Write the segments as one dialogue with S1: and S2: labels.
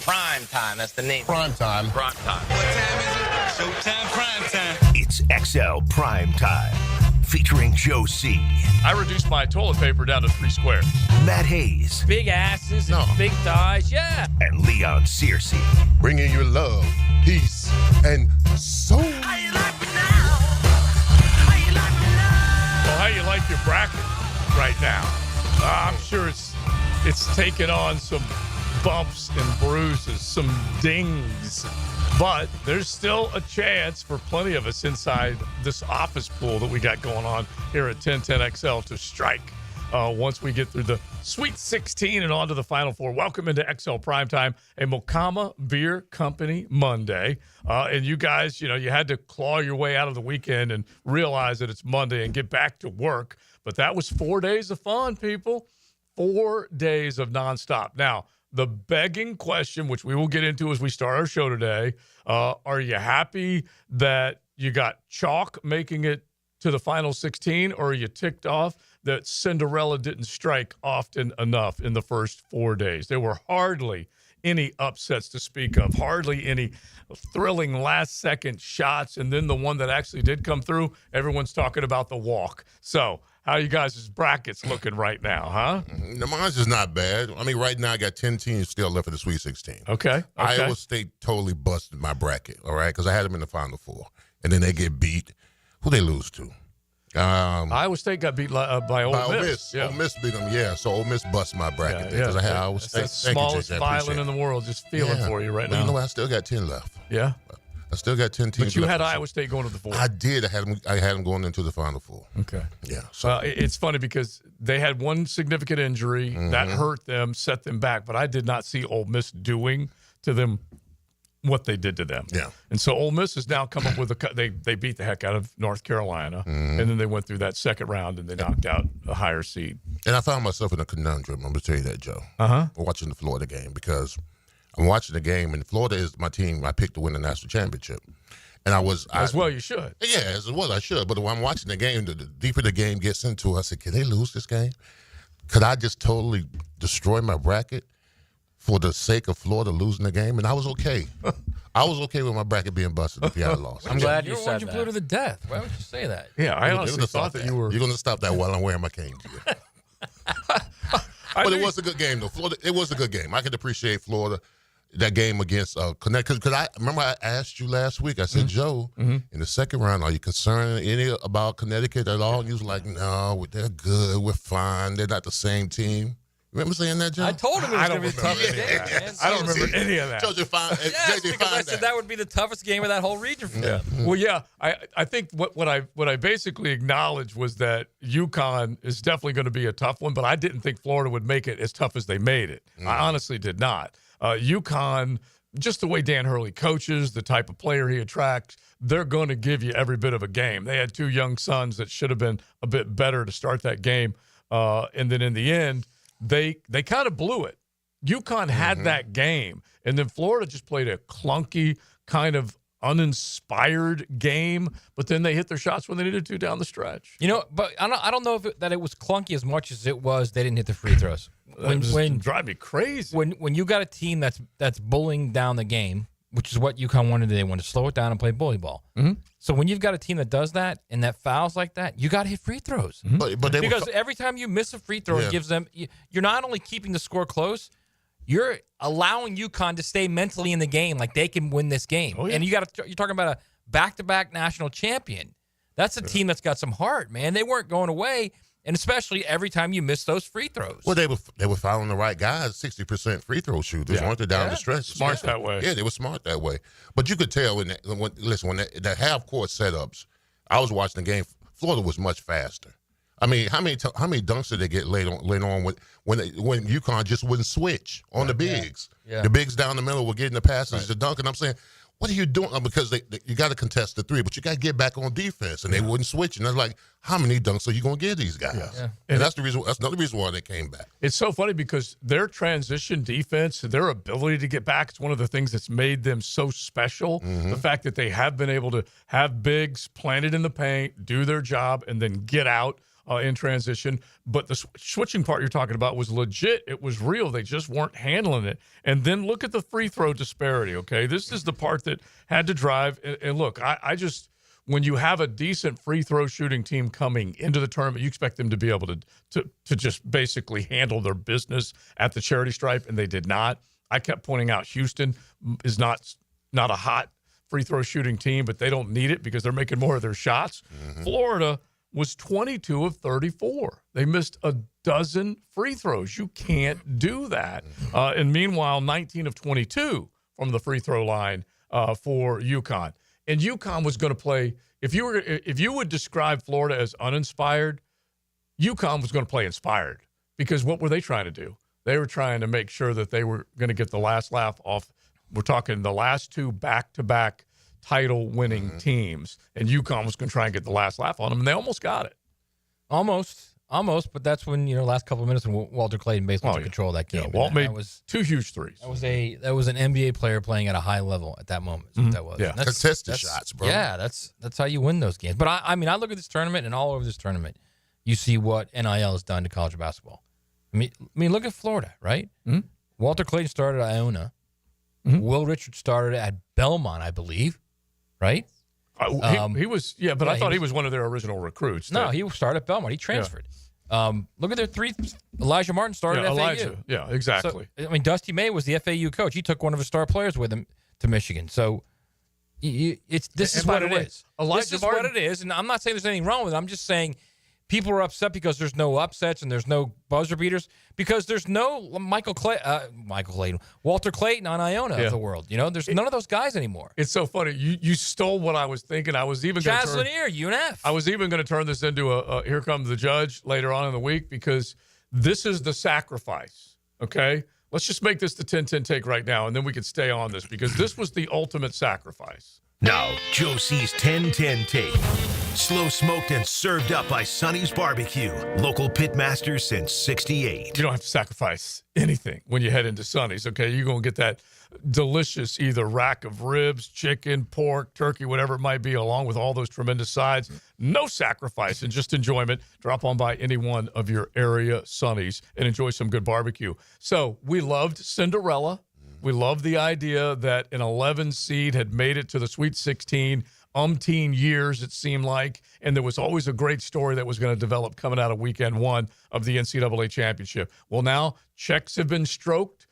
S1: Primetime, that's the name.
S2: Primetime.
S1: Primetime.
S3: What time is it? Showtime, primetime.
S4: It's XL Primetime, featuring Joe C.
S5: I reduced my toilet paper down to 3 squares.
S4: Matt Hayes.
S6: Big asses and big thighs, yeah.
S4: And Leon Searcy.
S2: Bringing you love, peace, and soul.
S5: Well, how you like your bracket right now? I'm sure it's taken on some bumps and bruises, some dings, but there's still a chance for plenty of us inside this office pool that we got going on here at 1010XL to strike once we get through the Sweet 16 and on to the Final Four. Welcome into XL Primetime, a Mokama Beer Company Monday. And you guys, you had to claw your way out of the weekend and realize that it's Monday and get back to work. But that was 4 days of fun, people. 4 days of nonstop. Now, the begging question, which we will get into as we start our show today, are you happy that you got chalk making it to the Final 16, or are you ticked off that Cinderella didn't strike often enough in the first 4 days? There were hardly any upsets to speak of, hardly any thrilling last-second shots, and then the one that actually did come through, everyone's talking about the walk. So how you guys' brackets looking right now, huh?
S2: Mine's is not bad. I mean, right now I got 10 teams still left for the Sweet 16.
S5: Okay.
S2: Iowa State totally busted my bracket, all right, because I had them in the Final Four. And then they get beat. Who they lose to?
S5: Iowa State got beat by Ole Miss.
S2: Yeah. Ole Miss beat them, yeah. So Ole Miss bust my bracket there because I had Iowa State.
S5: That's the smallest violin in the world, just feeling for you right now.
S2: You know what? I still got 10 left.
S5: Yeah?
S2: I still got 10 teams.
S5: But you had Iowa State going to the Four.
S2: I did. I had them going into the Final Four.
S5: Okay.
S2: Yeah. So
S5: it's funny because they had one significant injury that hurt them, set them back. But I did not see Ole Miss doing to them what they did to them.
S2: Yeah.
S5: And so Ole Miss has now come up with they beat the heck out of North Carolina, and then they went through that second round and they knocked out a higher seed. And
S2: I found myself in a conundrum. I'm going to tell you that, Joe. Watching the Florida game because I'm watching the game, and Florida is my team I picked to win the national championship. And well, you should. Yeah, as well, I should. But when I'm watching the game, the deeper the game gets into, I said, can they lose this game? Could I just totally destroy my bracket for the sake of Florida losing the game? And I was okay. I was okay with my bracket being busted if you had lost.
S6: I'm glad you said
S1: you
S6: that.
S1: blew to the death. Why would you say that?
S5: Yeah, I honestly thought that you were.
S2: You're going to stop that while I'm wearing my cane to you. But it was a good game, though. Florida. It was a good game. I could appreciate Florida. That game against Connecticut, because I remember I asked you last week. I said, Joe, in the second round, are you concerned about Connecticut at all? And you was like, no, they're good. We're fine. They're not the same team. Remember saying that, Joe?
S1: I told him it was going to be the toughest game, man.
S5: I don't remember any of that.
S2: Told you
S1: Yes, because I said that would be the toughest game of that whole region for them.
S5: Well, yeah, I think what I basically acknowledged was that UConn is definitely going to be a tough one, but I didn't think Florida would make it as tough as they made it. I honestly did not. UConn, just the way Dan Hurley coaches, the type of player he attracts, they're going to give you every bit of a game. They had two young sons that should have been a bit better to start that game. And then in the end, they kind of blew it. UConn had that game. And then Florida just played a clunky, kind of uninspired game, but then they hit their shots when they needed to down the stretch.
S1: But I don't know that it was clunky as much as it was they didn't hit the free throws.
S5: When drive me crazy.
S1: When you got a team that's bullying down the game, which is what UConn wanted, they wanted to slow it down and play bully ball. So when you've got a team that does that and that fouls like that, you got to hit free throws. Because every time you miss a free throw, it gives them. You're not only keeping the score close, you're allowing UConn to stay mentally in the game, like they can win this game. And you're talking about a back-to-back national champion. That's a team that's got some heart, man. They weren't going away. And especially every time you miss those free throws.
S2: Well, they were following the right guys, 60% free throw shooters, weren't they, down the stretch?
S5: Smart that way.
S2: Yeah, they were smart that way. But you could tell when the half-court setups, I was watching the game, Florida was much faster. I mean, how many dunks did they get laid on when UConn just wouldn't switch on the bigs?
S1: Yeah.
S2: The bigs down the middle were getting the passes to dunk, and I'm saying, what are you doing? Because you got to contest the three, but you got to get back on defense, and they wouldn't switch. And they're like, how many dunks are you going to give these guys? Yeah. And that's the reason. That's another reason why they came back.
S5: It's so funny because their transition defense, their ability to get back, it's one of the things that's made them so special. The fact that they have been able to have bigs planted in the paint, do their job, and then get out in transition. But the switching part you're talking about was legit. It was real. They just weren't handling it. And then look at the free throw disparity, okay? This is the part that had to drive. And look, I just – when you have a decent free throw shooting team coming into the tournament, you expect them to be able to just basically handle their business at the charity stripe, and they did not. I kept pointing out Houston is not a hot free throw shooting team, but they don't need it because they're making more of their shots. Mm-hmm. Florida was 22 of 34. They missed a dozen free throws. You can't do that. And meanwhile, 19 of 22 from the free throw line for UConn. And UConn was going to play. If you would describe Florida as uninspired, UConn was going to play inspired, because what were they trying to do? They were trying to make sure that they were going to get the last laugh off. We're talking the last two back-to-back title-winning teams, and UConn was going to try and get the last laugh on them, and they almost got it.
S1: Almost, but that's when, last couple of minutes when Walter Clayton basically took control of that game.
S5: Yeah, Walt made two huge threes.
S1: That was an NBA player playing at a high level at that moment. That's what that was.
S2: Yeah, contested shots, bro.
S1: Yeah, that's how you win those games. But I look at this tournament, and all over this tournament, you see what NIL has done to college basketball. I mean, look at Florida, right? Mm-hmm. Walter Clayton started at Iona. Mm-hmm. Will Richards started at Belmont, I believe, right?
S5: He was, but I thought he was one of their original recruits.
S1: No, he started at Belmont. He transferred. Yeah. Look at their three. Elijah Martin started at FAU.
S5: Yeah, exactly.
S1: So, Dusty May was the FAU coach. He took one of his star players with him to Michigan. So this is what it is. This is what it is. And I'm not saying there's anything wrong with it. I'm just saying people are upset because there's no upsets and there's no buzzer beaters, because there's no Walter Clayton on Iona of the world. There's none of those guys anymore.
S5: It's so funny. You stole what I was thinking. I was even
S1: Jazz Lanier, UNF.
S5: I was even going to turn this into a Here Comes the Judge later on in the week, because this is the sacrifice, okay? Let's just make this the 10-10 take right now, and then we could stay on this, because this was the ultimate sacrifice.
S4: Now, Joe C's 10-10 take. Slow smoked and served up by Sonny's Barbecue. Local pitmaster since 68.
S5: You don't have to sacrifice anything when you head into Sonny's, okay? You're going to get that delicious either rack of ribs, chicken, pork, turkey, whatever it might be, along with all those tremendous sides. No sacrifice and just enjoyment. Drop on by any one of your area Sonny's and enjoy some good barbecue. So we loved Cinderella. We loved the idea that an 11 seed had made it to the Sweet 16 umpteen years, it seemed like, and there was always a great story that was going to develop coming out of weekend one of the NCAA championship. Well, now checks have been stroked.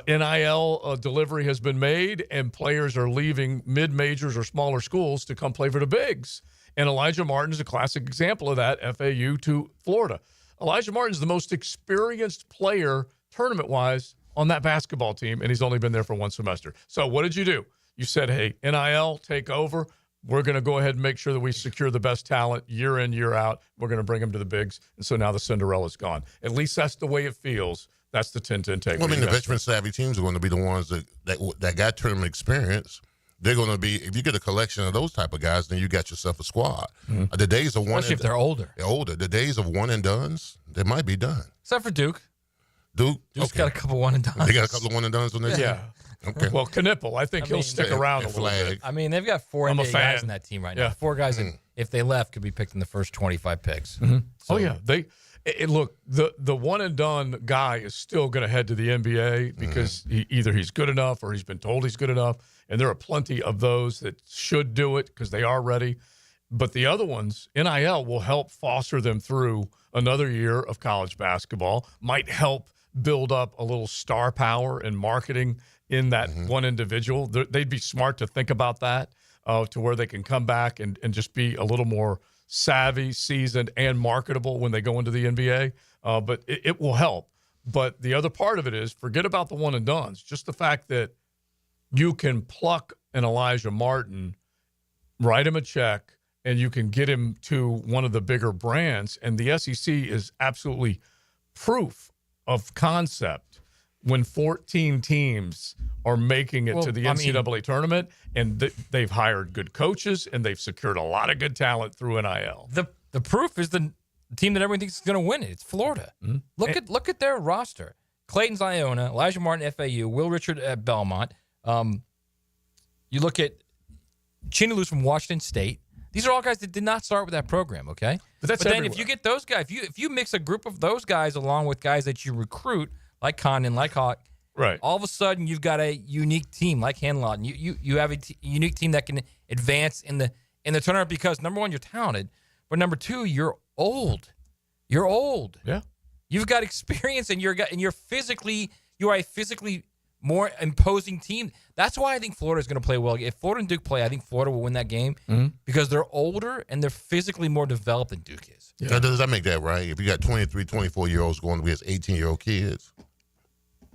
S5: NIL delivery has been made, and players are leaving mid-majors or smaller schools to come play for the bigs. And Elijah Martin is a classic example of that, FAU to Florida. Elijah Martin's the most experienced player tournament-wise on that basketball team, and he's only been there for one semester. So what did you do? You said, hey, NIL, take over. We're going to go ahead and make sure that we secure the best talent year in, year out. We're going to bring them to the bigs. And so now the Cinderella's gone. At least that's the way it feels. That's the 10-10 take.
S2: Well, the veteran-savvy teams are going to be the ones that got tournament experience. They're going to be, if you get a collection of those type of guys, then you got yourself a squad. Mm-hmm. The days of one,
S1: especially if they're older.
S2: The days of one and dones, they might be done.
S1: Except for Duke. Duke's
S2: okay.
S1: got a couple one and dones.
S2: They got a couple of one and dones on their team?
S5: Yeah. Okay. Well, Knipple, I think he'll stick around a little bit.
S1: They've got four NBA guys in that team right now. Yeah. Four guys that, if they left, could be picked in the first 25 picks.
S5: Mm-hmm. So, look, the one and done guy is still going to head to the NBA because either he's good enough or he's been told he's good enough, and there are plenty of those that should do it because they are ready. But the other ones, NIL will help foster them through another year of college basketball, might help build up a little star power and marketing in that one individual. They'd be smart to think about that to where they can come back and just be a little more savvy, seasoned, and marketable when they go into the NBA. But it will help. But the other part of it is, forget about the one and dones. Just the fact that you can pluck an Elijah Martin, write him a check, and you can get him to one of the bigger brands. And the SEC is absolutely proof of concept when 14 teams are making it to the NCAA tournament, and they've hired good coaches, and they've secured a lot of good talent through NIL.
S1: The proof is the team that everyone thinks is going to win it. It's Florida. Mm-hmm. Look at their roster. Clayton's Iona, Elijah Martin FAU, Will Richard at Belmont. You look at Chinaloo's from Washington State. These are all guys that did not start with that program, okay?
S5: But
S1: then if you get those guys, if you mix a group of those guys along with guys that you recruit, like Condon, like Hawk,
S5: right,
S1: all of a sudden you've got a unique team like Hanlon. And you have a unique team that can advance in the tournament because, number one, you're talented, but number two, you're old. You're old.
S5: Yeah.
S1: You've got experience, and you are a physically more imposing team. That's why I think Florida is going to play well. If Florida and Duke play, I think Florida will win that game because they're older and they're physically more developed than Duke is.
S2: Yeah. Now, does that make that right? If you got 23, 24-year-olds going against 18-year-old kids.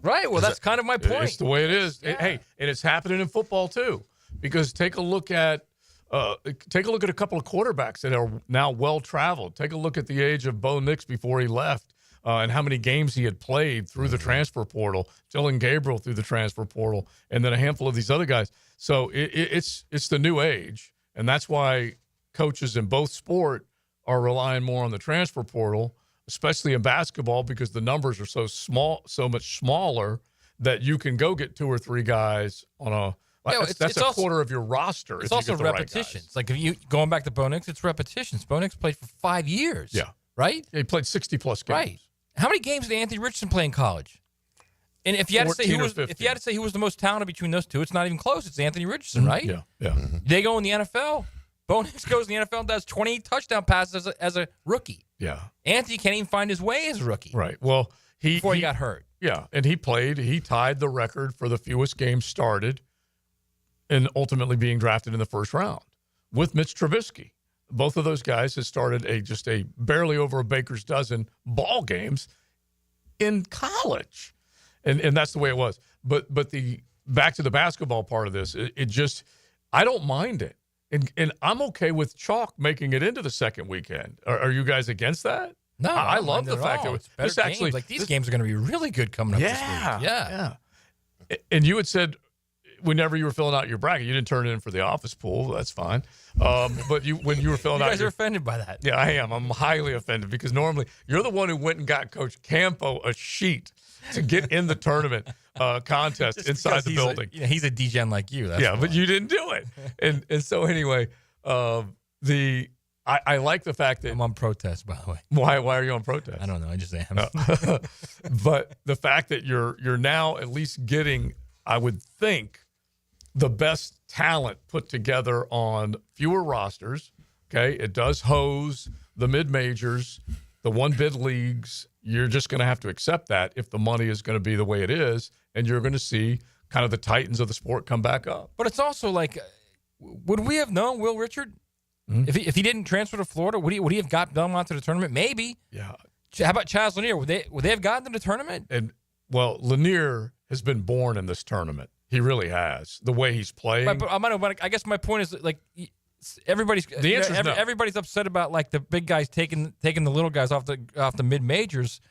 S1: Right. Well, that's kind of my point.
S5: It's the way it is.
S1: Yeah.
S5: Hey, and it's happening in football too. Because take a look at a couple of quarterbacks that are now well traveled. Take a look at the age of Bo Nix before he left. And how many games he had played through the transfer portal, Dylan Gabriel through the transfer portal, and then a handful of these other guys. So it's the new age, and that's why coaches in both sport are relying more on the transfer portal, especially in basketball, because the numbers are so small, so much smaller that you can go get 2 or 3 guys on a. That's a quarter of your roster.
S1: It's also repetitions. Like if you going back to Bo Nix, it's repetitions. Bo Nix played for 5 years.
S5: Yeah.
S1: Right.
S5: Yeah, he played 60+ games.
S1: Right. How many games did Anthony Richardson play in college? And if you had to say who was the most talented between those two, it's not even close. It's Anthony Richardson, right?
S5: Yeah, yeah. Mm-hmm.
S1: They go in the NFL. Bo Nix goes in the NFL and does 20 touchdown passes as a rookie.
S5: Yeah.
S1: Anthony can't even find his way as a rookie.
S5: Right. Well,
S1: before he got hurt.
S5: Yeah, and he tied the record for the fewest games started and ultimately being drafted in the first round with Mitch Trubisky. Both of those guys have started just a barely over a baker's dozen ball games in college. And that's the way it was. But the back to the basketball part of this, it just I don't mind it. And I'm okay with chalk making it into the second weekend. Are you guys against that?
S1: No,
S5: I love the fact that
S1: it's actually like these games are going to be really good coming up this week.
S5: Yeah. And you had said whenever you were filling out your bracket, you didn't turn it in for the office pool. That's fine. But when you were filling
S1: you
S5: out,
S1: guys are offended by that.
S5: Yeah, I am. I'm highly offended because normally you're the one who went and got Coach Campo a sheet to get in the tournament contest inside the building.
S1: He's a degen like you. That's
S5: but you didn't do it. And so anyway, I like the fact that
S1: I'm on protest. By the way,
S5: why are you on protest?
S1: I don't know. I just am.
S5: But the fact that you're now at least getting, I would think, the best talent put together on fewer rosters. Okay, it does hose the mid-majors, the one-bid leagues. You're just going to have to accept that if the money is going to be the way it is, and you're going to see kind of the titans of the sport come back up.
S1: But it's also like, would we have known Will Richard if he didn't transfer to Florida? Would he have got Belmont to the tournament? Maybe.
S5: Yeah.
S1: How about Chaz Lanier? Would they have gotten to the tournament?
S5: And well, Lanier has been born in this tournament. He really has. The way he's playing.
S1: But I guess my point is like everybody's everybody's upset about like the big guys taking the little guys off the mid majors.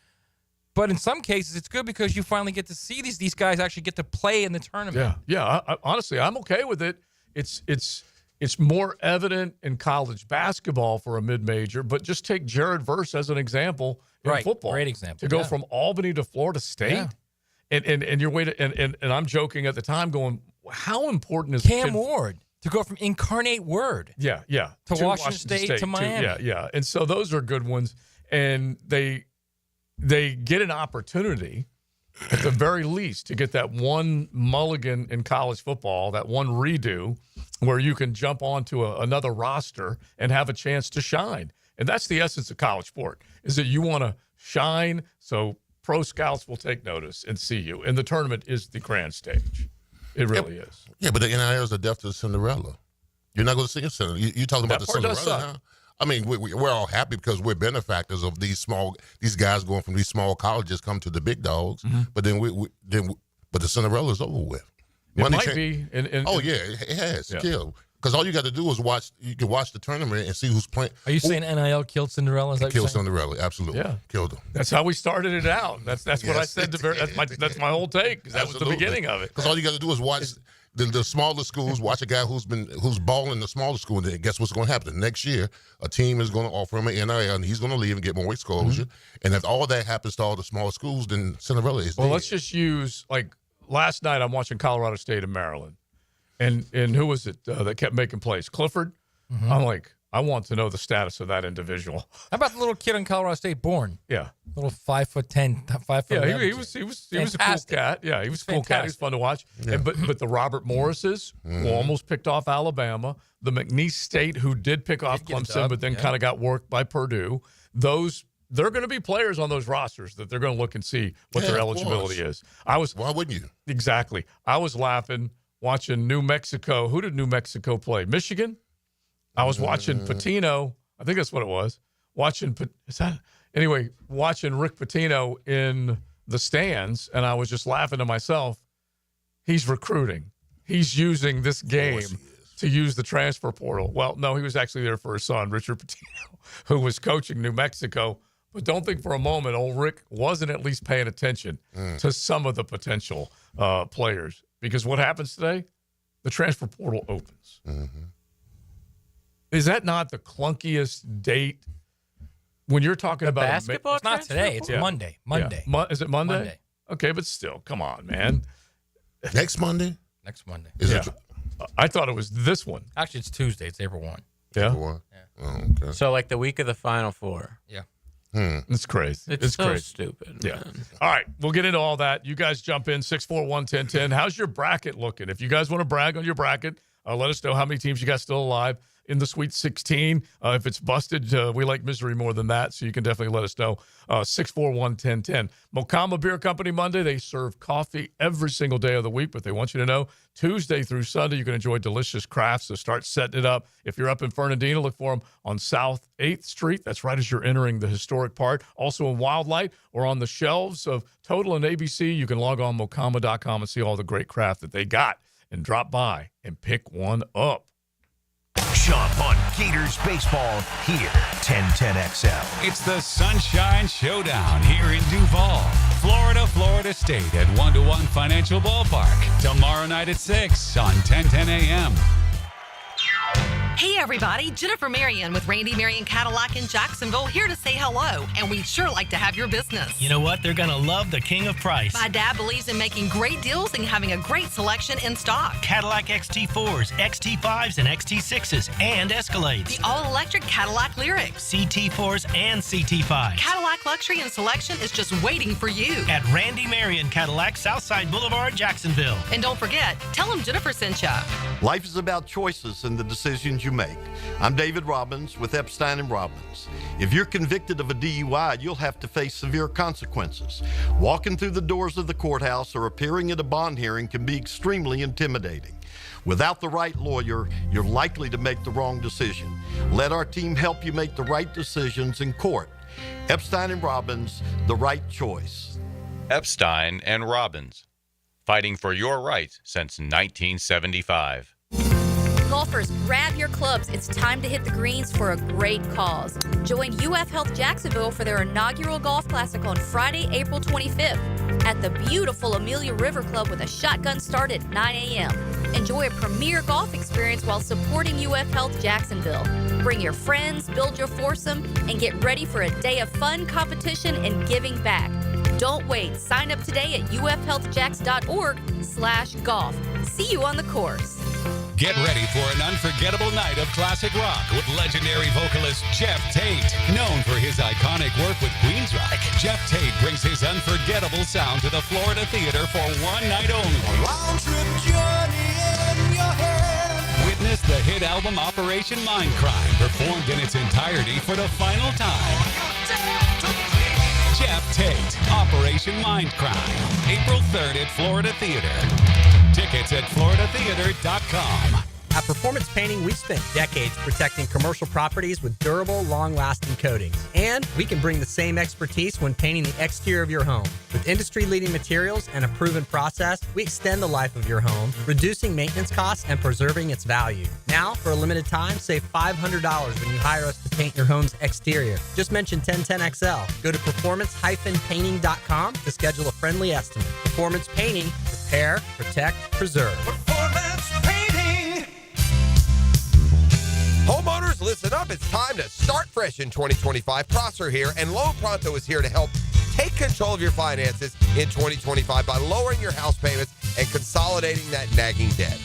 S1: But in some cases, it's good because you finally get to see these guys actually get to play in the tournament.
S5: Yeah. Honestly, I'm okay with it. It's more evident in college basketball for a mid major. But just take Jared Verse as an example in football.
S1: Great example.
S5: To go from Albany to Florida State.
S1: Yeah.
S5: And you're waiting, and I'm joking at the time, going, how important is
S1: Cam Ward to go from Incarnate Word?
S5: Yeah,
S1: to Washington State to Miami.
S5: Yeah. And so those are good ones, and they get an opportunity at the very least to get that one mulligan in college football, that one redo, where you can jump onto another roster and have a chance to shine. And that's the essence of college sport: is that you want to shine, so pro scouts will take notice and see you. And the tournament is the grand stage. It really is.
S2: Yeah, but the NIL is the death of Cinderella. You're not going to see a Cinderella. You're talking about the Cinderella now? I mean, we're all happy because we're benefactors of these guys going from these small colleges come to the big dogs. Mm-hmm. But then but the Cinderella is over with.
S5: It might be.
S2: It has. Killed. Because all you got to do is watch. You can watch the tournament and see who's playing.
S1: Are you saying NIL killed Cinderella?
S2: Killed Cinderella, absolutely. Yeah, killed them.
S5: That's how we started it out. That's what I said. That's my whole take. Because that was the beginning of it.
S2: Because all you got to do is watch the smaller schools. Watch a guy who's balling in the smaller school, and then guess what's going to happen? Next year, a team is going to offer him an NIL, and he's going to leave and get more exposure. Mm-hmm. And if all that happens to all the smaller schools, then Cinderella is. Well,
S5: let's just use last night. I'm watching Colorado State and Maryland. And who was it that kept making plays? Clifford? Mm-hmm. I'm like, I want to know the status of that individual.
S1: How about the little kid in Colorado State born?
S5: Yeah.
S1: Little 5'10", 5'11".
S5: Yeah, he was a cool cat. Yeah, he was a cool cat. He was fun to watch. Yeah. But the Robert Morrises, who almost picked off Alabama, the McNeese State, who did pick off Clemson, but then kind of got worked by Purdue, they're going to be players on those rosters that they're going to look and see what their eligibility is.
S2: Why wouldn't you?
S5: Exactly. I was laughing watching New Mexico. Who did New Mexico play? Michigan? I was watching Pitino. I think that's what it was. Watching Rick Pitino in the stands, and I was just laughing to myself. He's recruiting. He's using this game to use the transfer portal. Well, no, he was actually there for his son, Richard Pitino, who was coaching New Mexico. But don't think for a moment old Rick wasn't at least paying attention to some of the potential players. Because what happens today? The transfer portal opens. Mm-hmm. Is that not the clunkiest date when you're talking about
S6: basketball?
S1: It's not today. It's Monday. Monday.
S5: Yeah. Is it Monday?
S1: Monday.
S5: Okay, but still, come on, man.
S2: Next Monday?
S1: Next Monday.
S2: Is it?
S5: I thought it was this one.
S1: Actually, it's Tuesday. It's April 1.
S5: Yeah?
S2: April 1?
S1: Yeah.
S2: Oh, okay.
S6: So, like the week of the Final Four.
S1: Yeah.
S5: It's crazy.
S6: It's so
S5: crazy.
S6: stupid.
S5: Yeah.
S6: Man.
S5: All right. We'll get into all that. You guys jump in 641-1010. How's your bracket looking? If you guys want to brag on your bracket, let us know how many teams you got still alive in the Sweet 16. If it's busted, we like misery more than that, so you can definitely let us know. 641-1010. Mocama Beer Company Monday. They serve coffee every single day of the week, but they want you to know Tuesday through Sunday you can enjoy delicious crafts, so start setting it up. If you're up in Fernandina, look for them on South 8th Street. That's right as you're entering the historic part. Also in Wildlight or on the shelves of Total and ABC. You can log on mocama.com and see all the great craft that they got and drop by and pick one up.
S4: Jump on Gators baseball here, 1010XL.
S3: It's the Sunshine Showdown here in Duval, Florida State at 1-1 Financial Ballpark. Tomorrow night at 6 on 1010 a.m.
S7: Hey everybody, Jennifer Marion with Randy Marion Cadillac in Jacksonville here to say hello, and we'd sure like to have your business.
S8: You know what? They're going to love the king of price.
S7: My dad believes in making great deals and having a great selection in stock.
S8: Cadillac XT4s, XT5s, and XT6s, and Escalades.
S7: The all-electric Cadillac Lyrics.
S8: CT4s and CT5s.
S7: Cadillac luxury and selection is just waiting for you.
S8: At Randy Marion Cadillac, Southside Boulevard, Jacksonville.
S7: And don't forget, tell them Jennifer sent ya.
S9: Life is about choices and the decisions you make. I'm David Robbins with Epstein & Robbins. If you're convicted of a DUI, you'll have to face severe consequences. Walking through the doors of the courthouse or appearing at a bond hearing can be extremely intimidating. Without the right lawyer, you're likely to make the wrong decision. Let our team help you make the right decisions in court. Epstein & Robbins, the right choice.
S10: Epstein & Robbins, fighting for your rights since 1975.
S11: Golfers, grab your clubs. It's time to hit the greens for a great cause. Join UF Health Jacksonville for their inaugural golf classic on Friday, April 25th at the beautiful Amelia River Club with a shotgun start at 9 a.m. Enjoy a premier golf experience while supporting UF Health Jacksonville. Bring your friends, build your foursome, and get ready for a day of fun, competition, and giving back. Don't wait. Sign up today at ufhealthjacks.org/golf. See you on the course.
S3: Get ready for an unforgettable night of classic rock with legendary vocalist Jeff Tate. Known for his iconic work with Queensryche, Jeff Tate brings his unforgettable sound to the Florida Theater for one night only. A round-trip journey in your head. Witness the hit album Operation Mindcrime, performed in its entirety for the final time. Jeff Tate, Operation Mindcrime, April 3rd at Florida Theater. Tickets at floridatheater.com.
S12: At Performance Painting, we've spent decades protecting commercial properties with durable, long-lasting coatings. And we can bring the same expertise when painting the exterior of your home. With industry-leading materials and a proven process, we extend the life of your home, reducing maintenance costs and preserving its value. Now, for a limited time, save $500 when you hire us to paint your home's exterior. Just mention 1010XL. Go to performancepainting.com to schedule a friendly estimate. Performance Painting. Repair, protect, preserve.
S13: Performance Painting. Homeowners, listen up. It's time to start fresh in 2025. Prosser here, and Loan Pronto is here to help take control of your finances in 2025 by lowering your house payments and consolidating that nagging debt.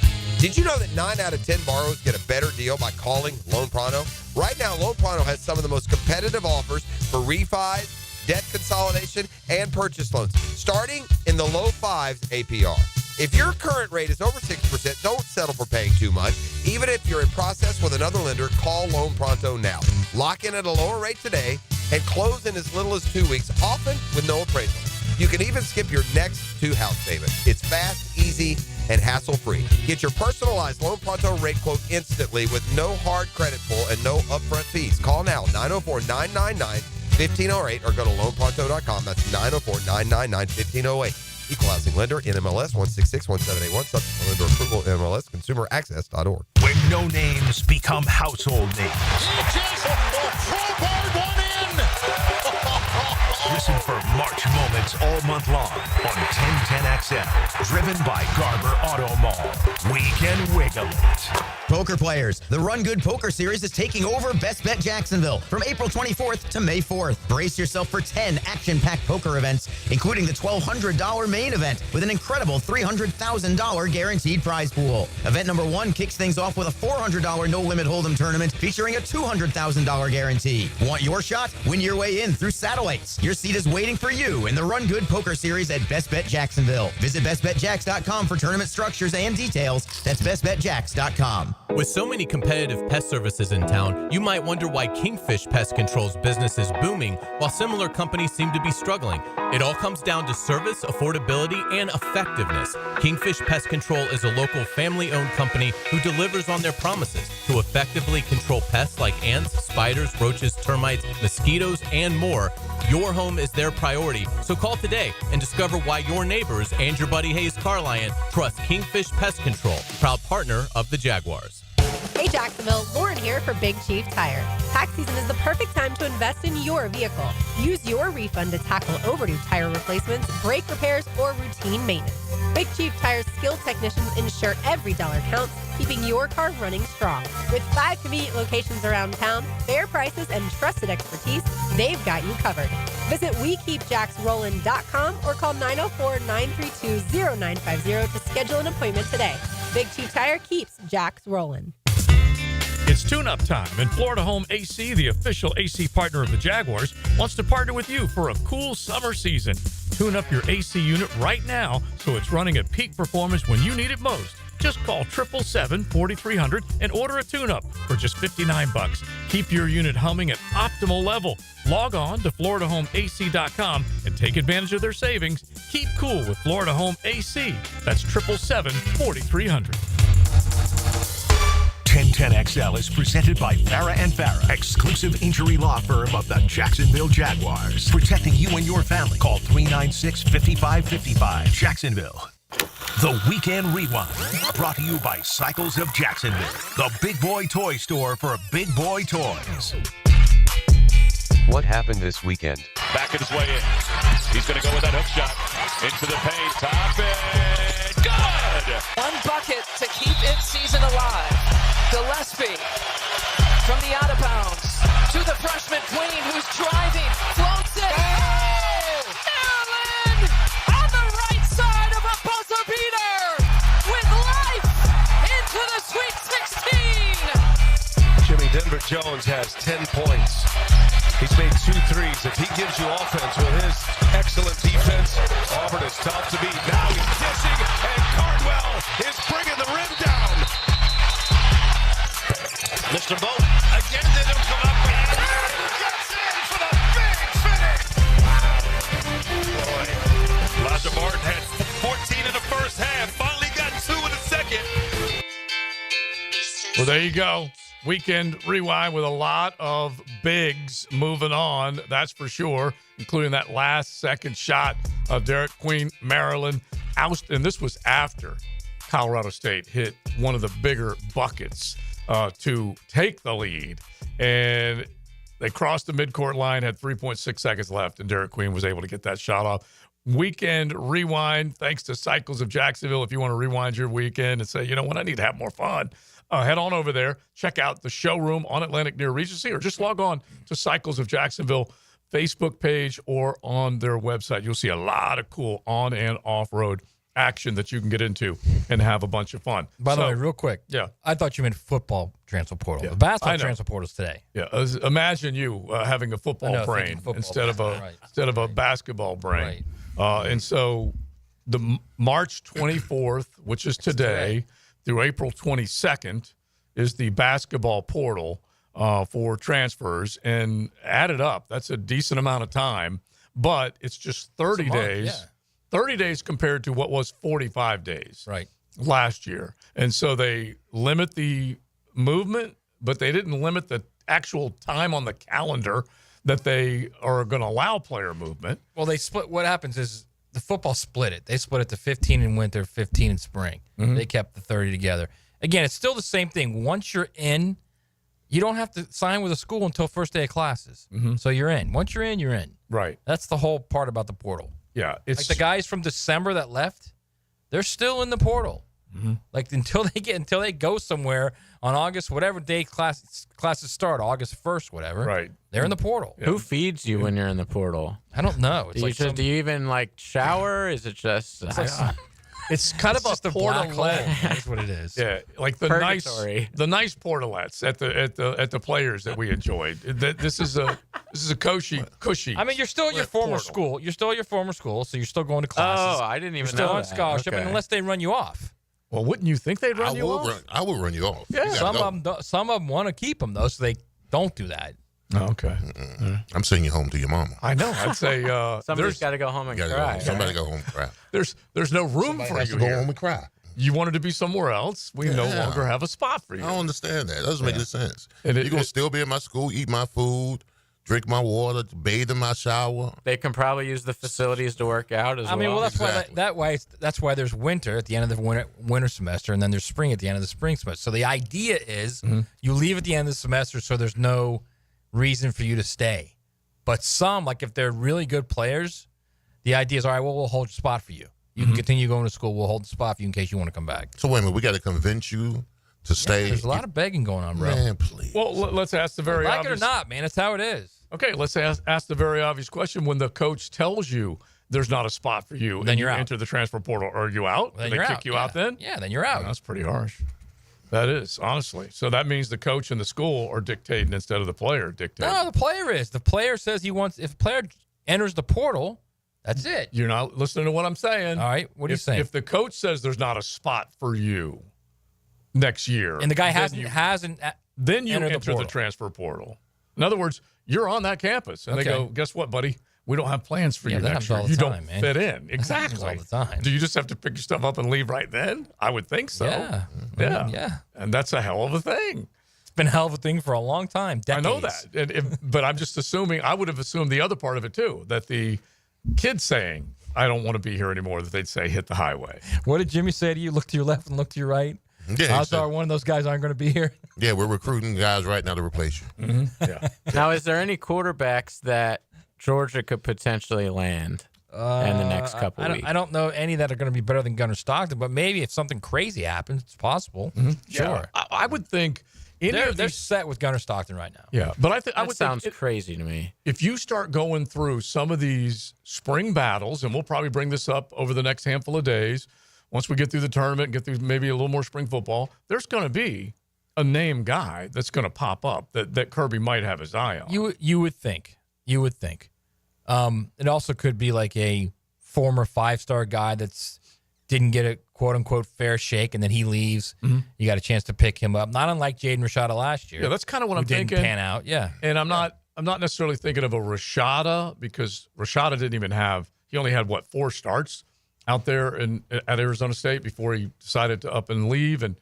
S13: Did you know that 9 out of 10 borrowers get a better deal by calling Loan Pronto? Right now, Loan Pronto has some of the most competitive offers for refis, debt consolidation, and purchase loans, starting in the low 5s APR. If your current rate is over 6%, don't settle for paying too much. Even if you're in process with another lender, call Loan Pronto now. Lock in at a lower rate today and close in as little as 2 weeks, often with no appraisal. You can even skip your next 2 house payments. It's fast, easy, and hassle-free. Get your personalized Loan Pronto rate quote instantly with no hard credit pull and no upfront fees. Call now, 904-999-1508, or go to loanpronto.com. That's 904-999-1508. Equal housing lender, NMLS 1661781, subject to lender approval, NMLS, consumeraccess.org.
S4: When no names become household names.
S14: He just crowbarred one in.
S4: Listen for March moments all month long on 1010XL. Driven by Garber Auto Mall. We can wiggle it.
S15: Poker players, the Run Good Poker Series is taking over Best Bet Jacksonville from April 24th to May 4th. Brace yourself for 10 action-packed poker events, including the $1,200 main event with an incredible $300,000 guaranteed prize pool. Event number 1 kicks things off with a $400 no-limit hold'em tournament featuring a $200,000 guarantee. Want your shot? Win your way in through satellites. Your seat is waiting for you in the Run Good Poker Series at Best Bet Jacksonville. Visit bestbetjacks.com for tournament structures and details. That's bestbetjacks.com.
S16: With so many competitive pest services in town, you might wonder why Kingfish Pest Control's business is booming while similar companies seem to be struggling. It all comes down to service, affordability, and effectiveness. Kingfish Pest Control is a local family-owned company who delivers on their promises to effectively control pests like ants, spiders, roaches, termites, mosquitoes, and more. Your home is their priority, so call today and discover why your neighbors and your buddy Hayes Carlion trust Kingfish Pest Control, proud partner of the Jaguars.
S17: Hey Jacksonville, Lauren here for Big Chief Tire. Tax season is the perfect time to invest in your vehicle. Use your refund to tackle overdue tire replacements, brake repairs, or routine maintenance. Big Chief Tire's skilled technicians ensure every dollar counts, keeping your car running strong. With 5 convenient locations around town, fair prices, and trusted expertise, they've got you covered. Visit WeKeepJacksRollin.com or call 904-932-0950 to schedule an appointment today. Big Chief Tire keeps Jacks rolling.
S5: It's tune-up time, and Florida Home AC, the official AC partner of the Jaguars, wants to partner with you for a cool summer season. Tune up your AC unit right now so it's running at peak performance when you need it most. Just call 777-4300 and order a tune-up for just $59. Keep your unit humming at optimal level. Log on to FloridaHomeAC.com and take advantage of their savings. Keep cool with Florida Home AC. That's 777-4300.
S4: 1010XL is presented by Farah and Farah, exclusive injury law firm of the Jacksonville Jaguars. Protecting you and your family. Call 396-5555. Jacksonville. The Weekend Rewind, brought to you by Cycles of Jacksonville, the big boy toy store for big boy toys.
S18: What happened this weekend?
S19: Backing his way in. He's going to go with that hook shot. Into the paint. Top it. Good!
S20: One bucket to keep its season alive. Gillespie from the out of bounds to the freshman queen who's driving. Floats it. Oh! Allen on the right side of a buzzer beater with life into the Sweet 16.
S21: Jimmy Denver Jones has 10 points. He's made 2 threes. If he gives you offense with his excellent defense, Auburn is tough to beat. Now he's dishing, and Cardwell is bringing the rim down.
S19: Mr. Boat, again, they don't come up with it. Gets in for the big finish. Boy, Elijah Martin had 14 in the first half. Finally got 2 in the second.
S5: Well, there you go. Weekend Rewind with a lot of bigs moving on, that's for sure, including that last second shot of Derek Queen, Maryland. And this was after Colorado State hit one of the bigger buckets to take the lead. And they crossed the midcourt line, had 3.6 seconds left, and Derek Queen was able to get that shot off. Weekend Rewind, thanks to Cycles of Jacksonville. If you want to rewind your weekend and say, you know what, I need to have more fun, head on over there. Check out the showroom on Atlantic near Regency, or just log on to Cycles of Jacksonville Facebook page or on their website. You'll see a lot of cool on and off-road action that you can get into and have a bunch of fun.
S1: By the way, real quick.
S5: Yeah.
S1: I thought you meant football transfer portal. Yeah. The basketball transfer portal is today.
S5: Yeah. Imagine you having a football brain instead of a basketball brain. Right. And so the March 24th, which is today, through April 22nd, is the basketball portal for transfers. And added up, that's a decent amount of time. But it's just 30 days. Yeah. 30 days compared to what was 45 days last year. And so they limit the movement, but they didn't limit the actual time on the calendar that they are going to allow player movement.
S1: Well, they split. What happens is the football split it. They split it to 15 in winter, 15 in spring. Mm-hmm. They kept the 30 together. Again, it's still the same thing. Once you're in, you don't have to sign with a school until first day of classes. Mm-hmm. So you're in. Once you're in, you're in.
S5: Right.
S1: That's the whole part about the portal.
S5: Yeah.
S1: It's like the guys from December that left, they're still in the portal. Mm-hmm. Like until they go somewhere on August, whatever day classes start, August 1st, whatever.
S5: Right.
S1: They're in the portal.
S6: Yeah. Who feeds you when you're in the portal?
S1: I don't know.
S6: It's do you even shower? Is it just?
S5: It's kind of a portalette.
S1: That's what it is.
S5: Yeah, like the nice portalettes at the players that we enjoyed. This is a cushy.
S1: I mean, you're still at your former school. You're still at your former school, so you're still going to classes.
S6: Oh, I didn't even
S1: know
S6: know
S1: on scholarship, unless they run you off.
S5: Well, wouldn't you think they'd run you off?
S2: I would run you off.
S1: Yeah, some of them want to keep them though, so they don't do that.
S5: Oh, okay.
S2: I'm sending you home to your mama.
S5: I know. I'd say
S6: somebody's got to go home and cry.
S2: Somebody go home and cry.
S5: There's no room for you.
S2: Go home and cry.
S5: You wanted to be somewhere else. We no longer have a spot for you.
S2: I don't understand that. That doesn't make any sense. You're gonna still be in my school, eat my food, drink my water, bathe in my shower.
S6: They can probably use the facilities to work out as well.
S1: I mean, that's why there's winter at the end of the winter semester, and then there's spring at the end of the spring semester. So the idea is you leave at the end of the semester, so there's no reason for you to stay. But some, like if they're really good players, the idea is, all right, well, we'll hold your spot for you. You can continue going to school. We'll hold the spot for you in case you want to come back.
S2: So wait a minute, we got to convince you to stay.
S1: There's a lot of begging going on, bro.
S2: Man, please.
S5: Well, let's ask the very obvious.
S1: Like it or not, man, it's how it is.
S5: Okay, let's ask the very obvious question. When the coach tells you there's not a spot for you,
S1: then
S5: and
S1: you're out.
S5: Enter the transfer portal, are you out?
S1: Then
S5: Do
S1: you're
S5: they
S1: out.
S5: kick you out then?
S1: Yeah, then you're out.
S5: That's pretty harsh. That is, honestly. So that means the coach and the school are dictating instead of the player dictating.
S1: No, the player is. The player says he wants. If a player enters the portal, that's it.
S5: You're not listening to what I'm saying.
S1: All right, what are you saying?
S5: If the coach says there's not a spot for you next year,
S1: and the guy hasn't,
S5: then you enter
S1: the
S5: the transfer portal. In other words, you're on that campus, and they go, "Guess what, buddy? We don't have plans for you next year. You don't fit in." Exactly.
S1: All the time.
S5: Do you just have to pick your stuff up and leave right then? I would think so.
S1: Yeah.
S5: And that's a hell of a thing.
S1: It's been a hell of a thing for a long time. Decades.
S5: I know that. But I'm just assuming, I would have assumed the other part of it too, that the kid saying, "I don't want to be here anymore," that they'd say, "Hit the highway."
S1: What did Jimmy say to you? Look to your left and look to your right.
S2: Yeah,
S1: odds are one of those guys aren't going to be here.
S2: Yeah, we're recruiting guys right now to replace you.
S5: Mm-hmm. Yeah.
S6: Now, is there any quarterbacks that Georgia could potentially land in the next couple weeks?
S1: I don't know any that are going to be better than Gunnar Stockton, but maybe if something crazy happens, it's possible.
S5: Mm-hmm.
S1: Sure.
S5: Yeah, I would think
S1: they're set with Gunnar Stockton right now.
S5: Yeah, but I would
S6: sounds
S5: think
S6: crazy to me.
S5: If you start going through some of these spring battles, and we'll probably bring this up over the next handful of days, once we get through the tournament and get through maybe a little more spring football, there's going to be a name guy that's going to pop up that Kirby might have his eye on.
S1: You would think. It also could be like a former 5-star guy that's didn't get a quote-unquote fair shake, and then he leaves. Mm-hmm. You got a chance to pick him up. Not unlike Jaden Rashada last year.
S5: Yeah, that's kind of what I'm thinking.
S1: Didn't pan out, yeah.
S5: And I'm not necessarily thinking of a Rashada, because Rashada didn't even have – he only had, 4 starts out there at Arizona State before he decided to up and leave. And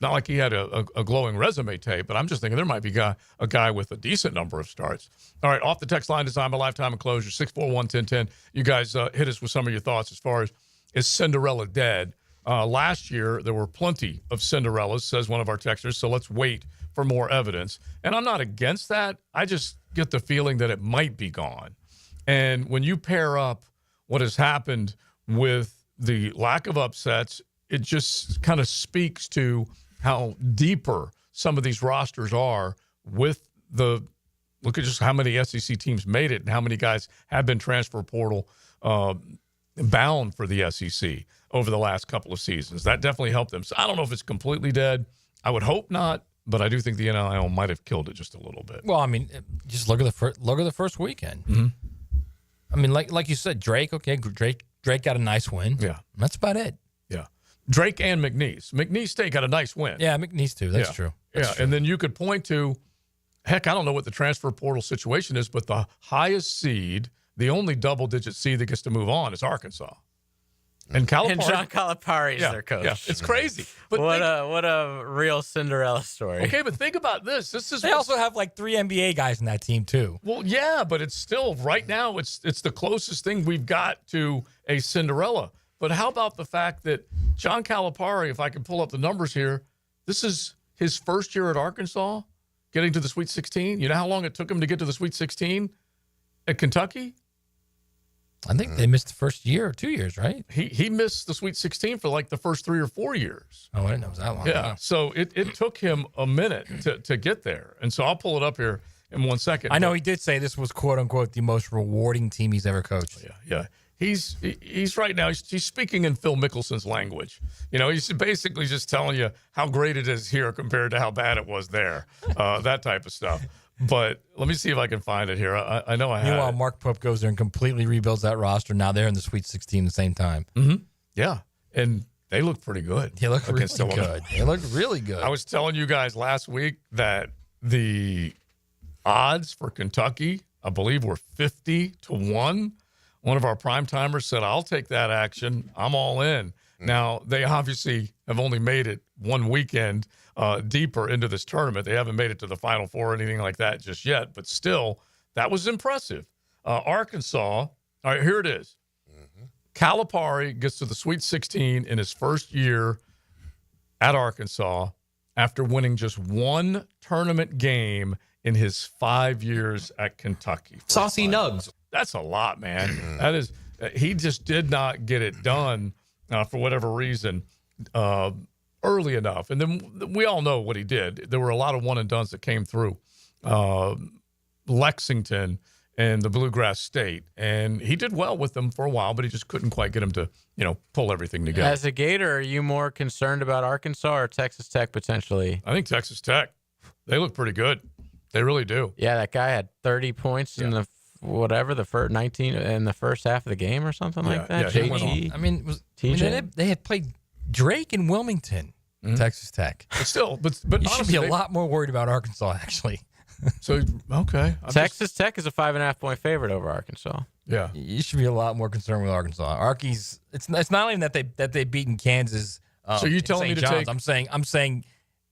S5: not like he had a glowing resume tape, but I'm just thinking there might be a guy with a decent number of starts. All right, off the text line, design by Lifetime Enclosure, 641-1010. You guys hit us with some of your thoughts as far as, is Cinderella dead? Last year, there were plenty of Cinderellas, says one of our texters, so let's wait for more evidence. And I'm not against that. I just get the feeling that it might be gone. And when you pair up what has happened with the lack of upsets, it just kind of speaks to how deeper some of these rosters are with the look at just how many SEC teams made it and how many guys have been transfer portal bound for the SEC over the last couple of seasons. That definitely helped them. So I don't know if it's completely dead. I would hope not, but I do think the NIL might have killed it just a little bit.
S1: Well, I mean, just look at the first weekend.
S5: Mm-hmm.
S1: I mean, like you said, Drake. Okay, Drake got a nice win.
S5: Yeah,
S1: that's about it.
S5: Yeah, Drake and McNeese. McNeese State got a nice win.
S1: Yeah, McNeese too. That's true. That's true.
S5: And then you could point to, heck, I don't know what the transfer portal situation is, but the highest seed, the only double-digit seed that gets to move on is Arkansas. And Calipari.
S6: And John Calipari is their coach.
S5: Yeah, it's crazy. But
S6: what a real Cinderella story.
S5: Okay, but think about this.
S1: They also have like 3 NBA guys in that team too.
S5: Well, yeah, but it's still right now. It's the closest thing we've got to a Cinderella. But how about the fact that John Calipari, if I can pull up the numbers here, this is his first year at Arkansas, getting to the Sweet 16. You know how long it took him to get to the Sweet 16 at Kentucky?
S1: I think they missed the first year or 2 years, right?
S5: He missed the Sweet 16 for like the first 3 or 4 years.
S1: Oh, I didn't know it was that long.
S5: Yeah, so it took him a minute to get there. And so I'll pull it up here in 1 second.
S1: I know he did say this was, quote unquote, the most rewarding team he's ever coached.
S5: Yeah. He's right now, he's speaking in Phil Mickelson's language. You know, he's basically just telling you how great it is here compared to how bad it was there, that type of stuff. But let me see if I can find it here. I know I have.
S1: Meanwhile, Mark Pope goes there and completely rebuilds that roster. Now they're in the Sweet 16 at the same time.
S5: Mm-hmm. Yeah, and they look pretty good.
S1: They look really good. They look really good.
S5: I was telling you guys last week that the odds for Kentucky, I believe, were 50-1. One of our prime-timers said, I'll take that action. I'm all in. Now, they obviously have only made it one weekend deeper into this tournament. They haven't made it to the Final Four or anything like that just yet, but still, that was impressive. Arkansas, all right, here it is. Calipari gets to the Sweet 16 in his first year at Arkansas after winning just one tournament game in his 5 years at Kentucky.
S12: Saucy Nugs.
S5: That's a lot, man. That is, he just did not get it done for whatever reason early enough. And then we all know what he did. There were a lot of one-and-dones that came through Lexington and the Bluegrass State. And he did well with them for a while, but he just couldn't quite get him to, pull everything together.
S6: As a Gator, are you more concerned about Arkansas or Texas Tech potentially?
S5: I think Texas Tech. They look pretty good. They really do.
S6: Yeah, that guy had 30 points in the first 19 in the first half of the game or something like that.
S5: Yeah,
S6: JT.
S1: I mean, they had played Drake in Wilmington, Texas Tech.
S5: But still, but
S1: you should be a lot more worried about Arkansas, actually.
S5: So, okay.
S6: Texas Tech is a 5.5-point favorite over Arkansas.
S5: Yeah.
S1: You should be a lot more concerned with Arkansas. Arky's, it's not even that they've beaten Kansas.
S5: So you telling me to take?
S1: I'm saying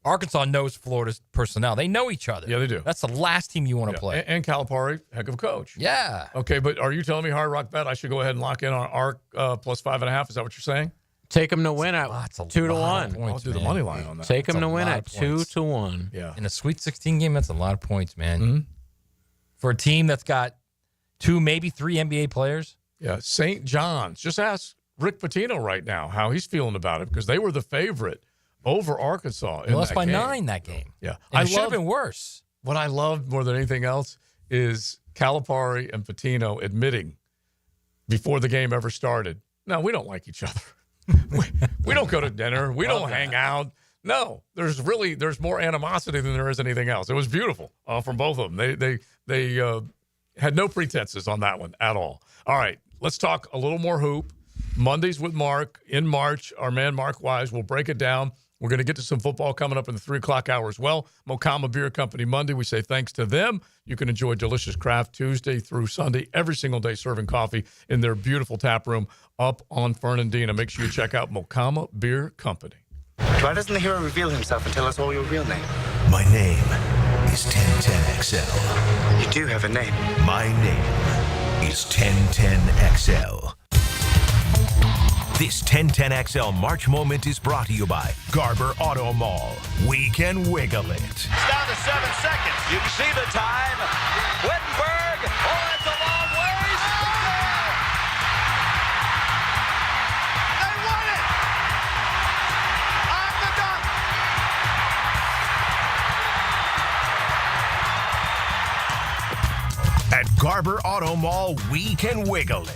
S1: Arkansas knows Florida's personnel. They know each other.
S5: Yeah, they do.
S1: That's the last team you want to play.
S5: And Calipari, heck of a coach.
S1: Yeah.
S5: Okay, but are you telling me Hard Rock Bet I should go ahead and lock in on Ark plus 5.5? Is that what you're saying?
S6: Take them to win at 2-1.
S5: I'll do the money line on that.
S6: Take them to win at 2-1.
S5: Yeah.
S1: In a Sweet 16 game, that's a lot of points, man.
S5: Mm-hmm.
S1: For a team that's got 2, maybe 3 NBA players.
S5: Yeah. St. John's. Just ask Rick Pitino right now how he's feeling about it because they were the favorite over Arkansas.
S1: They lost by 9 that game.
S5: Yeah.
S1: It should have been worse.
S5: What I loved more than anything else is Calipari and Pitino admitting before the game ever started, no, we don't like each other. we don't go to dinner. We don't hang out. No, there's more animosity than there is anything else. It was beautiful from both of them. They had no pretenses on that one at all. All right, let's talk a little more hoop. Mondays with Mark in March. Our man Mark Wise will break it down. We're going to get to some football coming up in the 3 o'clock hour as well. Mokama Beer Company Monday. We say thanks to them. You can enjoy delicious craft Tuesday through Sunday, every single day serving coffee in their beautiful tap room up on Fernandina. Make sure you check out Mokama Beer Company.
S8: Why doesn't the hero reveal himself and tell us all your real name?
S4: My name is 1010XL.
S8: You do have a name.
S4: My name is 1010XL. This 1010XL March moment is brought to you by Garber Auto Mall. We can wiggle it.
S19: It's down to 7 seconds. You can see the time. Wittenberg. Oh, it's a long ways. They won it. On the dunk.
S4: At Garber Auto Mall, we can wiggle it.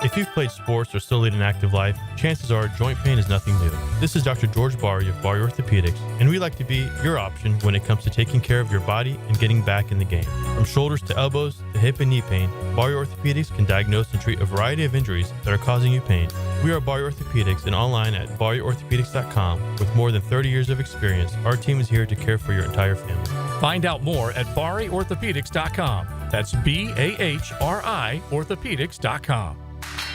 S7: If you've played sports or still lead an active life, chances are joint pain is nothing new. This is Dr. George Barry of Barry Orthopedics, and we like to be your option when it comes to taking care of your body and getting back in the game. From shoulders to elbows to hip and knee pain, Barry Orthopedics can diagnose and treat a variety of injuries that are causing you pain. We are Barry Orthopedics and online at barryorthopedics.com. With more than 30 years of experience, our team is here to care for your entire family.
S22: Find out more at barryorthopedics.com. That's BAHRI orthopedics.com.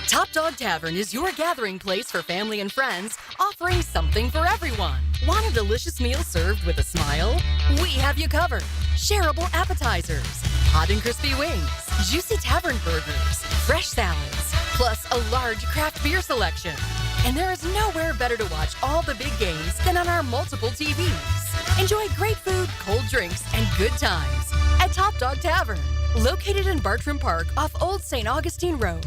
S23: Top Dog Tavern is your gathering place for family and friends, offering something for everyone. Want a delicious meal served with a smile? We have you covered. Shareable appetizers, hot and crispy wings, juicy tavern burgers, fresh salads, plus a large craft beer selection. And there is nowhere better to watch all the big games than on our multiple TVs. Enjoy great food, cold drinks, and good times at Top Dog Tavern, located in Bartram Park off Old St. Augustine Road.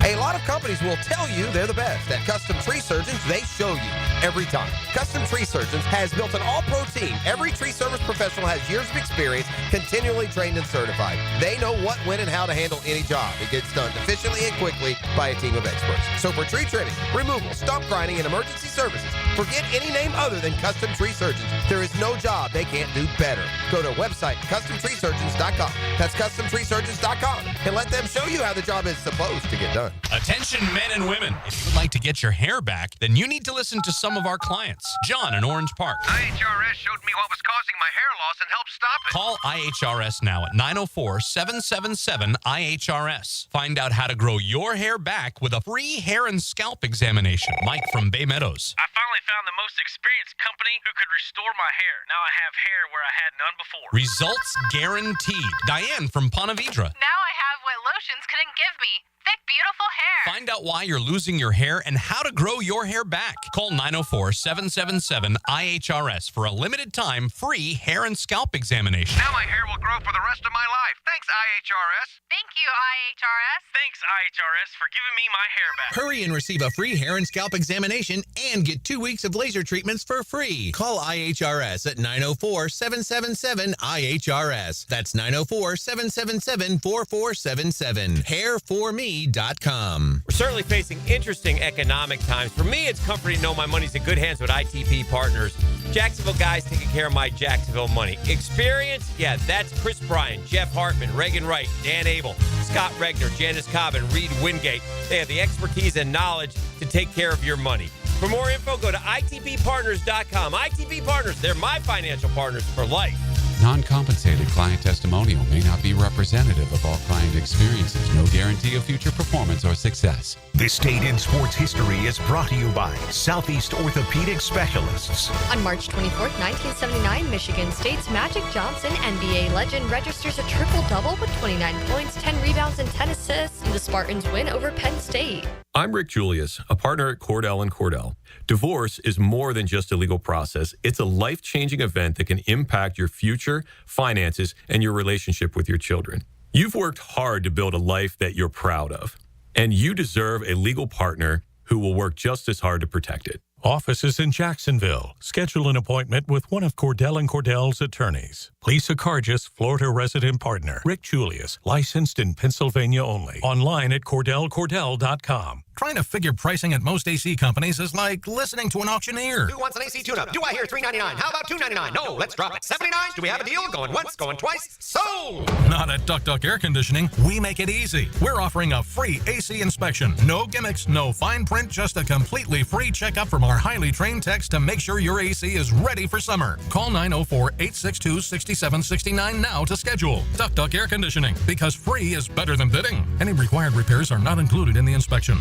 S13: A lot of companies will tell you they're the best. At Custom Tree Surgeons, they show you every time. Custom Tree Surgeons has built an all-pro team. Every tree service professional has years of experience, continually trained and certified. They know what, when, and how to handle any job. It gets done efficiently and quickly by a team of experts. So for tree trimming, removal, stump grinding, and emergency services, forget any name other than Custom Tree Surgeons. There is no job they can't do better. Go to website CustomTreeSurgeons.com. That's CustomTreeSurgeons.com, and let them show you how the job is supposed to get done.
S24: Attention men and women. If you would like to get your hair back, then you need to listen to some of our clients. John in Orange Park.
S25: IHRS showed me what was causing my hair loss and helped stop it.
S24: Call IHRS now at 904-777-IHRS. Find out how to grow your hair back with a free hair and scalp examination. Mike from Bay Meadows.
S25: I finally found the most experienced company who could restore my hair. Now I have hair where I had none before.
S24: Results guaranteed. Diane from Ponte Vedra.
S26: Now I have what lotions couldn't give me. Thick, beautiful hair.
S24: Find out why you're losing your hair and how to grow your hair back. Call 904-777-IHRS for a limited time free hair and scalp examination.
S25: Now my hair will grow for the rest of my life. Thanks, IHRS.
S26: Thank you, IHRS.
S25: Thanks, IHRS, for giving me my hair back.
S24: Hurry and receive a free hair and scalp examination and get 2 weeks of laser treatments for free. Call IHRS at 904-777-IHRS. That's 904-777-4477. HairForMe.com.
S27: We're certainly facing interesting economic times. For me, it's comforting to know my money's in good hands with ITP Partners. Jacksonville guys taking care of my Jacksonville money. Experience? Yeah, that's Chris Bryan, Jeff Hartman, Reagan Wright, Dan Abel, Scott Regner, Janice Cobb, and Reed Wingate. They have the expertise and knowledge to take care of your money. For more info, go to ITPPartners.com. ITP Partners, they're my financial partners for life.
S3: Non-compensated client testimonial may not be representative of all client experiences. No guarantee of future performance or success.
S4: This Date in Sports History is brought to you by Southeast Orthopedic Specialists.
S11: On March 24th, 1979, Michigan State's Magic Johnson, NBA legend, registers a triple-double with 29 points, 10 rebounds, and 10 assists in the Spartans' win over Penn State.
S28: I'm Rick Julius, a partner at Cordell & Cordell. Divorce is more than just a legal process. It's a life-changing event that can impact your future, finances, and your relationship with your children. You've worked hard to build a life that you're proud of, and you deserve a legal partner who will work just as hard to protect it.
S29: Offices in Jacksonville. Schedule an appointment with one of Cordell & Cordell's attorneys. Lisa Cargis, Florida resident partner. Rick Julius, licensed in Pennsylvania only. Online at CordellCordell.com.
S30: Trying to figure pricing at most AC companies is like listening to an auctioneer.
S31: Who wants an AC tune-up? Do I hear $3.99? How about $2.99? No, let's drop it. $79? Do we have a deal? Going once, going twice? Sold!
S30: Not at Duck Duck Air Conditioning. We make it easy. We're offering a free AC inspection. No gimmicks, no fine print, just a completely free checkup from our highly trained techs to make sure your AC is ready for summer. Call 904-862-6769 now to schedule. Duck Duck Air Conditioning, because free is better than bidding. Any required repairs are not included in the inspection.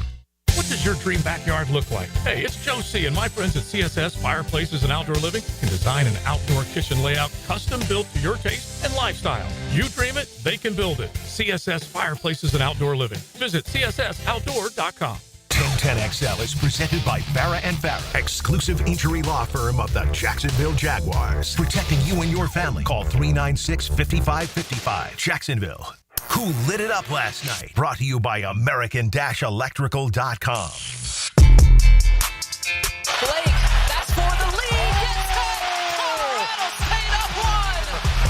S5: What does your dream backyard look like? Hey, it's Joe C. and my friends at CSS Fireplaces and Outdoor Living can design an outdoor kitchen layout custom built to your taste and lifestyle. You dream it, they can build it. CSS Fireplaces and Outdoor Living. Visit CSSOutdoor.com.
S4: 1010XL is presented by Farah & Farah, exclusive injury law firm of the Jacksonville Jaguars. Protecting you and your family. Call 396-5555. Jacksonville. Who lit it up last night? Brought to you by American-Electrical.com.
S20: Blake, that's for the lead. Gets it. Colorado State up one.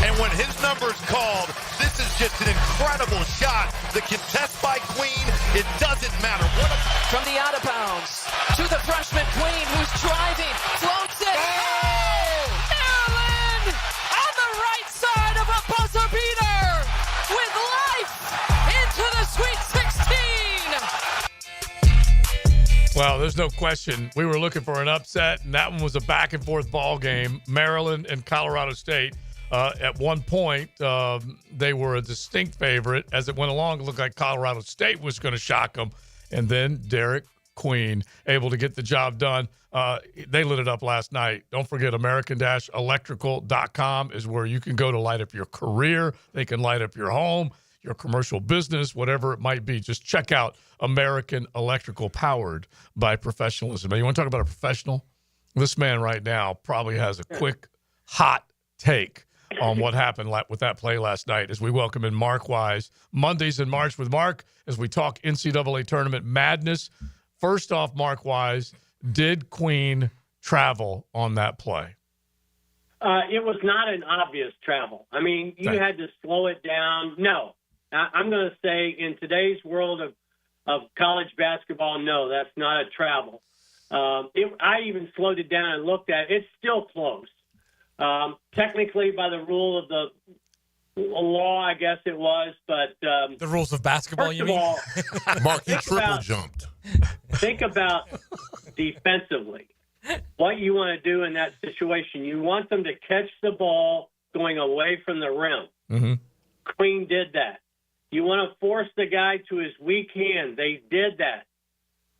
S14: And when his number's called, this is just an incredible shot. The contest by Queen It doesn't matter.
S20: From the out of bounds to the freshman queen who's driving, floats it. Oh! Maryland on the right side of a buzzer beater with life into the Sweet 16.
S5: Well, there's no question. We were looking for an upset, and that one was a back-and-forth ball game. Maryland and Colorado State. At one point, they were a distinct favorite. As it went along, it looked like Colorado State was going to shock them. And then Derek Queen able to get the job done. They lit it up last night. Don't forget, American-Electrical.com is where you can go to light up your career. They can light up your home, your commercial business, whatever it might be. Just check out American Electrical, powered by professionalism. Now, you want to talk about a professional? This man right now probably has a quick, hot take on what happened with that play last night, as we welcome in Mark Wise. Mondays in March with Mark, as we talk NCAA tournament madness. First off, Mark Wise, did Queen travel on that play?
S1: It was not an obvious travel. I mean, you had to slow it down. No. I'm going to say in today's world of college basketball, no, that's not a travel. I even slowed it down and looked at it. It's still close. Technically, by the rule of the law, I guess it was, but
S2: the rules of basketball. You mean?
S14: Mark, you triple jumped.
S1: Think about defensively what you want to do in that situation. You want them to catch the ball going away from the rim.
S5: Mm-hmm.
S1: Queen did that. You want to force the guy to his weak hand. They did that.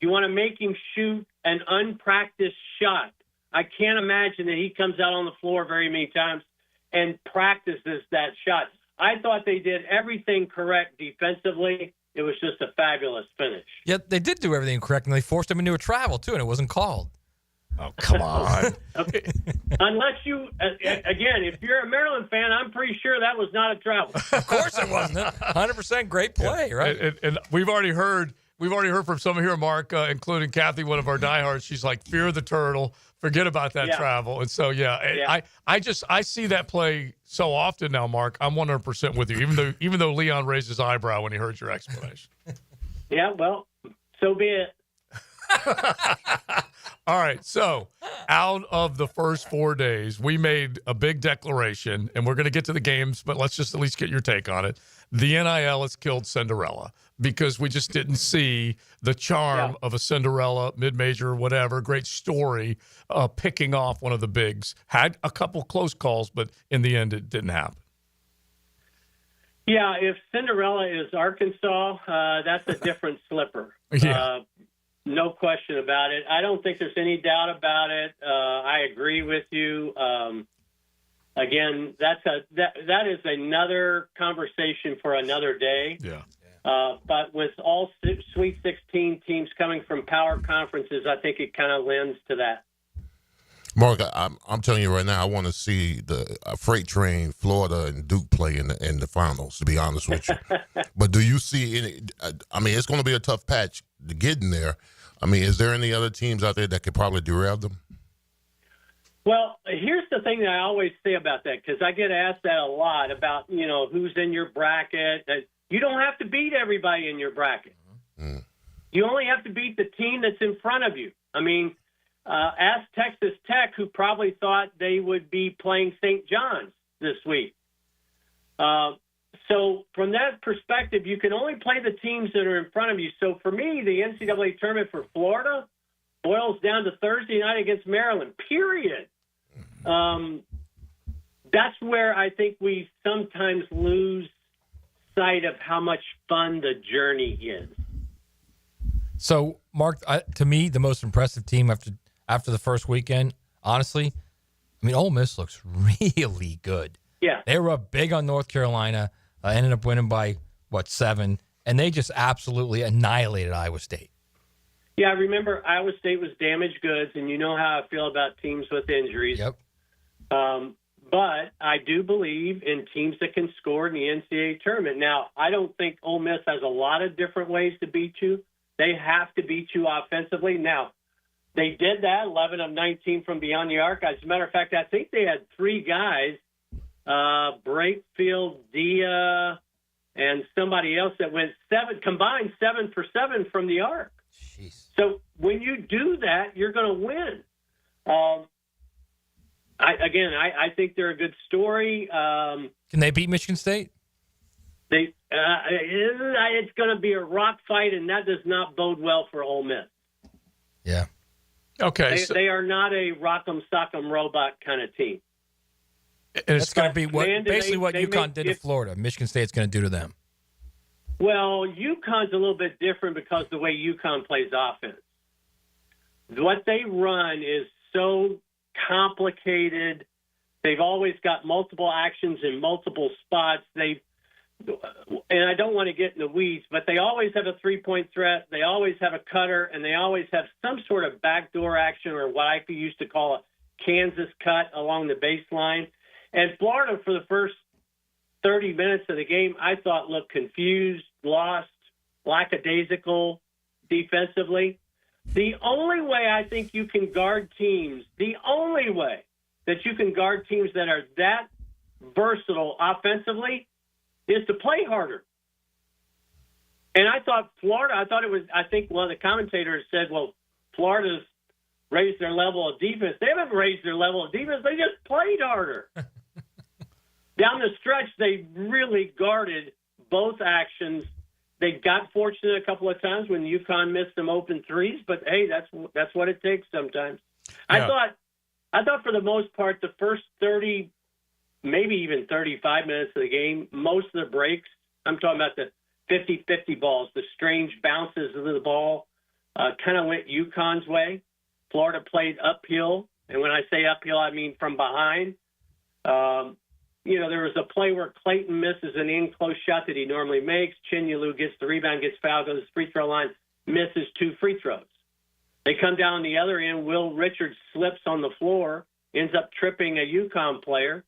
S1: You want to make him shoot an unpracticed shot. I can't imagine that he comes out on the floor very many times and practices that shot. I thought they did everything correct defensively. It was just a fabulous finish.
S2: Yeah, they did do everything correct, and they forced him into a travel, too, and it wasn't called.
S5: Oh, come on.
S1: Okay. Unless you, again, if you're a Maryland fan, I'm pretty sure that was not a travel.
S2: Of course it wasn't. 100% great play, right?
S5: And we've already heard from some here, Mark, including Kathy, one of our diehards. She's like, fear the turtle. Forget about that travel. And so, I see that play so often now, Mark. I'm 100% with you, even though Leon raised his eyebrow when he heard your explanation.
S1: Yeah, well, so be it.
S5: All right, so out of the first 4 days, we made a big declaration, and we're going to get to the games, but let's just at least get your take on it. The NIL has killed Cinderella because we just didn't see the charm of a Cinderella, mid-major, whatever, great story, picking off one of the bigs. Had a couple close calls, but in the end, it didn't happen.
S1: Yeah, if Cinderella is Arkansas, that's a different slipper.
S5: Yeah.
S1: No question about it. I don't think there's any doubt about it. I agree with you. Again, that is another conversation for another day.
S5: Yeah.
S1: But with all Sweet 16 teams coming from power conferences, I think it kind of lends to that.
S14: Mark, I'm telling you right now, I want to see the freight train, Florida and Duke play in the finals, to be honest with you. But do you see any? I mean, it's going to be a tough patch to get in there. I mean, is there any other teams out there that could probably derail them?
S1: Well, here's the thing that I always say about that, because I get asked that a lot about, who's in your bracket. You don't have to beat everybody in your bracket. Mm. You only have to beat the team that's in front of you. I mean, ask Texas Tech, who probably thought they would be playing St. John's this week. So from that perspective, you can only play the teams that are in front of you. So for me, the NCAA tournament for Florida boils down to Thursday night against Maryland, period. That's where I think we sometimes lose sight of how much fun the journey is.
S2: So, Mark, to me, the most impressive team after the first weekend, honestly, I mean, Ole Miss looks really good.
S1: Yeah.
S2: They were up big on North Carolina, ended up winning by, 7, and they just absolutely annihilated Iowa State.
S1: Yeah, I remember Iowa State was damaged goods, and you know how I feel about teams with injuries.
S2: Yep.
S1: But I do believe in teams that can score in the NCAA tournament. Now, I don't think Ole Miss has a lot of different ways to beat you. They have to beat you offensively. Now, they did that, 11 of 19 from beyond the arc. As a matter of fact, I think they had 3 guys, Brakefield, Dia, and somebody else that went combined 7 for 7 from the arc.
S2: Jeez.
S1: So when you do that, you're going to win. I think they're a good story.
S2: Can they beat Michigan State?
S1: It's going to be a rock fight, and that does not bode well for Ole Miss.
S2: Yeah.
S5: Okay.
S1: They are not a rock'em sock'em robot kind of team.
S2: It's going to be what
S1: they
S2: UConn did to Florida. Michigan State's going to do to them.
S1: Well, UConn's a little bit different because the way UConn plays offense. What they run is so complicated. They've always got multiple actions in multiple spots. And I don't want to get in the weeds, but they always have a three-point threat. They always have a cutter, and they always have some sort of backdoor action, or what I used to call a Kansas cut along the baseline. And Florida, for the first 30 minutes of the game, I thought looked confused, lost, lackadaisical defensively. The only way I think you can guard teams, the only way that you can guard teams that are that versatile offensively is to play harder. And I thought Florida, I think one of the commentators said, well, Florida's raised their level of defense. They haven't raised their level of defense. They just played harder. Down the stretch, they really guarded both actions. They got fortunate a couple of times when UConn missed some open threes, but hey, that's what it takes sometimes. Yeah. I thought for the most part, the first 30, maybe even 35 minutes of the game, most of the breaks, I'm talking about the 50-50 balls, the strange bounces of the ball, kind of went UConn's way. Florida played uphill, and when I say uphill, I mean from behind. There was a play where Clayton misses an in-close shot that he normally makes. Chinyelu gets the rebound, gets fouled, goes to the free throw line, misses 2 free throws. They come down the other end. Will Richards slips on the floor, ends up tripping a UConn player.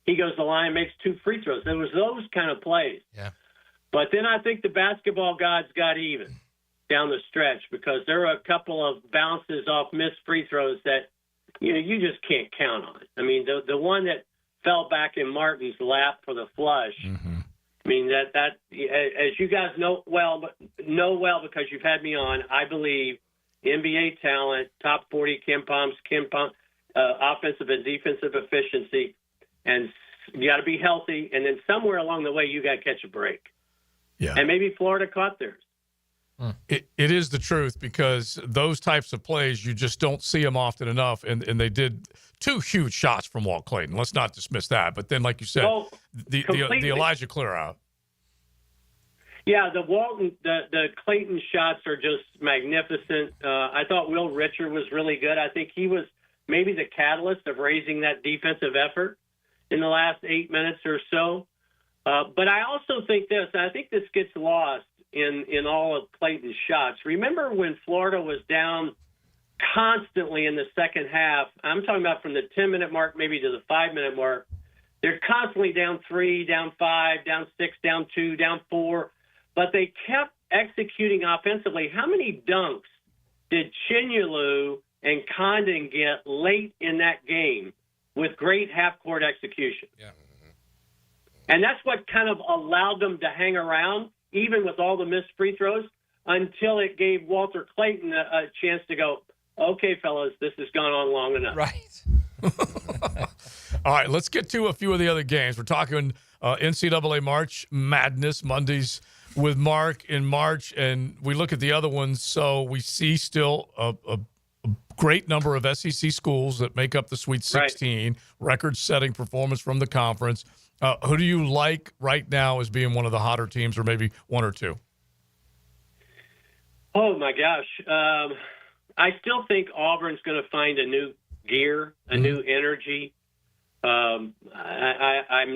S1: He goes to the line, makes 2 free throws. There was those kind of plays.
S2: Yeah.
S1: But then I think the basketball gods got even down the stretch because there were a couple of bounces off missed free throws that, you just can't count on. I mean, the one that fell back in Martin's lap for the flush. Mm-hmm. I mean, that as you guys know well because you've had me on, I believe NBA talent, top 40 KenPom, offensive and defensive efficiency, and you got to be healthy. And then somewhere along the way, you got to catch a break.
S5: Yeah.
S1: And maybe Florida caught theirs.
S5: It is the truth because those types of plays, you just don't see them often enough. And they did 2 huge shots from Walt Clayton. Let's not dismiss that. But then, like you said, the Elijah clear out.
S1: Yeah, the Clayton shots are just magnificent. I thought Will Richard was really good. I think he was maybe the catalyst of raising that defensive effort in the last 8 minutes or so. But I also think this, and I think this gets lost in all of Clayton's shots. Remember when Florida was down constantly in the second half? I'm talking about from the 10-minute mark maybe to the 5-minute mark. They're constantly down 3, down 5, down 6, down 2, down 4. But they kept executing offensively. How many dunks did Chinyelu and Condon get late in that game with great half-court execution?
S2: Yeah.
S1: And that's what kind of allowed them to hang around, even with all the missed free throws, until it gave Walter Clayton a chance to go, okay, fellas, this has gone on long enough.
S2: Right.
S5: All right, let's get to a few of the other games. We're talking NCAA March Madness, Mondays with Mark in March, and we look at the other ones. So we see still a great number of SEC schools that make up the Sweet 16, right. Record-setting performance from the conference. Who do you like right now as being one of the hotter teams, or maybe one or two?
S1: Oh, my gosh. I still think Auburn's going to find a new gear, a new energy. I'm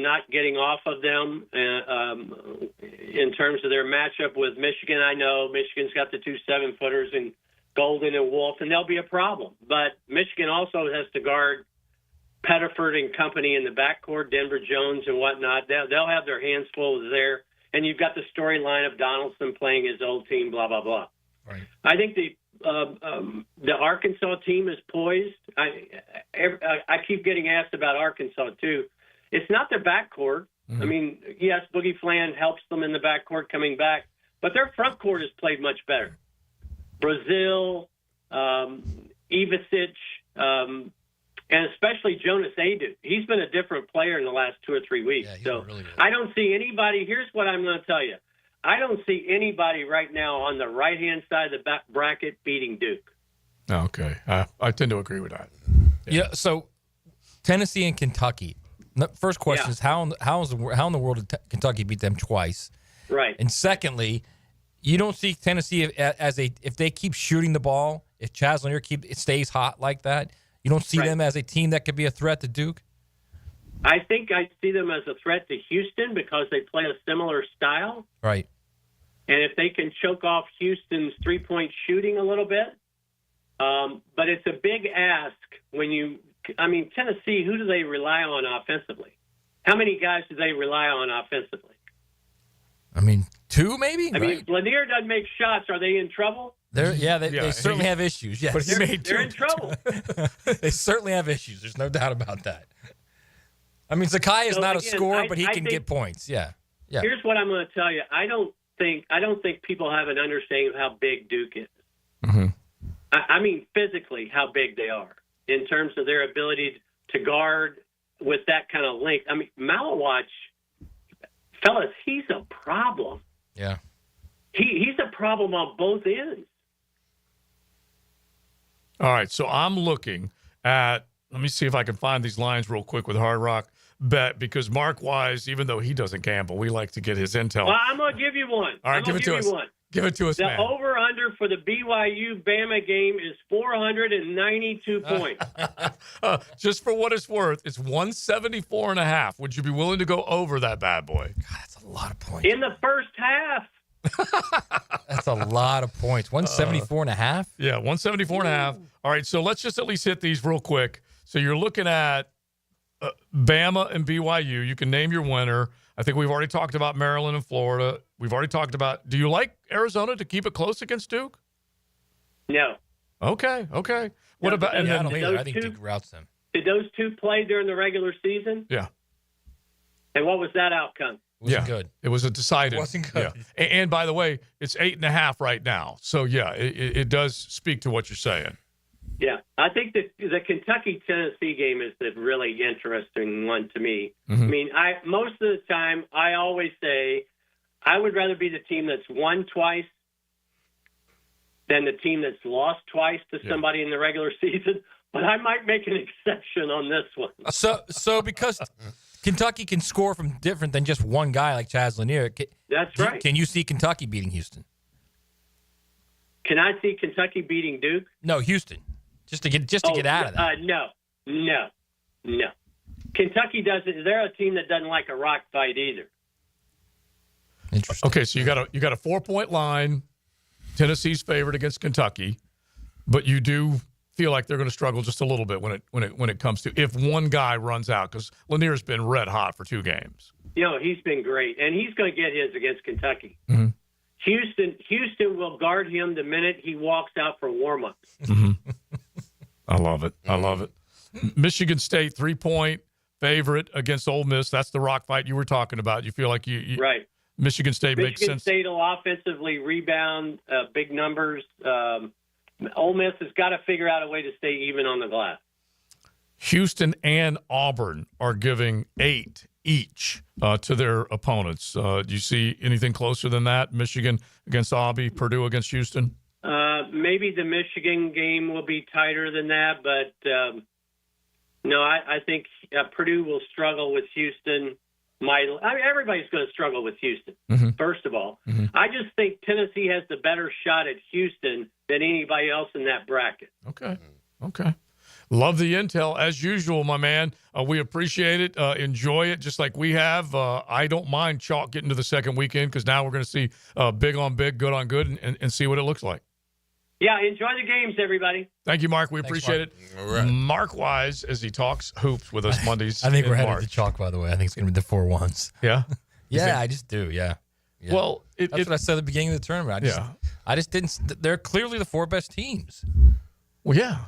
S1: not getting off of them in terms of their matchup with Michigan. I know Michigan's got the 2 7-footers and Golden and Wolf, and they'll be a problem. But Michigan also has to guard Pettiford and company in the backcourt, Denver Jones and whatnot. They'll have their hands full there. And you've got the storyline of Donaldson playing his old team, blah, blah, blah.
S2: Right.
S1: I think the Arkansas team is poised. I keep getting asked about Arkansas, too. It's not their backcourt. I mean, yes, Boogie Flan helps them in the backcourt coming back, but their front court has played much better. Brazil, Ivicic, and especially Jonas Adu. He's been a different player in the last 2 or 3 weeks. So really I don't see anybody. Here's what I'm going to tell you. I don't see anybody right now on the right-hand side of the bracket beating Duke.
S5: Okay. I tend to agree with that.
S2: Yeah. So Tennessee and Kentucky. First question is how in the world did Kentucky beat them twice?
S1: Right.
S2: And secondly, you don't see Tennessee as if they keep shooting the ball, if Chaz Lanier stays hot like that, you don't see them as a team that could be a threat to Duke?
S1: I think I see them as a threat to Houston because they play a similar style.
S2: Right.
S1: And if they can choke off Houston's three-point shooting a little bit, but it's a big ask when Tennessee, who do they rely on offensively? How many guys do they rely on offensively?
S2: I mean, 2 maybe?
S1: I mean, if Lanier doesn't make shots, are they in trouble?
S2: They certainly have issues, yes.
S5: But
S1: they're in trouble.
S2: They certainly have issues. There's no doubt about that. I mean, Zakai is not a scorer, but he can get points. Yeah.
S1: Here's what I'm going to tell you. I don't think people have an understanding of how big Duke is.
S5: Mm-hmm.
S1: I mean, physically, how big they are in terms of their ability to guard with that kind of length. I mean, Malawach, fellas, he's a problem.
S2: Yeah.
S1: He's a problem on both ends.
S5: All right, so I'm looking at – let me see if I can find these lines real quick with Hard Rock Bet because Mark Wise, even though he doesn't gamble, we like to get his intel.
S1: Well, I'm going to give you one.
S5: All right, give it to us. Give it to us, man.
S1: The over-under for the BYU-Bama game is 492 points.
S5: Just for what it's worth, it's 174.5. Would you be willing to go over that bad boy?
S2: God, that's a lot of points.
S1: In the first half.
S2: That's a lot of points. 174.5?
S5: Yeah, 174.5. All right, so let's just at least hit these real quick. So you're looking at Bama and BYU. You can name your winner. I think we've already talked about Maryland and Florida. We've already talked about – do you like Arizona to keep it close against Duke?
S1: No.
S5: Okay. What about –
S2: I don't either. I think Duke routes them.
S1: Did those two play during the regular season?
S5: Yeah.
S1: And what was that outcome?
S2: Wasn't good.
S5: It was a decided.
S2: It wasn't good.
S5: Yeah. And by the way, it's 8.5 right now. So, yeah, it does speak to what you're saying.
S1: Yeah, I think the Kentucky-Tennessee game is the really interesting one to me.
S5: Mm-hmm.
S1: I mean, most of the time I always say I would rather be the team that's won twice than the team that's lost twice to somebody in the regular season. But I might make an exception on this one.
S2: So because Kentucky can score from different than just one guy like Chaz Lanier,
S1: that's right.
S2: Can you see Kentucky beating Houston?
S1: Can I see Kentucky beating Duke?
S2: No, Houston. Just to get out of that.
S1: No. Kentucky doesn't. They're a team that doesn't like a rock fight either.
S2: Interesting.
S5: Okay, so you got a 4-point line. Tennessee's favored against Kentucky, but you do feel like they're going to struggle just a little bit when it comes to if one guy runs out because Lanier's been red hot for 2 games.
S1: He's been great, and he's going to get his against Kentucky.
S5: Mm-hmm.
S1: Houston will guard him the minute he walks out for warm-ups.
S5: Mm-hmm. I love it. Michigan State 3-point favorite against Ole Miss. That's the rock fight you were talking about. You feel like you
S1: right.
S5: Michigan State makes sense.
S1: Michigan State will offensively rebound big numbers. Ole Miss has got to figure out a way to stay even on the glass.
S5: Houston and Auburn are giving 8 each to their opponents. Do you see anything closer than that? Michigan against Aubie, Purdue against Houston?
S1: Maybe the Michigan game will be tighter than that, but no, I think Purdue will struggle with Houston. Everybody's going to struggle with Houston, first of all.
S5: Mm-hmm.
S1: I just think Tennessee has the better shot at Houston than anybody else in that bracket.
S5: Okay. Love the intel, as usual, my man. We appreciate it. Enjoy it just like we have. I don't mind chalk getting to the second weekend because now we're going to see big on big, good on good, and see what it looks like.
S1: Yeah, enjoy the games, everybody.
S5: Thank you, Mark. We appreciate it.
S14: All right.
S5: Mark Wise, as he talks hoops with us Mondays.
S2: I think we're headed
S5: March.
S2: to chalk, by the way. I think it's going to be the 4-1s.
S5: Yeah?
S2: Yeah, I just do, yeah.
S5: Well,
S2: that's what I said at the beginning of the tournament. I just didn't – they're clearly the 4 best teams.
S5: Well, yeah.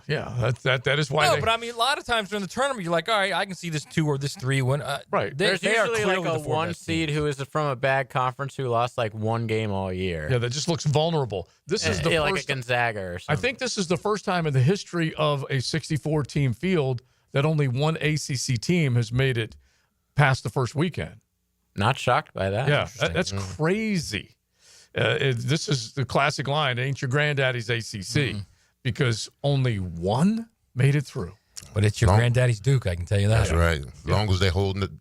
S5: That is why.
S2: No, but I mean, a lot of times during the tournament, you're like, all right, I can see this 2 or this 3 win.
S5: Right.
S6: There's
S2: they are
S6: usually
S2: clearly
S6: like a
S2: the 4
S6: 1
S2: best
S6: seed
S2: teams.
S6: who is from a bad conference who lost like 1 game all year.
S5: Yeah, that just looks vulnerable. This is the
S6: like
S5: first
S6: a Gonzaga or something.
S5: I think this is the first time in the history of a 64-team field that only one ACC team has made it past the first weekend.
S6: Not shocked by that.
S5: Yeah, that's crazy. This is the classic line, ain't your granddaddy's ACC, because only one made it through.
S2: But it's your granddaddy's Duke, I can tell you that.
S14: That's right. As long as they're holding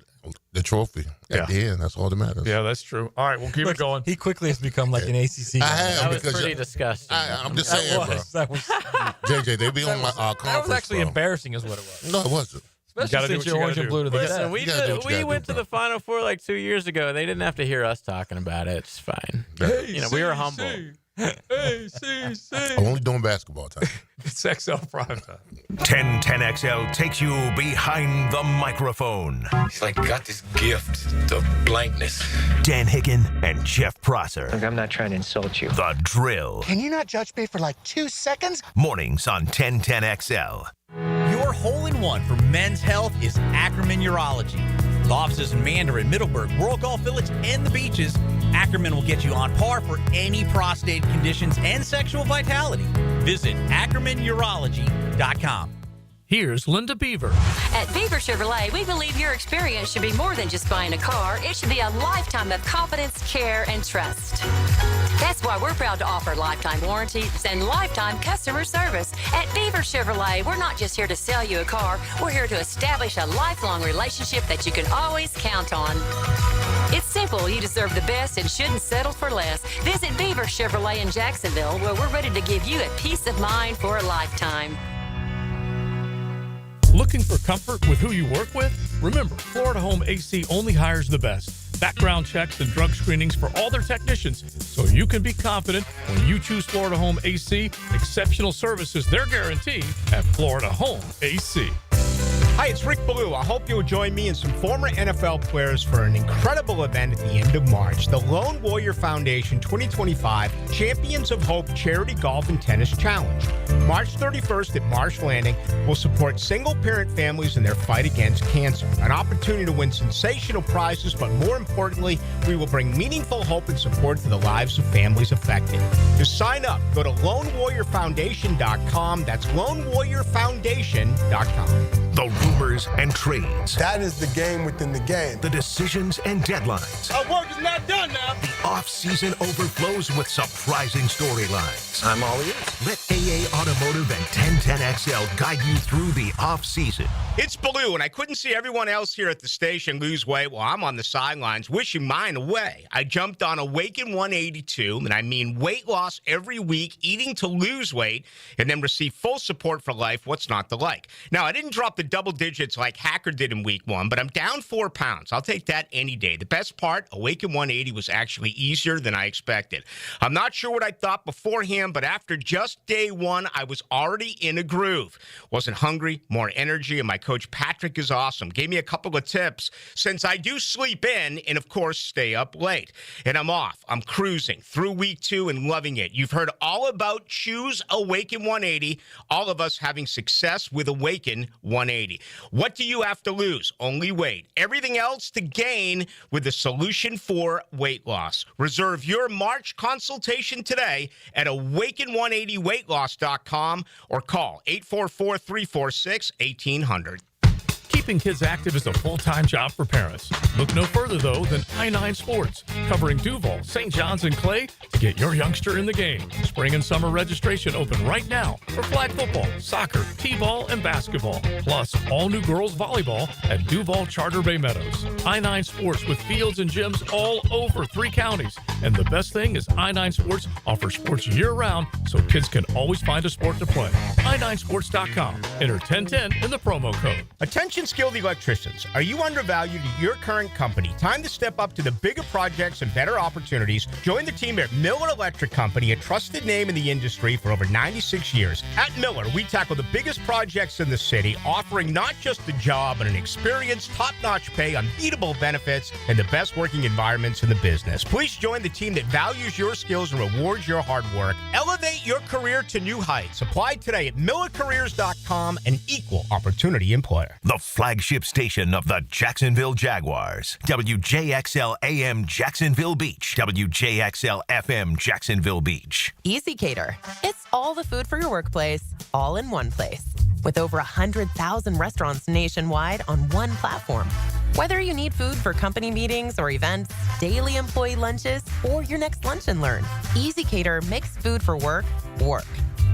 S14: the trophy at the end, that's all that matters.
S5: Yeah, that's true. All right, we'll keep it going.
S2: He quickly has become like an ACC guy.
S6: That was pretty disgusting.
S14: I'm just saying,
S2: That was
S14: JJ, they be on our conference.
S2: That was actually
S14: bro.
S2: embarrassing is what it was.
S14: No, it wasn't.
S2: Especially since you're orange and blue to the
S6: Listen,
S2: death.
S6: we went to the Final Four like 2 years ago, and they didn't have to hear us talking about it. It's fine. We were humble.
S5: ACC.
S14: I'm only doing basketball time.
S5: It's XL Prime Time.
S4: 1010XL takes you behind the microphone.
S8: It's like got this gift of blankness.
S4: Dan Hicken and Jeff Prosser.
S8: Look, I'm not trying to insult you.
S4: The Drill.
S9: Can you not judge me for like 2 seconds?
S4: Mornings on 1010XL.
S10: Your hole-in-one for men's health is Ackerman Urology. With offices in Mandarin, Middleburg, World Golf Village, and the beaches, Ackerman will get you on par for any prostate conditions and sexual vitality. Visit AckermanUrology.com.
S22: Here's Linda Beaver.
S12: At Beaver Chevrolet, we believe your experience should be more than just buying a car. It should be a lifetime of confidence, care, and trust. That's why we're proud to offer lifetime warranties and lifetime customer service. At Beaver Chevrolet, we're not just here to sell you a car. We're here to establish a lifelong relationship that you can always count on. It's simple. You deserve the best and shouldn't settle for less. Visit Beaver Chevrolet in Jacksonville, where we're ready to give you a peace of mind for a lifetime.
S22: Looking for comfort with who you work with? Remember, Florida Home AC only hires the best. Background checks and drug screenings for all their technicians, so you can be confident when you choose Florida Home AC. Exceptional service is their guarantee at Florida Home AC.
S15: Hi, it's Rick Ballou. I hope you'll join me and some former NFL players for an incredible event at the end of March, the Lone Warrior Foundation 2025 Champions of Hope Charity Golf and Tennis Challenge. March 31st at Marsh Landing will support single-parent families in their fight against cancer. An opportunity to win sensational prizes, but more importantly, we will bring meaningful hope and support to the lives of families affected. To sign up, go to LoneWarriorFoundation.com. That's LoneWarriorFoundation.com.
S4: The rumors and trades.
S9: That is the game within the game.
S4: The decisions and deadlines.
S9: Our work is not done now.
S4: The off-season overflows with surprising storylines.
S8: I'm all ears.
S4: Let AA Automotive and 1010XL guide you through the off-season.
S15: It's Ballou, and I couldn't see everyone else here at the station lose weight while I'm on the sidelines wishing mine away. I jumped on Awaken 182, and I mean weight loss every week, eating to lose weight, and then receive full support for life. What's not to like? Now, I didn't drop the double digits like Hacker did in week 1, but I'm down 4 pounds. I'll take that any day. The best part, Awaken 180 was actually easier than I expected. I'm not sure what I thought beforehand, but after just day 1, I was already in a groove. Wasn't hungry, more energy, and my coach Patrick is awesome. Gave me a couple of tips since I do sleep in and, of course, stay up late. And I'm off. I'm cruising through week 2 and loving it. You've heard all about Choose Awaken 180, all of us having success with Awaken 180. What do you have to lose? Only weight. Everything else to gain with the solution for weight loss. Reserve your March consultation today at awaken180weightloss.com or call 844-346-1800.
S22: Keeping kids active is a full-time job for parents. Look no further, though, than I-9 Sports, covering Duval, St. John's, and Clay to get your youngster in the game. Spring and summer registration open right now for flag football, soccer, t-ball, and basketball, plus all new girls volleyball at Duval Charter Bay Meadows. I-9 Sports with fields and gyms all over 3 counties. And the best thing is I-9 Sports offers sports year-round so kids can always find a sport to play. i9sports.com. Enter 1010 in the promo code.
S15: Attention skilled electricians. Are you undervalued at your current company? Time to step up to the bigger projects and better opportunities. Join the team at Miller Electric Company, a trusted name in the industry for over 96 years. At Miller, we tackle the biggest projects in the city, offering not just a job, but an experience, top-notch pay, unbeatable benefits, and the best working environments in the business. Please join the a team that values your skills and rewards your hard work. Elevate your career to new heights. Apply today at millercareers.com, an equal opportunity employer.
S4: The flagship station of the Jacksonville Jaguars. WJXL AM Jacksonville Beach. WJXL FM Jacksonville Beach.
S7: Easy Cater. It's all the food for your workplace, all in one place. With over 100,000 restaurants nationwide on one platform. Whether you need food for company meetings or events, daily employee lunches, or your next lunch and learn, Easy Cater makes food for work, work.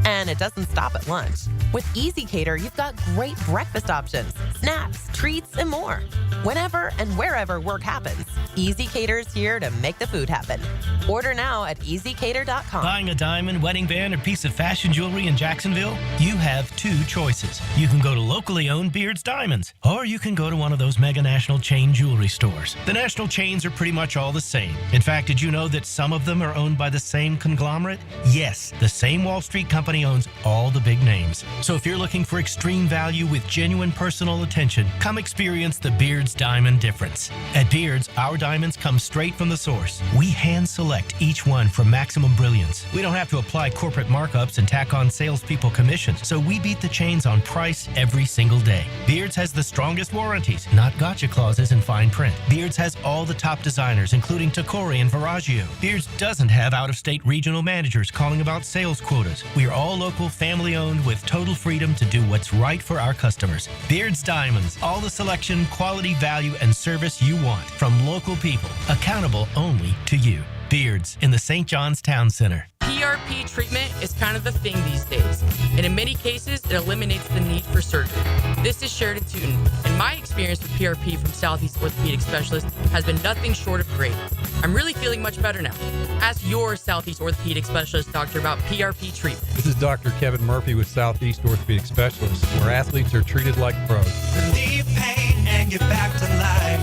S7: And it doesn't stop at lunch. With Easy Cater, you've got great breakfast options, snacks, treats, and more. Whenever and wherever work happens, Easy Cater's here to make the food happen. Order now at easycater.com.
S13: Buying a diamond, wedding band, or piece of fashion jewelry in Jacksonville? You have two choices. You can go to locally owned Beard's Diamonds, or you can go to one of those mega national chain jewelry stores. The national chains are pretty much all the same. In fact, did you know that some of them are owned by the same conglomerate? Yes, the same Wall Street company owns all the big names. So if you're looking for extreme value with genuine personal attention, come experience the Beard's Diamond difference. At Beard's, our diamonds come straight from the source. We hand select each one for maximum brilliance. We don't have to apply corporate markups and tack on salespeople commissions, so we beat the chains on price every single day. Beard's has the strongest warranties, not gotcha clauses in fine print. Beard's has all the top designers, including Tacori and Viraggio. Beard's doesn't have out-of-state regional managers calling about sales quotas. We are all local, family-owned with total freedom to do what's right for our customers. Beard's Diamonds, all the selection, quality, value, and service you want from local people, accountable only to you. Beard's in the St. John's Town Center.
S16: PRP treatment is kind of the thing these days, and in many cases, it eliminates the need for surgery. This is Sheridan Tootin, and my experience with PRP from Southeast Orthopedic Specialist has been nothing short of great. I'm really feeling much better now. Ask your Southeast Orthopedic Specialist doctor about PRP treatment.
S17: This is Dr. Kevin Murphy with Southeast Orthopedic Specialist, where athletes are treated like pros.
S18: Relieve pain and get back to life.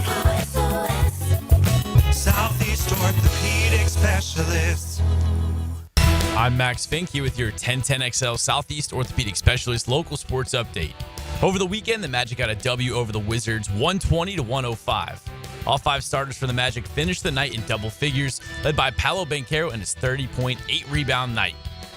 S18: Southeast Orthopedic Specialists.
S19: I'm Max Finke with your 1010XL Southeast Orthopedic Specialist local sports update. Over the weekend, the Magic got a W over the Wizards, 120-105. All five starters for the Magic finished the night in double figures, led by Paolo Banchero and his 30-point, 8-rebound night.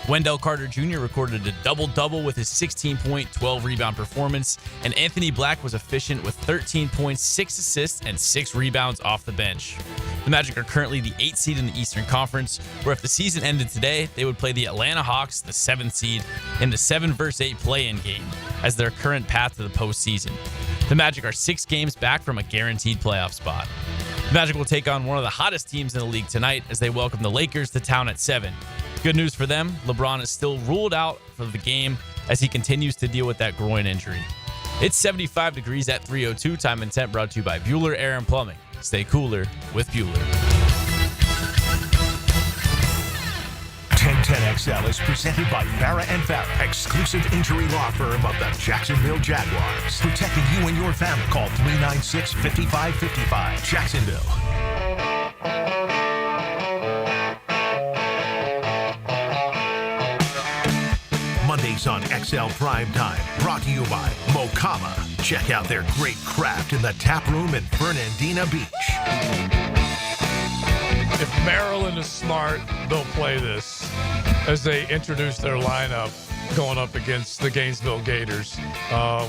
S19: Wendell Carter Jr. recorded a double-double with his 16-point, 12-rebound performance, and Anthony Black was efficient with 13 points, 6 assists, and 6 rebounds off the bench. The Magic are currently the 8th seed in the Eastern Conference, where if the season ended today, they would play the Atlanta Hawks, the 7th seed, in the 7-versus-8 play-in game as their current path to the postseason. The Magic are 6 games back from a guaranteed playoff spot. The Magic will take on one of the hottest teams in the league tonight as they welcome the Lakers to town at 7. Good news for them, LeBron is still ruled out for the game as he continues to deal with that groin injury. It's 75 degrees at 3:02. Time and temp brought to you by Bueller Air and Plumbing. Stay cooler with Bueller.
S4: 1010XL is presented by Farah & Farah, exclusive injury law firm of the Jacksonville Jaguars. Protecting you and your family. Call 396-5555. Jacksonville. Mondays on XL Primetime, brought to you by Mokama. Check out their great craft in the tap room in Fernandina Beach.
S5: If Maryland is smart, they'll play this as they introduce their lineup going up against the Gainesville Gators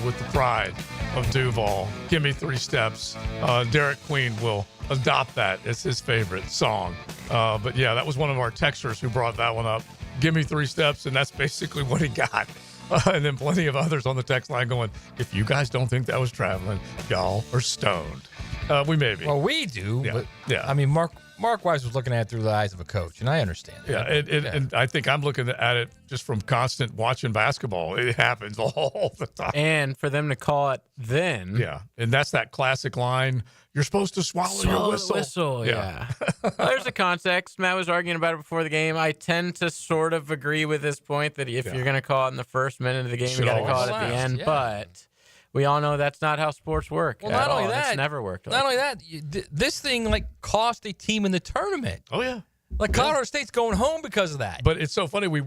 S5: with the pride of Duval. Give Me 3 Steps. Derek Queen will adopt that. It's his favorite song. But yeah, that was one of our texters who brought that one up. Give me 3 steps, and that's basically what he got. And then plenty of others on the text line going, if you guys don't think that was traveling, y'all are stoned. We may be.
S2: Well, we do.
S5: Yeah.
S2: But,
S5: yeah.
S2: I mean, Mark Weiss was looking at it through the eyes of a coach, and I understand.
S5: Yeah, and I think I'm looking at it just from constant watching basketball. It happens all the time.
S6: And for them to call it then.
S5: Yeah, and that's that classic line, you're supposed to swallow your whistle.
S6: Yeah. There's a context. Matt was arguing about it before the game. I tend to sort of agree with this point that if you're going to call it in the first minute of the game, you got to call it at the end. Yeah. But we all know that's not how sports work.
S2: Well, not only that,
S6: it's never worked.
S2: Not only that, this thing cost a team in the tournament.
S5: Oh yeah,
S2: Colorado State's going home because of that.
S5: But it's so funny. We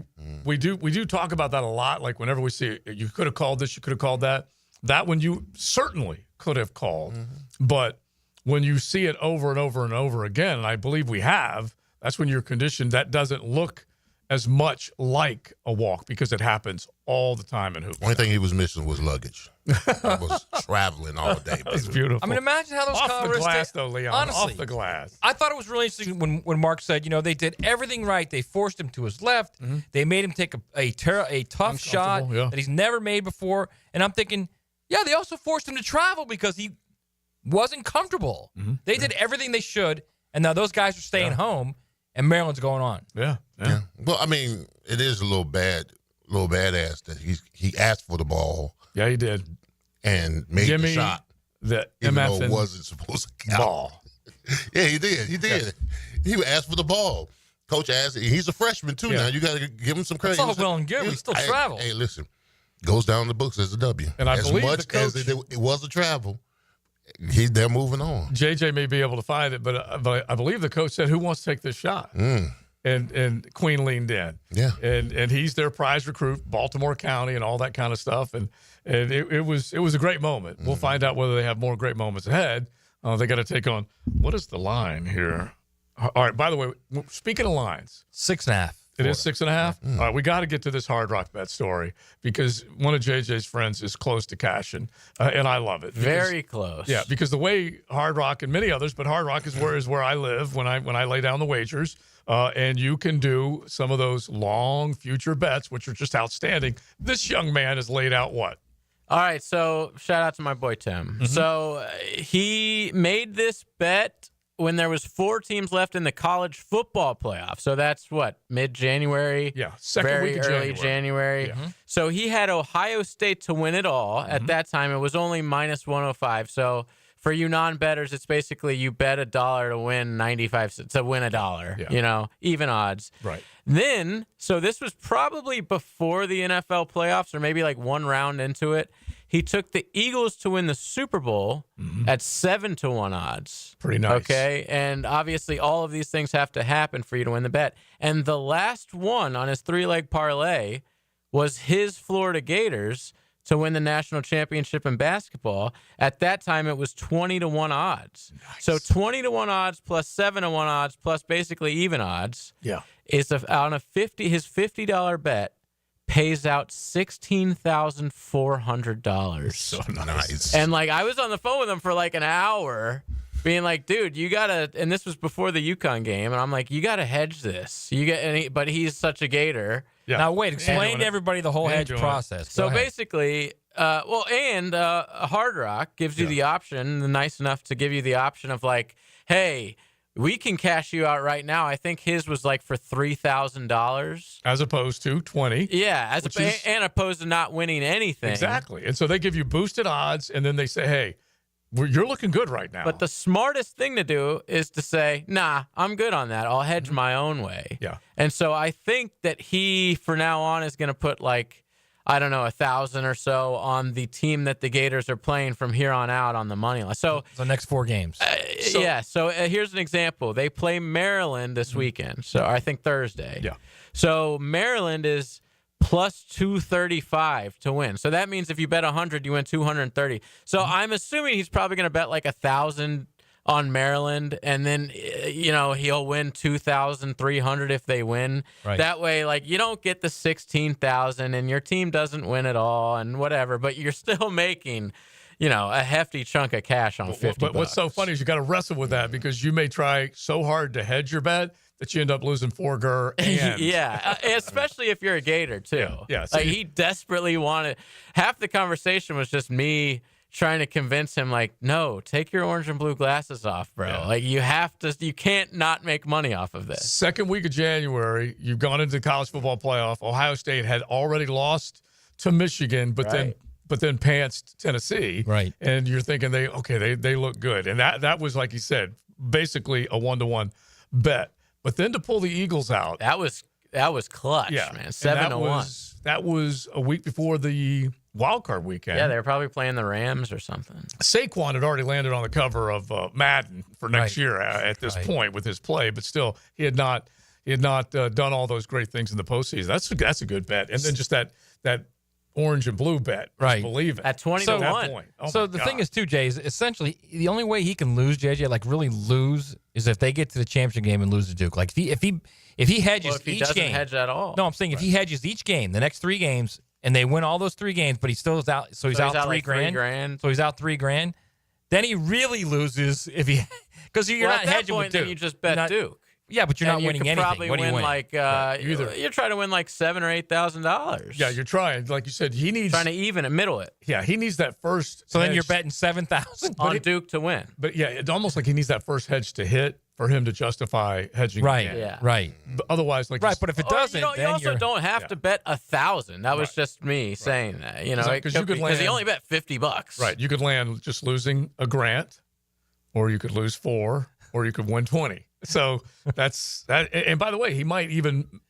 S5: do talk about that a lot. Like whenever we see you could have called this, you could have called that. That one you certainly could have called. But when you see it over and over and over again, and I believe we have, That's when you're conditioned. That doesn't look as much like a walk because it happens all the time in hoops.
S14: Only thing he was missing was luggage. He was traveling all day.
S5: That's beautiful.
S2: I mean, imagine how those
S5: off the glass, though, Leon.
S2: Honestly,
S5: off the glass.
S2: I thought it was really interesting when Mark said, they did everything right. They forced him to his left. They made him take a tough shot that he's never made before. And I'm thinking, yeah, they also forced him to travel because he wasn't comfortable. They did everything they should, and now those guys are staying home, and Maryland's going on.
S5: Yeah.
S14: Well, I mean, it is a little badass that he asked for the ball.
S5: Yeah, he did.
S14: And made the shot.
S5: The
S14: even
S5: MF
S14: though it wasn't supposed to count.
S5: Ball.
S14: Yeah, he did.
S5: Yeah.
S14: He asked for the ball. Coach asked, he's a freshman too now. You got to give him some credit.
S2: It's all well and good. We still travel.
S14: Hey, listen, goes down the books as a W.
S5: And I believe
S14: much
S5: the coach,
S14: as it was a travel, they're moving on.
S5: JJ may be able to find it, but I believe the coach said, "Who wants to take this shot?" And Queen leaned in. Yeah. And he's their prize recruit, Baltimore County, and all that kind of stuff. And it was a great moment. We'll find out whether they have more great moments ahead. They got to take on, what is the line here? All right. By the way, speaking of lines,
S2: 6.5.
S5: It is 6.5. All right, we got to get to this Hard Rock bet story because one of JJ's friends is close to cashing, and I love it.
S6: Very close.
S5: Yeah, because the way Hard Rock and many others, but Hard Rock is where I live when I lay down the wagers, and you can do some of those long future bets, which are just outstanding. This young man has laid out what?
S6: All right, so shout out to my boy Tim. So he made this bet when there was 4 teams left in the college football playoff. So that's what, mid-January?
S5: Yeah, second
S6: very
S5: week of
S6: early January.
S5: Yeah.
S6: So he had Ohio State to win it all. At that time, it was only minus 105. So for you non-bettors, it's basically you bet $1 to win 95 cents, to win $1, even odds.
S5: Right.
S6: Then, so this was probably before the NFL playoffs or maybe like one round into it. He took the Eagles to win the Super Bowl at 7-1 odds.
S5: Pretty nice.
S6: Okay. And obviously all of these things have to happen for you to win the bet. And the last one on his 3-leg parlay was his Florida Gators to win the national championship in basketball. At that time, it was 20-1 odds. Nice. So 20-1 odds plus 7-1 odds plus basically even odds.
S5: Yeah.
S6: Is on his $50 bet. Pays out $16,400.
S14: So nice.
S6: And I was on the phone with him for an hour, being like, "Dude, you gotta." And this was before the UConn game, and I'm like, "You gotta hedge this." But he's such a Gator.
S5: Yeah.
S2: Now wait, explain to everybody the whole hedge process.
S6: So basically, Hard Rock gives you the option, nice enough to give you the option of hey, we can cash you out right now. I think his was for $3,000
S5: as opposed to 20.
S6: Yeah, and opposed to not winning anything.
S5: Exactly. And so they give you boosted odds, and then they say, "Hey, you're looking good right now."
S6: But the smartest thing to do is to say, "Nah, I'm good on that. I'll hedge my own way."
S5: Yeah.
S6: And so I think that he, for now on, is going to put 1,000 or so on the team that the Gators are playing from here on out on the money line. So
S2: the next 4 games.
S6: So here's an example. They play Maryland this weekend. So I think Thursday.
S5: Yeah.
S6: So Maryland is plus 235 to win. So that means if you bet 100, you win 230. So I'm assuming he's probably going to bet 1,000 on Maryland, and then he'll win 2,300 if they win.
S2: Right.
S6: That way, you don't get the 16,000, and your team doesn't win at all, and whatever. But you're still making, a hefty chunk of cash on 50.
S5: But what's so funny is you got to wrestle with that because you may try so hard to hedge your bet that you end up losing 4 GER. And
S6: yeah, especially if you're a Gator too.
S5: Yeah. So
S6: he desperately wanted. Half the conversation was just me trying to convince him, no, take your orange and blue glasses off, bro.
S5: Yeah.
S6: You can't not make money off of this.
S5: Second week of January, you've gone into the college football playoff. Ohio State had already lost to Michigan, but then pantsed Tennessee.
S2: Right.
S5: And you're thinking they look good. And that was, like you said, basically a 1-to-1 bet. But then to pull the Eagles out.
S6: That was clutch, man. 7-1.
S5: That was a week before the wild card weekend.
S6: Yeah, they were probably playing the Rams or something.
S5: Saquon had already landed on the cover of Madden for next year at this point with his play, but still he had not done all those great things in the postseason. That's a good bet. And then just that orange and blue bet.
S2: Right.
S5: Believe it.
S6: At 20 to 1.
S2: So the thing is, too, Jay, is essentially the only way he can lose, JJ, like really lose, is if they get to the championship game and lose to Duke. Like if he hedges
S6: if he
S2: each
S6: doesn't
S2: game,
S6: hedge at all.
S2: No, I'm saying if he hedges each game, the next 3 games, and they win all those 3 games, but he still is out. So he's out
S6: like
S2: $3,000. So he's out $3,000. Then he really loses if he because you're not
S6: at that
S2: hedging
S6: point,
S2: with Duke.
S6: Then you just bet Duke.
S2: Yeah, but you're not
S6: and
S2: winning
S6: you could
S2: anything.
S6: Probably
S2: What do you win?
S6: Like you're trying to win like $7,000 or $8,000.
S5: Yeah, you're trying. Like you said, he needs
S6: trying to even it, middle it.
S5: Yeah, he needs that first.
S2: So
S5: hedge.
S2: then you're betting $7,000
S6: on Duke to win.
S5: But yeah, it's almost like he needs that first hedge to hit for him to justify hedging.
S2: Right.
S5: Again.
S2: Yeah. Right.
S5: But otherwise, like
S2: but if it doesn't,
S6: you also don't have to bet 1,000. That was just me saying that. You know, because he only bet $50.
S5: Right. You could land just losing a grant, or you could lose 4, or you could win 20. So that's that. And by the way, he might even,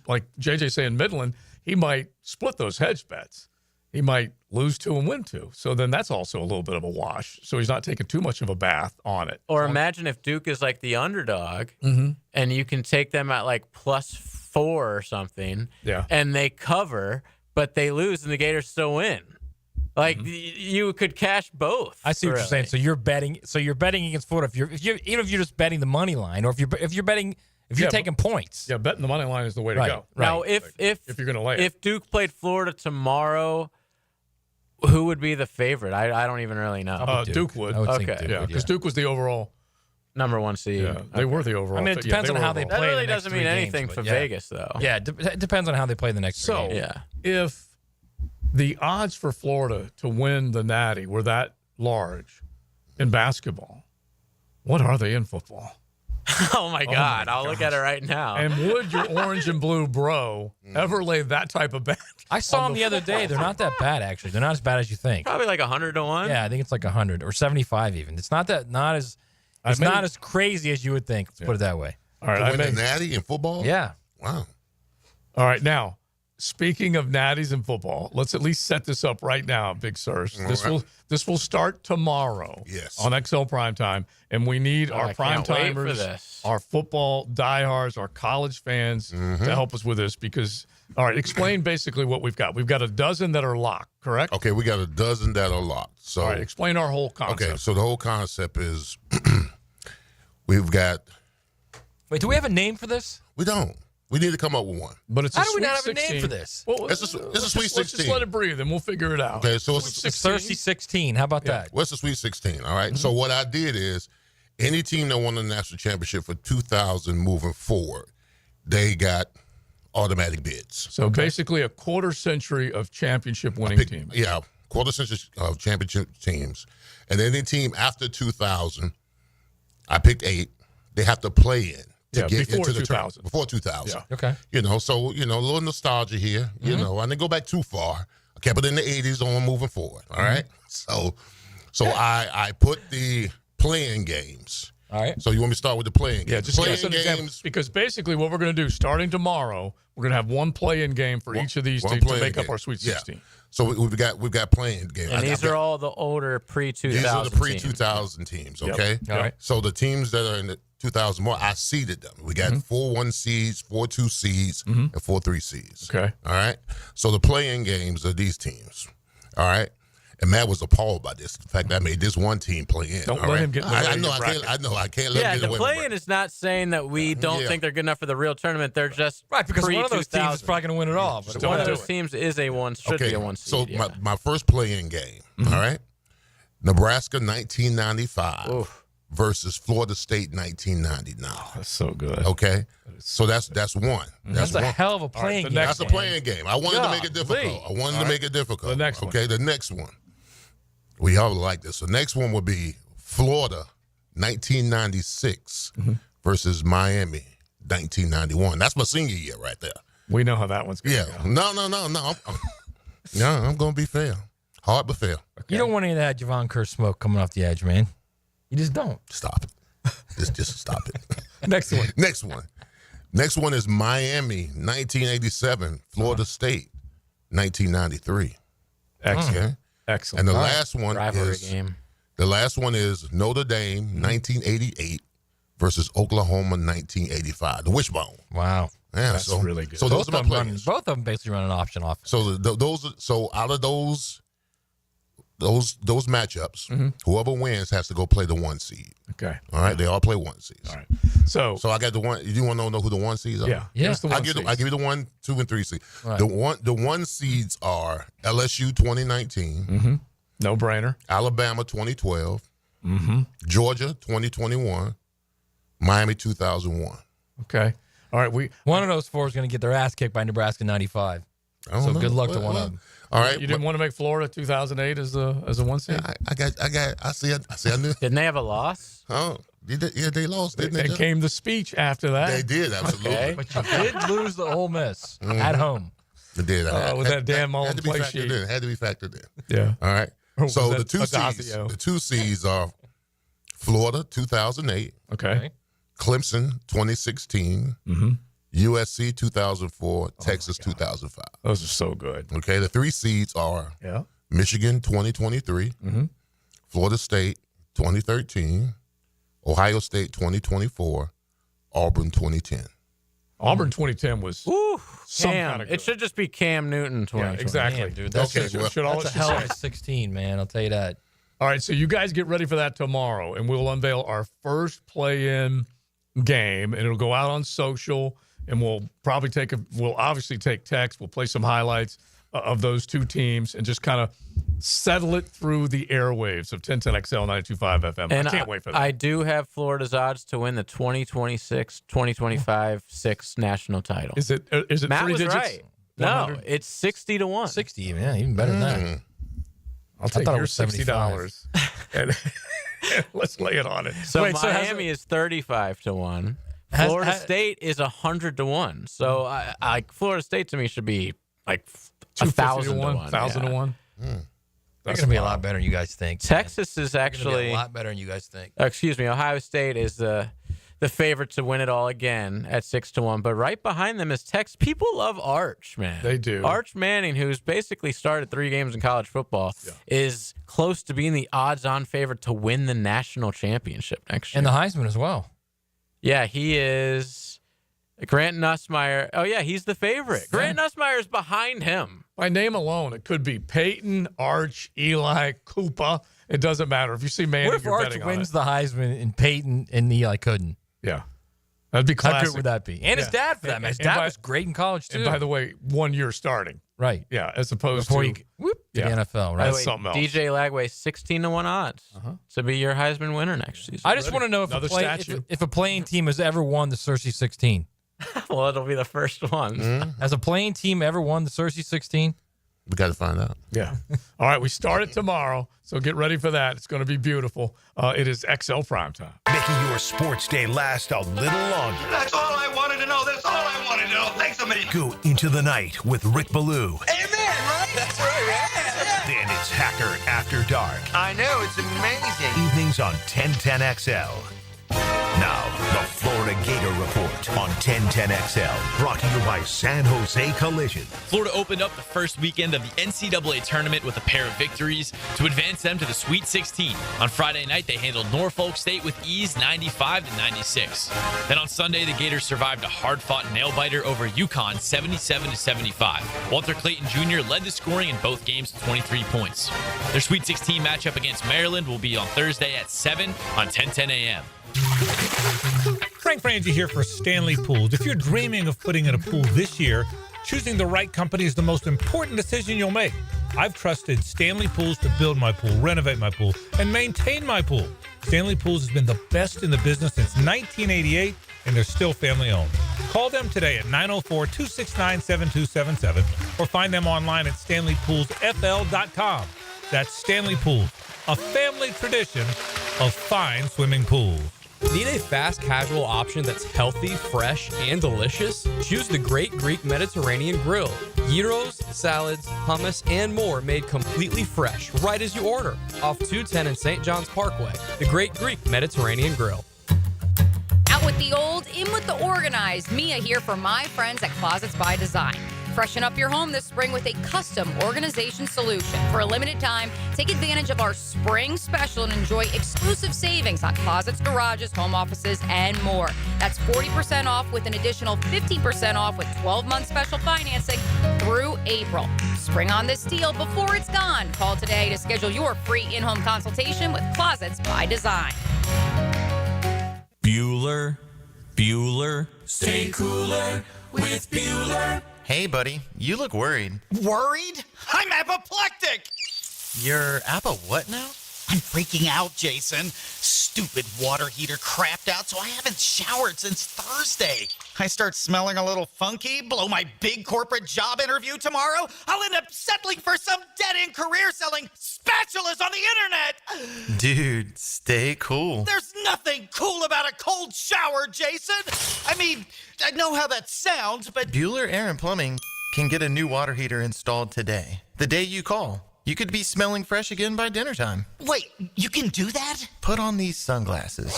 S5: like JJ saying, Midland, he might split those hedge bets. He might lose 2 and win 2. So then that's also a little bit of a wash. So he's not taking too much of a bath on it.
S6: Or imagine if Duke is like the underdog,
S5: Mm-hmm.
S6: and you can take them at like +4 or something,
S5: Yeah.
S6: and they cover, but they lose, and the Gators still win. Like you could cash both.
S2: I see what you're saying. So you're betting. So you're betting against Florida. Even if you're just betting the money line, or if you're betting, if you're taking points.
S5: Yeah, betting the money line is the way to go.
S6: Now, if
S5: you're going to lay it.
S6: if Duke played Florida tomorrow, who would be the favorite? I don't even really know.
S5: Duke would.
S2: I would think
S5: Okay.
S2: Duke
S5: Yeah,
S2: would,
S5: because Duke was the overall
S6: number 1 seed.
S5: Yeah, they were the overall.
S2: I mean, it depends on how they play.
S6: That really
S2: the next
S6: doesn't
S2: 3
S6: mean
S2: games,
S6: anything
S2: but
S6: for
S2: yeah.
S6: Vegas, though.
S2: Yeah, it depends on how they play the next 3
S5: So
S2: games.
S5: if the odds for Florida to win the Natty were that large in basketball, what are they in football?
S6: Oh my God! I'll look at it right now.
S5: And would your orange and blue bro ever lay that type of bet?
S2: I saw them the other day. They're not that bad, actually. They're not as bad as you think.
S6: Probably like 100 to 1.
S2: Yeah, I think it's like 100 or 75 even. It's not as crazy as you would think. Let's put it that way.
S5: All right,
S14: to win the Natty in football?
S2: Yeah.
S14: Wow.
S5: All right, now speaking of natties in football, let's at least set this up right now, Big Sirs. This will start tomorrow.
S14: Yes.
S5: On XL Primetime, and we need our prime timers, our football diehards, our college fans to help us with this because. All right, explain basically what we've got. We've got a dozen that are locked, correct?
S14: Okay, we got a dozen that are locked. So
S5: all right, explain our whole concept.
S14: Okay, so the whole concept is we've got.
S2: Wait, do we have a name for this?
S14: We don't. We need to come up with one.
S5: But it's
S2: How
S5: a
S2: do we
S5: Sweet
S2: not have
S5: 16.
S2: a name for this?
S5: Well,
S14: it's a Sweet 16.
S5: Let's just let it breathe, and we'll figure it out.
S14: Okay, so it's
S2: Thirsty 16. How about that?
S14: What's the Sweet 16? All right. So what I did is, any team that won the national championship for 2000 moving forward, they got automatic bids.
S5: So basically, a quarter century of championship winning teams.
S14: Yeah, quarter century of championship teams, and any team after 2000, I picked 8. They have to play in. To get
S5: before
S14: into the
S5: 2000.
S14: Before 2000.
S5: Yeah.
S2: Okay.
S14: You know, so, a little nostalgia here, you know, I didn't go back too far. I kept it in the 80s on moving forward. All right. So I put the playing games.
S2: All right.
S14: So you want me to start with the playing games?
S5: Yeah, just give us
S14: playing
S5: an example.
S14: games.
S5: Because basically what we're going to do starting tomorrow, we're going to have one play-in game for each of these
S14: one
S5: teams to
S14: playing
S5: make up
S14: game.
S5: our Sweet
S14: Yeah.
S5: 16.
S14: So we've got playing games.
S6: And these are all the older pre-2000
S14: These are the
S6: teams.
S14: pre-2000 teams, okay?
S2: All right.
S14: So the teams that are in the 2000 more, I seeded them. We got 4 1 seeds, 4 2 seeds, and 4 3 seeds.
S5: Okay.
S14: All right. So the playing games are these teams. All right. And Matt was appalled by this. The fact that I made this one team play in.
S5: Don't
S14: all
S5: let
S14: right?
S5: him get in the
S14: I
S5: way
S14: know.
S5: of
S14: I
S5: your
S14: can't. I know. I can't let
S6: Yeah,
S14: him get
S6: the
S14: away
S6: play-in is not saying that we don't think they're good enough for the real tournament. They're just
S2: Right, because one of those teams is
S6: pre-2000.
S2: probably going to win it all. But
S6: One of those teams is a one, should be a one seed.
S14: So
S6: yeah.
S14: my first play-in game. All right. Nebraska 1995 versus Florida State 1999.
S5: That's so good.
S14: Okay. So that's one.
S2: That's a
S14: one.
S2: hell of a playing game.
S14: That's a playing game. I wanted to make it difficult.
S2: Golly.
S14: I wanted to make it difficult.
S5: The next one.
S14: Okay, the next one. We all like this. The next one would be Florida 1996 versus Miami 1991. That's my senior year right there.
S5: We know how that one's going to go.
S14: No. I'm going to be fair. Hard but fair.
S2: You don't want any of that Javon Kerr smoke coming off the edge, man. You just don't.
S14: Stop it. Just stop it.
S5: Next one.
S14: Next one is Miami 1987, Florida State 1993.
S5: Excellent.
S14: Okay.
S5: Excellent.
S14: And the last one
S6: Rivalry
S14: is
S6: game.
S14: the last one is Notre Dame 1988 versus Oklahoma 1985. The wishbone.
S2: Wow.
S14: Yeah,
S5: That's really good.
S14: So those are my players.
S2: Both of them basically run an option off.
S14: So so out of those matchups, whoever wins has to go play the 1 seed.
S5: Okay.
S14: All right. They all play 1 seeds.
S5: All right. So
S14: I got the one. You want to know who the 1 seeds are?
S5: Yeah.
S14: I give you the 1, 2, and 3 seeds.
S2: Right.
S14: The 1 seeds are LSU 2019,
S5: no brainer.
S14: Alabama 2012, Georgia 2021, Miami 2001.
S5: Okay. All right.
S2: One of those four is going to get their ass kicked by Nebraska 95. So good luck to one of them.
S14: All right.
S5: You didn't want to make Florida 2008 as a 1 seed?
S14: Yeah, I see. I knew.
S6: Didn't they have a loss?
S14: Oh, yeah, they lost, didn't they?
S5: And came the speech after that.
S14: They did, absolutely.
S6: Okay.
S2: But you did lose the Ole Miss at home.
S14: They did.
S5: With that Dan Mullen play sheet.
S14: Had to be factored in.
S5: Yeah.
S14: All right.
S5: Was
S14: So
S5: that
S14: the 2 seeds are Florida 2008.
S5: Okay.
S14: Clemson 2016. USC 2004, Texas 2005.
S5: Those are so good.
S14: Okay, the 3 seeds are Michigan 2023, Florida State 2013, Ohio State 2024, Auburn 2010.
S5: Auburn 2010 was some kind of good.
S6: It should just be Cam Newton 2020.
S5: Yeah, exactly.
S2: Damn, dude, that's
S14: Okay,
S2: that's a hell of a 16, man. I'll tell you that.
S5: All right, so you guys get ready for that tomorrow, and we'll unveil our first play-in game, and it'll go out on social. And we'll probably we'll obviously take text. We'll play some highlights of those 2 teams and just kind of settle it through the airwaves of 1010XL 92.5 FM.
S6: And
S5: I can't wait for that.
S6: I do have Florida's odds to win the 2026-2025 6 national title.
S5: Is it
S6: Matt
S5: 3
S6: was
S5: digits?
S6: right. No, it's 60 to 1.
S2: 60, man, even better than that.
S5: I'll take
S2: thought it
S5: your
S2: was
S5: $60. and let's lay it on it.
S6: So Miami is 35 to 1. Florida State is 100 to 1. So Florida State to me should be like 1,000 to 1.
S5: 1,000 to 1.
S2: They're going to be a lot better than you guys think.
S6: Texas is actually
S2: a lot better than you guys think.
S6: Excuse me. Ohio State is the favorite to win it all again at 6 to 1. But right behind them is Texas. People love Arch, man.
S5: They do.
S6: Arch Manning, who's basically started 3 games in college football, is close to being the odds-on favorite to win the national championship next year.
S2: And the Heisman as well.
S6: Yeah, he is. Grant Nussmeier. Oh, yeah, he's the favorite. Grant Nussmeier is behind him.
S5: By name alone, it could be Peyton, Arch, Eli, Koopa. It doesn't matter. If you see Manning,
S2: What if
S5: you're
S2: Arch
S5: betting
S2: wins
S5: on
S2: the Heisman and Peyton and Eli couldn't?
S5: Yeah. That'd be classic.
S2: How good would that be? And his dad, for that matter. His dad was great in college, too.
S5: And by the way, 1 year starting.
S2: Right.
S5: Yeah, as opposed
S2: Before
S5: to
S2: you the NFL, right?
S5: That's something else.
S6: DJ Lagway, 16 to 1 odds to be your Heisman winner next season.
S2: I just want to know if a playing team has ever won the Searcy 16.
S6: Well, it'll be the first one.
S2: Has a playing team ever won the Searcy 16?
S14: We got to find out.
S5: Yeah. All right, we start it tomorrow, so get ready for that. It's going to be beautiful. It is XL Primetime.
S4: Making your sports day last a little longer.
S9: That's all I wanted to know. That's all I wanted to know. Thanks a million.
S4: Go into the night with Rick Ballou.
S9: Amen, right? That's right, yeah.
S4: Then it's Hacker After Dark.
S9: I know, it's amazing.
S4: Evenings on 1010XL. Now, the Florida Gator Report on 1010XL. Brought to you by San Jose Collision.
S19: Florida opened up the first weekend of the NCAA tournament with a pair of victories to advance them to the Sweet 16. On Friday night, they handled Norfolk State with ease, 95-96. Then on Sunday, the Gators survived a hard-fought nail-biter over UConn, 77-75. Walter Clayton Jr. led the scoring in both games with 23 points. Their Sweet 16 matchup against Maryland will be on Thursday at 7 on 1010 a.m.
S3: Frank Frangie here for Stanley Pools. If you're dreaming of putting in a pool this year, choosing the right company is the most important decision you'll make. I've trusted Stanley Pools to build my pool, renovate my pool, and maintain my pool. Stanley Pools has been the best in the business since 1988, and they're still family-owned. Call them today at 904-269-7277 or find them online at stanleypoolsfl.com. That's Stanley Pools, a family tradition of fine swimming pools.
S11: Need a fast casual option that's healthy, fresh, and delicious? Choose the Great Greek Mediterranean Grill. Gyros, salads, hummus, and more made completely fresh right as you order. Off 210 and St. John's Parkway. The Great Greek Mediterranean Grill.
S21: Out with the old, in with the organized. Mia here for my friends at Closets by Design.
S20: Freshen up your home this spring with a custom organization solution. For a limited time, take advantage of our spring special and enjoy exclusive savings on closets, garages, home offices, and more. That's 40% off with an additional 50% off with 12-month special financing through April. Spring on this deal before it's gone. Call today to schedule your free in-home consultation with Closets by Design.
S4: Bueller.
S18: Stay cooler with Bueller.
S21: Hey, buddy, you look worried.
S23: Worried? I'm apoplectic.
S21: You're what now?
S23: I'm freaking out, Jason. Stupid water heater crapped out, so I haven't showered since Thursday. I start smelling a little funky, blow my big corporate job interview tomorrow. I'll end up settling for some dead-end career selling spatulas on the internet.
S21: Dude, stay cool.
S23: There's nothing cool about a cold shower, Jason. I mean, I know how that sounds, but
S21: Bueller Air and Plumbing can get a new water heater installed today. The day you call. You could be smelling fresh again by dinner time.
S23: Wait, you can do that?
S21: Put on these sunglasses.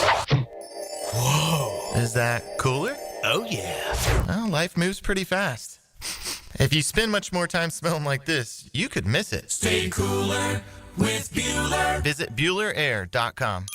S21: Whoa. Is that cooler?
S23: Oh, yeah.
S21: Well, life moves pretty fast. If you spend much more time smelling like this, you could miss it.
S18: Stay cooler with Bueller.
S21: Visit BuellerAir.com.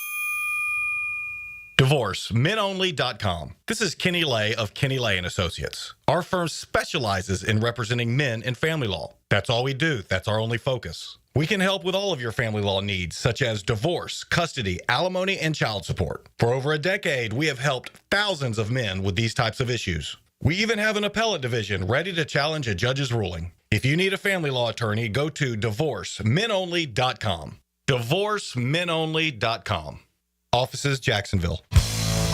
S24: DivorceMenOnly.com. This is Kenny Lay of Kenny Lay & Associates. Our firm specializes in representing men in family law. That's all we do. That's our only focus. We can help with all of your family law needs, such as divorce, custody, alimony, and child support. For over a decade, we have helped thousands of men with these types of issues. We even have an appellate division ready to challenge a judge's ruling. If you need a family law attorney, go to DivorceMenOnly.com. DivorceMenOnly.com. Offices, Jacksonville.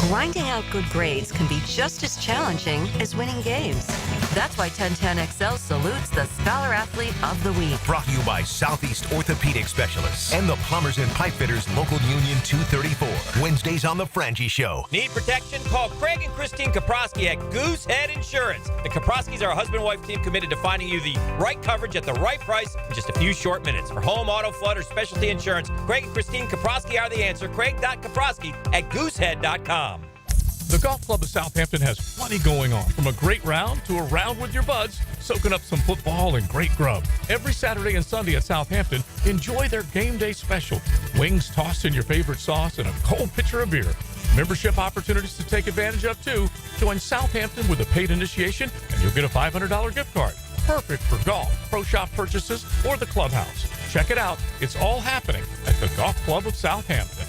S25: Grinding out good grades can be just as challenging as winning games. That's why 1010XL salutes the Scholar Athlete of the Week.
S4: Brought to you by Southeast Orthopedic Specialists and the Plumbers and Pipe Fitters Local Union 234. Wednesdays on The Frangie Show.
S26: Need protection? Call Craig and Christine Kaprosky at Goosehead Insurance. The Kaproskys are a husband-wife team committed to finding you the right coverage at the right price in just a few short minutes. For home, auto, flood, or specialty insurance, Craig and Christine Kaprosky are the answer. Craig.Kaprosky at Goosehead.com.
S22: The Golf Club of Southampton has plenty going on, from a great round to a round with your buds, soaking up some football and great grub. Every Saturday and Sunday at Southampton, enjoy their game day special. Wings tossed in your favorite sauce and a cold pitcher of beer. Membership opportunities to take advantage of, too. Join Southampton with a paid initiation, and you'll get a $500 gift card. Perfect for golf, pro shop purchases, or the clubhouse. Check it out. It's all happening at the Golf Club of Southampton.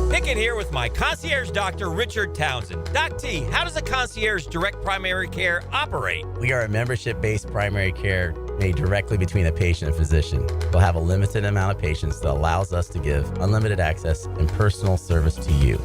S26: Pickett here with my concierge doctor, Richard Townsend. Doc T, how does a concierge direct primary care operate?
S27: We are a membership-based primary care made directly between a patient and physician. We'll have a limited amount of patients that allows us to give unlimited access and personal service to you.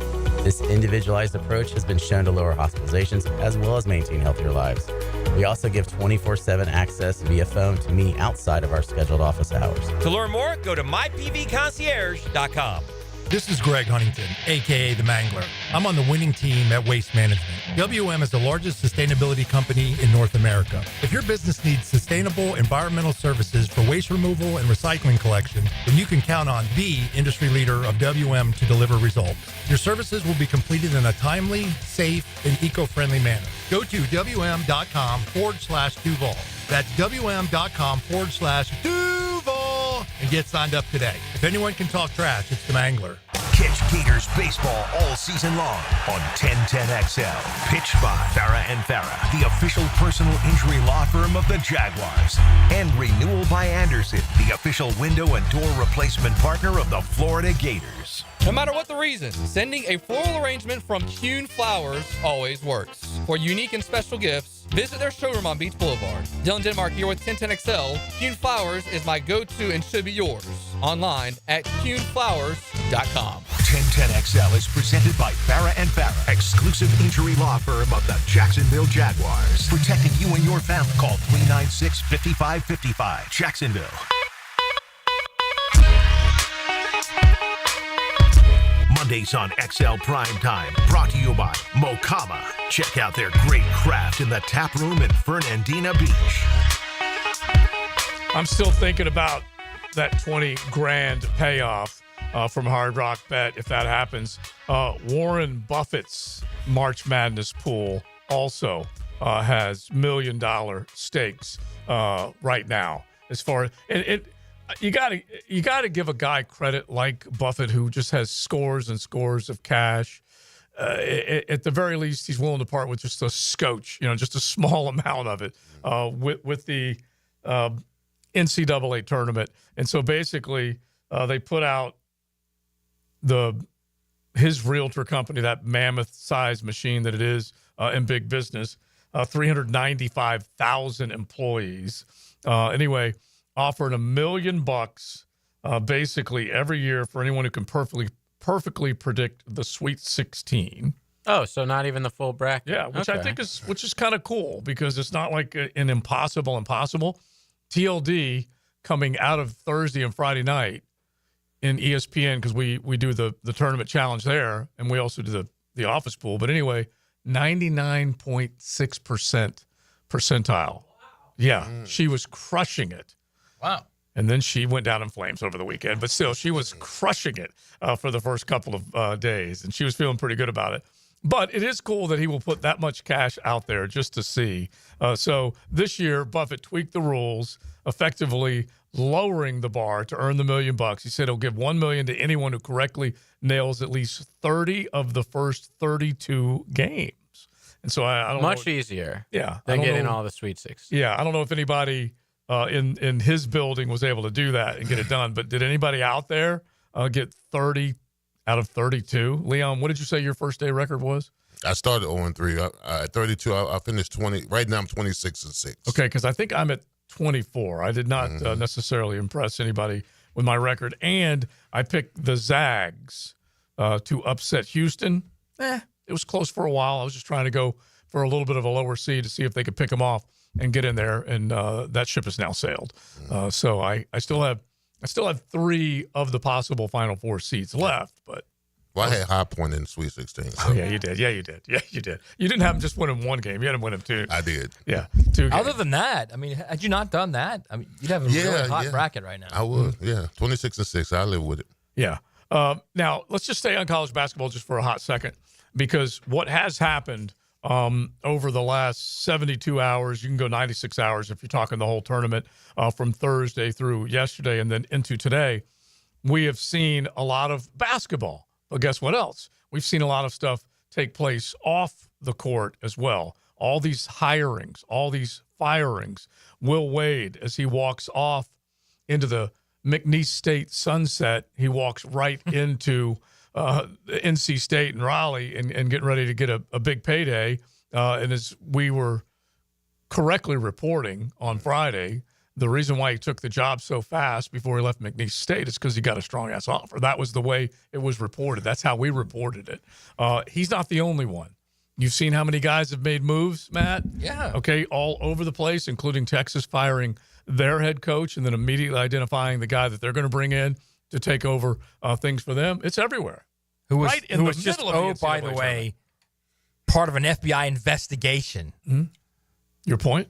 S27: This individualized approach has been shown to lower hospitalizations as well as maintain healthier lives. We also give 24/7 access via phone to me outside of our scheduled office hours.
S26: To learn more, go to mypvconcierge.com.
S28: This is Greg Huntington, a.k.a. The Mangler. I'm on the winning team at Waste Management. WM is the largest sustainability company in North America. If your business needs sustainable environmental services for waste removal and recycling collection, then you can count on the industry leader of WM to deliver results. Your services will be completed in a timely, safe, and eco-friendly manner. Go to WM.com/Duval. That's WM.com/Duval and get signed up today. If anyone can talk trash, it's the Mangler.
S4: Catch Gators baseball all season long on 1010XL. Pitched by Farah and Farah, the official personal injury law firm of the Jaguars. And Renewal by Anderson, the official window and door replacement partner of the Florida Gators.
S11: No matter what the reason, sending a floral arrangement from Kuhn Flowers always works. For unique and special gifts, visit their showroom on Beach Boulevard. Dylan Denmark here with 1010XL. Kuhn Flowers is my go-to and should be yours. Online at KuhnFlowers.com.
S4: 1010XL is presented by Farah and Farah, exclusive injury law firm of the Jacksonville Jaguars. Protecting you and your family. Call 396-5555. Jacksonville. Mondays on XL Primetime, brought to you by Mokama. Check out their great craft in the tap room in Fernandina Beach.
S5: I'm still thinking about that 20 grand payoff from Hard Rock Bet if that happens. Warren Buffett's March Madness pool also has $1 million stakes right now. As far as you gotta give a guy credit like Buffett, who just has scores and scores of cash. At the very least, he's willing to part with just a scotch, just a small amount of it with the NCAA tournament. And so basically, they put out his realtor company, that mammoth-sized machine that it is in big business, 395,000 employees. Anyway, offering $1 million basically every year for anyone who can perfectly predict the Sweet 16.
S6: Oh, so not even the full bracket.
S5: Yeah, which I think is kind of cool, because it's not like an impossible. TLD coming out of Thursday and Friday night in ESPN, because we do the tournament challenge there, and we also do the office pool. But anyway, 99.6% percentile. Yeah, she was crushing it.
S2: Wow.
S5: And then she went down in flames over the weekend, but still, she was crushing it for the first couple of days, and she was feeling pretty good about it. But it is cool that he will put that much cash out there just to see. So this year, Buffett tweaked the rules, effectively lowering the bar to earn the $1 million. He said he'll give $1 million to anyone who correctly nails at least 30 of the first 32 games. And so I don't
S6: much
S5: know.
S6: easier.
S5: Yeah,
S6: than getting all the Sweet 16.
S5: Yeah, I don't know if anybody in his building was able to do that and get it done. But did anybody out there get 30 out of 32? Leon, what did you say your first day record was?
S14: I started 0-3. At 32, I finished 20. Right now, I'm 26-6.
S5: Okay, because I think I'm at 24. I did not necessarily impress anybody with my record. And I picked the Zags to upset Houston. It was close for a while. I was just trying to go for a little bit of a lower seed to see if they could pick them off and get in there. And that ship has now sailed. So I still have 3 of the possible Final Four seeds left, but.
S14: Well, I had High Point in Sweet 16. So.
S5: Oh, yeah, you did. You did. You didn't have him just win in one game. You had him win him 2.
S14: I did.
S5: Yeah, 2 games.
S2: Other than that, I mean, had you not done that, I mean, you'd have a really hot bracket right now.
S14: I would, 26-6. I live with it.
S5: Yeah. Now, let's just stay on college basketball just for a hot second, because what has happened over the last 72 hours, you can go 96 hours if you're talking the whole tournament from Thursday through yesterday and then into today, we have seen a lot of basketball. But guess what else? We've seen a lot of stuff take place off the court as well. All these hirings, all these firings. Will Wade, as he walks off into the McNeese State sunset, he walks right into NC State and Raleigh and getting ready to get a big payday. And as we were correctly reporting on Friday, the reason why he took the job so fast before he left McNeese State is because he got a strong-ass offer. That was the way it was reported. That's how we reported it. He's not the only one. You've seen how many guys have made moves, Matt?
S2: Yeah.
S5: Okay, all over the place, including Texas firing their head coach and then immediately identifying the guy that they're going to bring in to take over things for them. It's everywhere.
S2: Who was
S5: right in the
S2: just,
S5: middle of the
S2: by the way, part of an FBI investigation.
S5: Mm-hmm. Your point?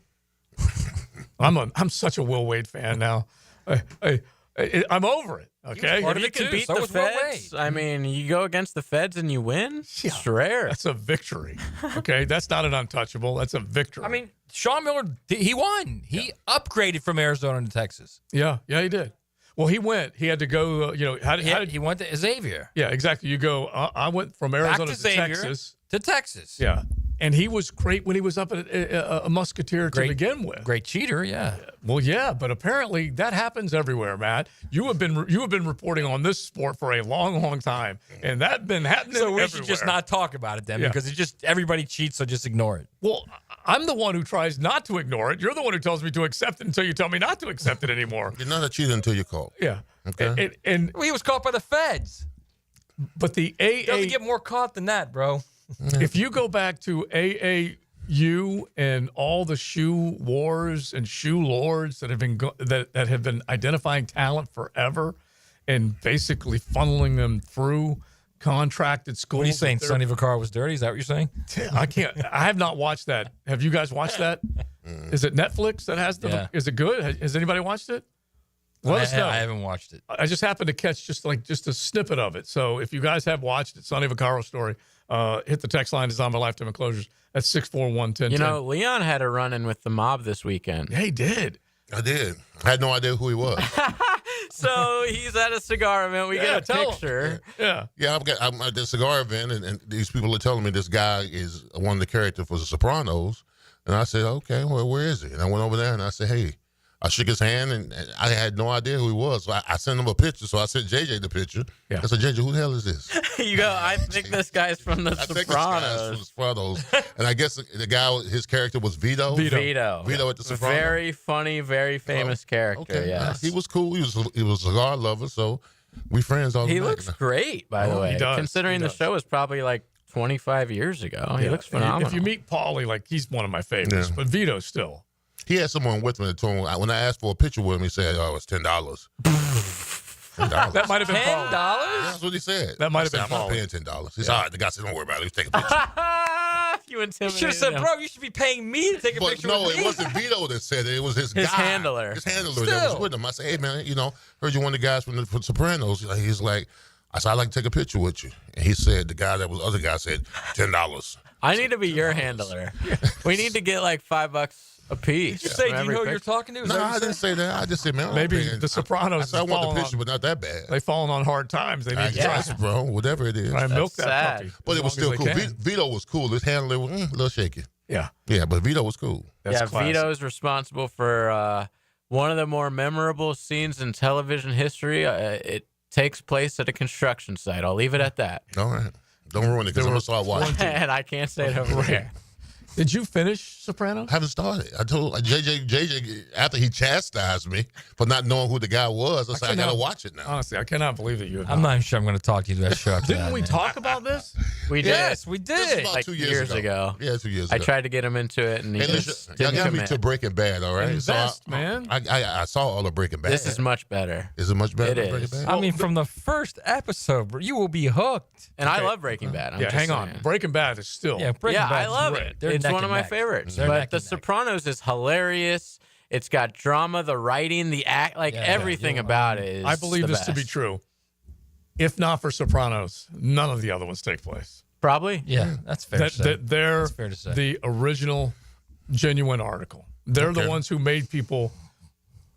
S5: I'm such a Will Wade fan now. I'm over it. Okay,
S6: If you can beat the Feds, I mean, you go against the Feds and you win. It's rare.
S5: That's a victory. Okay, that's not an untouchable. That's a victory.
S2: I mean, Sean Miller, he won. He upgraded from Arizona to Texas.
S5: Yeah, he did. Well, he went. He had to go.
S2: He went to Xavier.
S5: Yeah, exactly. You go. I went from Arizona to Texas.
S2: To Texas.
S5: Yeah. And he was great when he was up at a Musketeer to begin with.
S2: Great cheater, yeah.
S5: Well, yeah, but apparently that happens everywhere, Matt. You have been reporting on this sport for a long, long time, and that's been happening everywhere.
S2: So we should just not talk about it then, because it's just everybody cheats, so just ignore it.
S5: Well, I'm the one who tries not to ignore it. You're the one who tells me to accept it until you tell me not to accept it anymore.
S14: You're not a cheater until you're caught.
S5: Yeah.
S14: Okay.
S5: And
S2: he was caught by the Feds.
S5: But the AA
S2: doesn't get more caught than that, bro.
S5: If you go back to AAU and all the shoe wars and shoe lords that have been that have been identifying talent forever and basically funneling them through contracted schools.
S2: What are you saying? Sonny Vaccaro was dirty? Is that what you're saying?
S5: I have not watched that. Have you guys watched that? Is it Netflix that has the? Yeah. Is it good? Has anybody watched it? Let us know.
S2: I haven't watched it.
S5: I just happened to catch just a snippet of it. So if you guys have watched it, Sonny Vaccaro story,
S22: hit the text line. Design by Lifetime Enclosures at 641-1010.
S6: You know, Leon had a run-in with the mob this weekend.
S22: Yeah, he did.
S14: I did. I had no idea who he was.
S6: So he's at a cigar event. We get a picture.
S22: Yeah.
S14: I'm at the cigar event, and these people are telling me this guy is one of the characters for The Sopranos. And I said, okay, well, where is he? And I went over there, and I said, hey. I shook his hand, and I had no idea who he was. So I sent him a picture. So I sent JJ the picture. Yeah. I said, JJ, who the hell is this?
S6: You go, I think this guy's from The Sopranos.
S14: And I guess the guy, his character was Vito.
S6: Vito
S14: at The Sopranos.
S6: Very funny, very famous character.
S14: Okay.
S6: Yes.
S14: He was cool. He was a cigar lover, so we friends all the
S6: He
S14: way.
S6: looks great, by the way.
S22: He does.
S6: Considering the show was probably like 25 years ago. He looks phenomenal.
S22: If you meet Paulie, like, he's one of my favorites. But Vito still.
S14: He had someone with me that told me, when I asked for a picture with him, he said, oh, it's $10. $10.
S22: That might have been
S6: $10?
S22: Paulie.
S14: Yeah, that's what he said.
S22: That might have been
S14: I'm not
S22: Paulie.
S14: paying $10. He said, all right. The guy said, don't worry about it. Let's take a picture.
S6: You intimidated
S2: should have said,
S6: him.
S2: bro, you should be paying me to take a picture
S14: No,
S2: with me.
S14: it wasn't Vito that said it. It was his guy.
S6: handler.
S14: His handler that was with him. I said, hey, man, heard you one of the guys from the Sopranos. He's like, I said, I'd like to take a picture with you. And he said, other guy said, $10.
S6: I need to be your handler. We need to get like $5 a piece.
S2: Did you say, do you know who you're talking to?
S14: No, I didn't say that. I just said, man,
S22: Maybe The Sopranos.
S14: I said, I want the picture, but not that bad.
S22: They've fallen on hard times. They need to try.
S14: Yes, bro. Whatever it is.
S22: Try and milk that
S6: sad.
S22: puppy.
S14: But it was still cool. Vito was cool. His handler was a little shaky.
S22: Yeah.
S14: Yeah, but Vito was cool.
S22: That's classic.
S6: Vito's responsible for one of the more memorable scenes in television history. It takes place at a construction site. I'll leave it at that.
S14: All right. Don't ruin it because I'm going to start watching.
S6: And I can't say it over here.
S22: Did you finish Sopranos?
S14: I haven't started. I told JJ after he chastised me for not knowing who the guy was, I said, I got to watch it now.
S22: Honestly, I cannot believe that you have
S2: I'm not even sure I'm going to talk to you that show.
S22: Didn't we talk about this?
S6: We did.
S2: Yes, we
S14: This is
S2: did.
S14: about
S6: Like
S14: 2
S6: years ago.
S14: Yeah, 2 years ago.
S6: I tried to get him into it, and he
S14: Hey,
S6: just
S14: listen, y'all
S6: didn't
S14: got me
S6: commit.
S14: to Breaking Bad, all right?
S22: Invest, man.
S14: I saw all of Breaking Bad.
S6: This is much better.
S14: Is it much better
S6: It
S14: than
S6: is.
S14: Breaking Bad?
S2: I mean, from the first episode, bro, you will be hooked.
S6: And I love Breaking Bad. I'm
S22: Yeah,
S6: just
S22: hang on.
S6: saying.
S22: Breaking Bad is still.
S2: Yeah, Breaking
S6: Yeah, I
S2: Bad's
S6: love
S2: great.
S6: it.
S2: They're
S6: It's
S2: neck
S6: one of
S2: and
S6: my
S2: neck.
S6: favorites.
S2: They're
S6: But
S2: neck
S6: The
S2: and neck.
S6: Sopranos is hilarious. It's got drama, the writing, the act, everything about it is
S22: I believe
S6: the
S22: this to be
S6: best.
S22: true. If not for Sopranos, none of the other ones take place.
S6: Probably.
S2: Yeah, that's fair to say.
S22: They're
S2: That's fair to say.
S22: the original, genuine article. They're
S14: Okay.
S22: the ones who made people